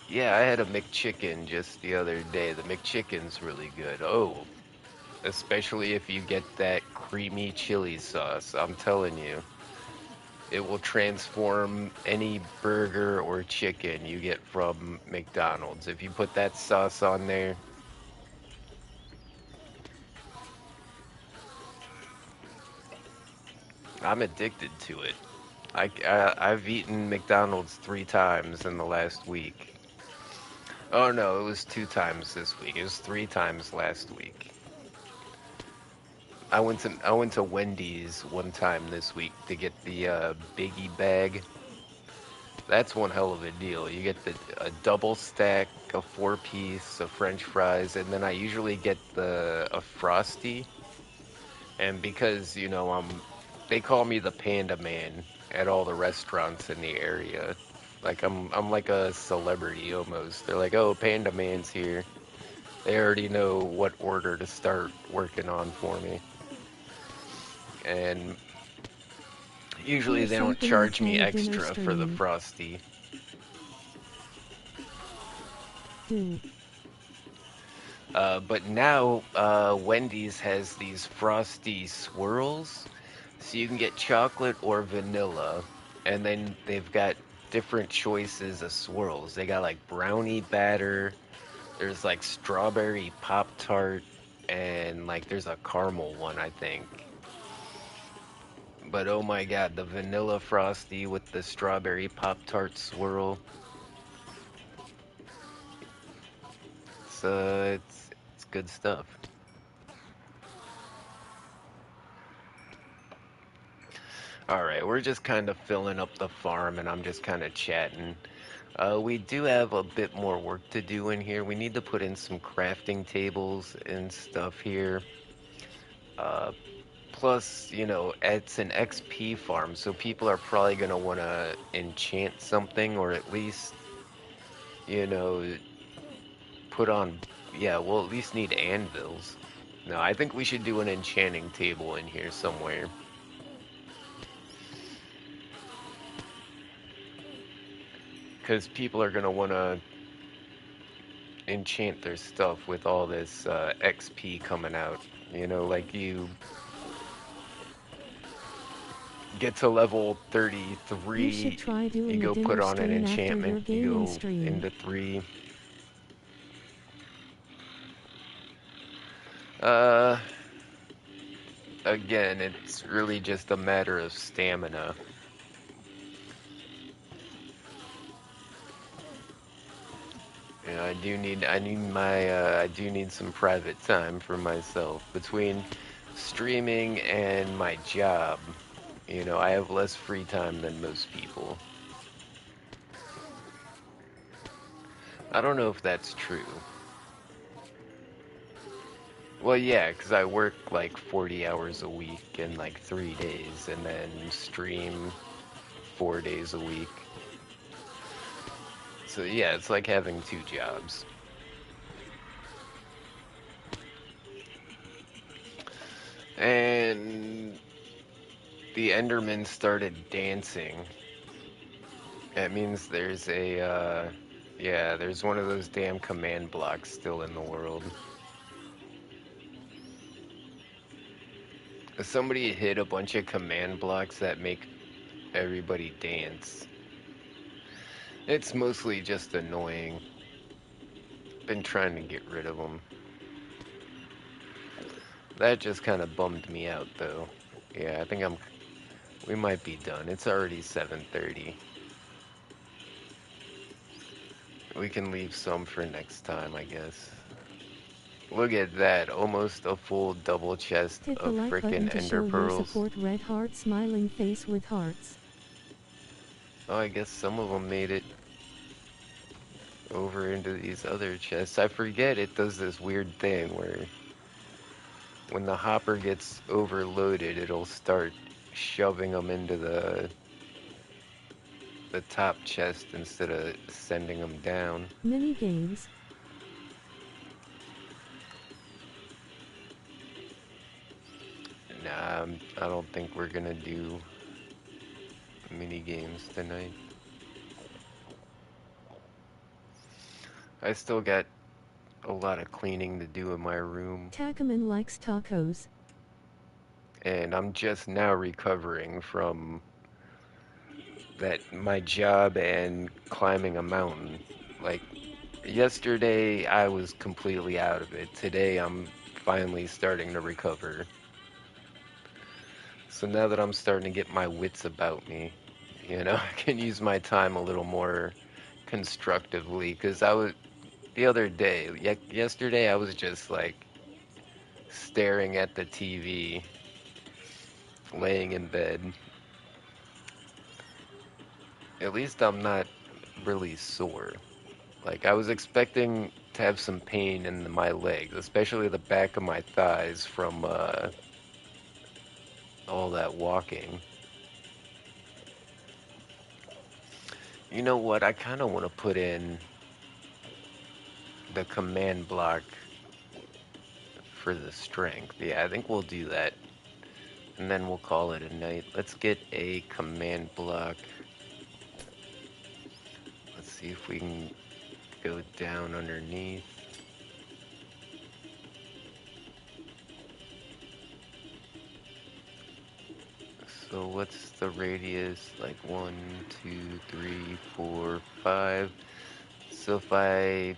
Yeah, I had a McChicken just the other day. The McChicken's really good. Oh, especially if you get that creamy chili sauce. I'm telling you, it will transform any burger or chicken you get from McDonald's. If you put that sauce on there, I'm addicted to it. I've eaten McDonald's 3 times in the last week. Oh no, it was 2 times this week. It was 3 times last week. I went to Wendy's one time this week to get the biggie bag. That's one hell of a deal. You get a double stack, a 4-piece, of French fries, and then I usually get a frosty. And because they call me the Panda Man at all the restaurants in the area. Like I'm like a celebrity almost. They're like, "Oh, Panda Man's here." They already know what order to start working on for me. And usually Here's they don't something you charge me can dinner extra for the stream. frosty. Do. But now Wendy's has these frosty swirls, so you can get chocolate or vanilla, and then they've got different choices of swirls. They got like brownie batter, there's like strawberry pop tart, and like there's a caramel one, I think. But oh my god, the vanilla frosty with the strawberry pop tart swirl. It's good stuff. Alright, we're just kind of filling up the farm and I'm just kind of chatting. We do have a bit more work to do in here. We need to put in some crafting tables and stuff here. Uh, Plus, you know, it's an XP farm, so people are probably going to want to enchant something or at least, you know, put on. Yeah, we'll at least need anvils. No, I think we should do an enchanting table in here somewhere. Because people are going to want to enchant their stuff with all this XP coming out. You know, like you get to level You should 33, try you doing a go put dinner on an stream after your enchantment, you gaming go stream. into 3. Uh, Again, it's really just a matter of stamina. You know, I do need some private time for myself. Between streaming and my job, you know, I have less free time than most people. I don't know if that's true. Well, yeah, 'cause I work like 40 hours a week in like 3 days and then stream 4 days a week. So yeah, it's like having 2 jobs. And the Enderman started dancing. That means there's yeah, there's one of those damn command blocks still in the world. Somebody hit a bunch of command blocks that make everybody dance. It's mostly just annoying. Been trying to get rid of them. That just kind of bummed me out, though. Yeah, I think we might be done. It's already 7:30. We can leave some for next time, I guess. Look at that, almost a full double chest Hit the of like button frickin' to ender show your pearls. support. Red heart smiling face with hearts. Oh, I guess some of them made it over into these other chests. I forget it does this weird thing where when the hopper gets overloaded, it'll start shoving them into the top chest instead of sending them down. Mini games. Nah, I don't think we're gonna do mini games tonight. I still got a lot of cleaning to do in my room, Takaman likes tacos. and I'm just now recovering from my job and climbing a mountain. Like yesterday, I was completely out of it. Today, I'm finally starting to recover. So now that I'm starting to get my wits about me, you know, I can use my time a little more constructively. Because I was the other day, yesterday, I was just like staring at the TV, laying in bed. At least I'm not really sore. Like I was expecting to have some pain in my legs, especially the back of my thighs from all that walking. You know what? I kind of want to put in the command block for the strength. Yeah, I think we'll do that. And then we'll call it a night. Let's get a command block. Let's see if we can go down underneath. So what's the radius? Like 1, 2, 3, 4, 5. So if I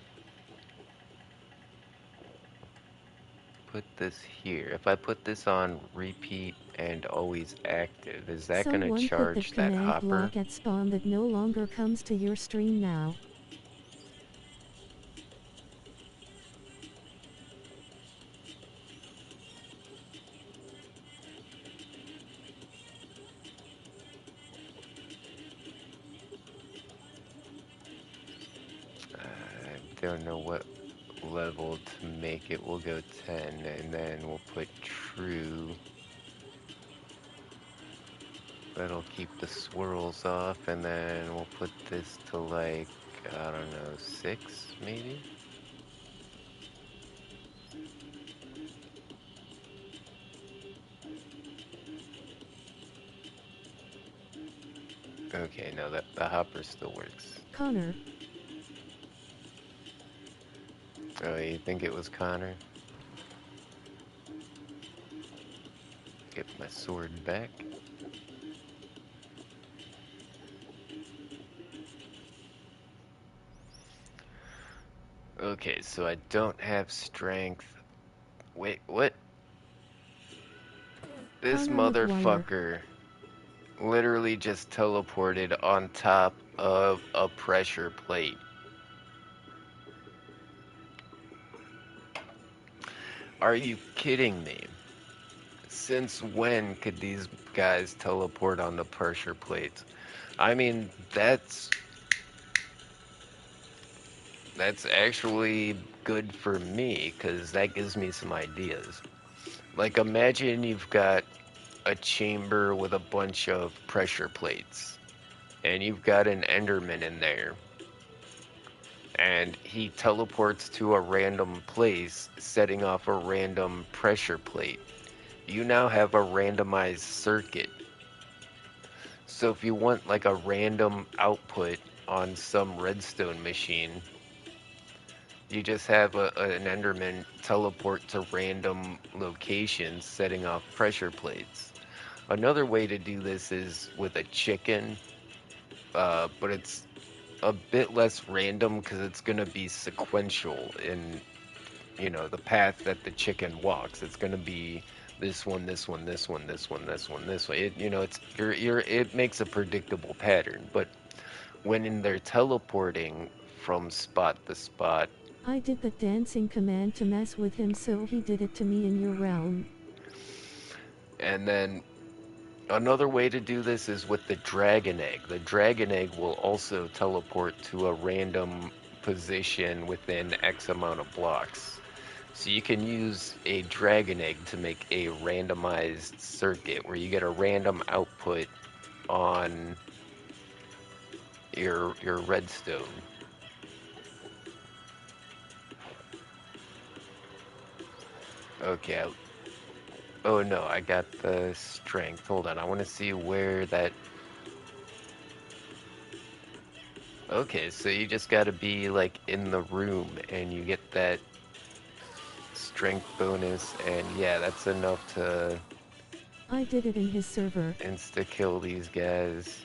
put this here, if I put this on repeat and always active, is that going to Someone put the charge that command hopper? block at spawn that no longer comes to your stream now. don't know what level to make it. We'll go 10, and then we'll put true. That'll keep the swirls off, and then we'll put this to like, I don't know, 6 maybe? Okay, no, that the hopper still works. Connor. Oh, you think it was Connor? Get my sword back. Okay, so I don't have strength. Wait, what? This Connor McGuire. motherfucker literally just teleported on top of a pressure plate. Are you kidding me? Since when could these guys teleport on the pressure plates? I mean, that's actually good for me because that gives me some ideas. Like, imagine you've got a chamber with a bunch of pressure plates, and you've got an Enderman in there, and he teleports to a random place, setting off a random pressure plate. You now have a randomized circuit. So if you want like a random output on some redstone machine, you just have an Enderman teleport to random locations, setting off pressure plates. Another way to do this is with a chicken, but it's a bit less random because it's going to be sequential in, the path that the chicken walks. It's going to be this one, this one, this one, this one, this one, this one. It makes a predictable pattern. But when they're teleporting from spot to spot, I did that dancing command to mess with him, so he did it to me in your realm. and then another way to do this is with the dragon egg. The dragon egg will also teleport to a random position within X amount of blocks. So you can use a dragon egg to make a randomized circuit where you get a random output on your redstone. Okay. Oh no, I got the strength. Hold on, I want to see where that. Okay, so you just got to be like in the room and you get that strength bonus, and yeah, that's enough to I did it in his server. insta kill these guys.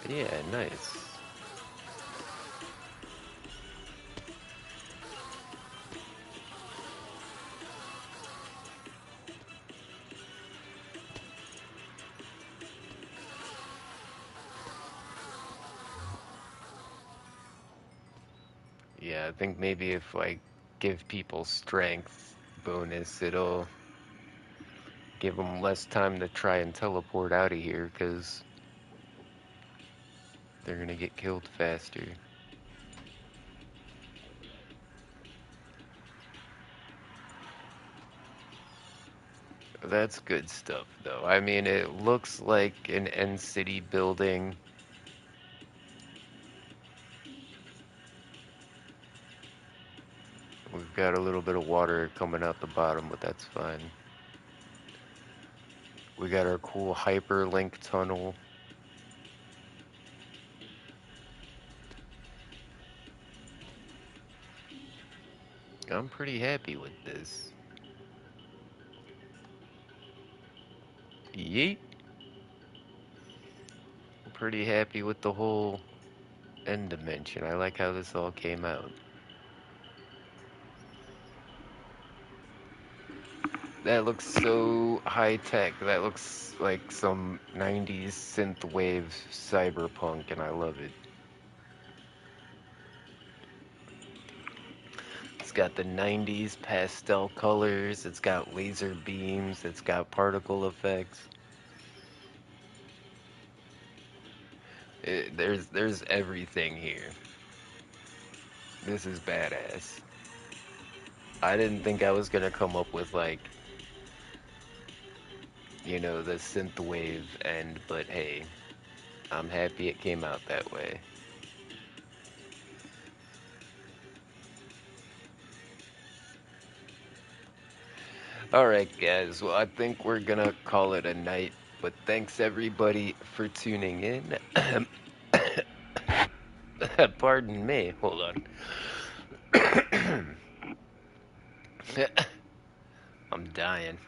Yeah, nice. Yeah, I think maybe if I give people strength bonus, it'll give them less time to try and teleport out of here because they're gonna get killed faster. That's good stuff, though. I mean, it looks like an End City building. We've got a little bit of water coming out the bottom, but that's fine. We got our cool hyperlink tunnel. I'm pretty happy with this. Yeet. I'm pretty happy with the whole end dimension. I like how this all came out. That looks so high tech. That looks like some 90s synthwave cyberpunk, and I love it. It's got the 90s pastel colors, it's got laser beams, it's got particle effects. There's everything here. This is badass. I didn't think I was gonna come up with like, the synthwave end, but hey, I'm happy it came out that way. Alright, guys, well, I think we're gonna call it a night, but thanks everybody for tuning in. Pardon me, hold on. I'm dying.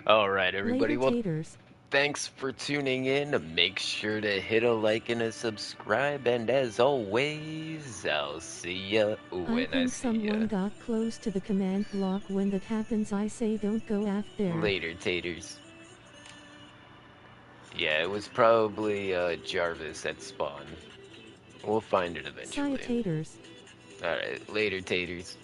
Alright, everybody, Later well, taters. thanks for tuning in. Make sure to hit a like and a subscribe, and as always, I'll see ya I when I think see ya. someone got close to the command block. When that happens, I say don't go after there. Later, taters. Yeah, it was probably Jarvis at spawn. We'll find it eventually. Taters. Alright, later, taters.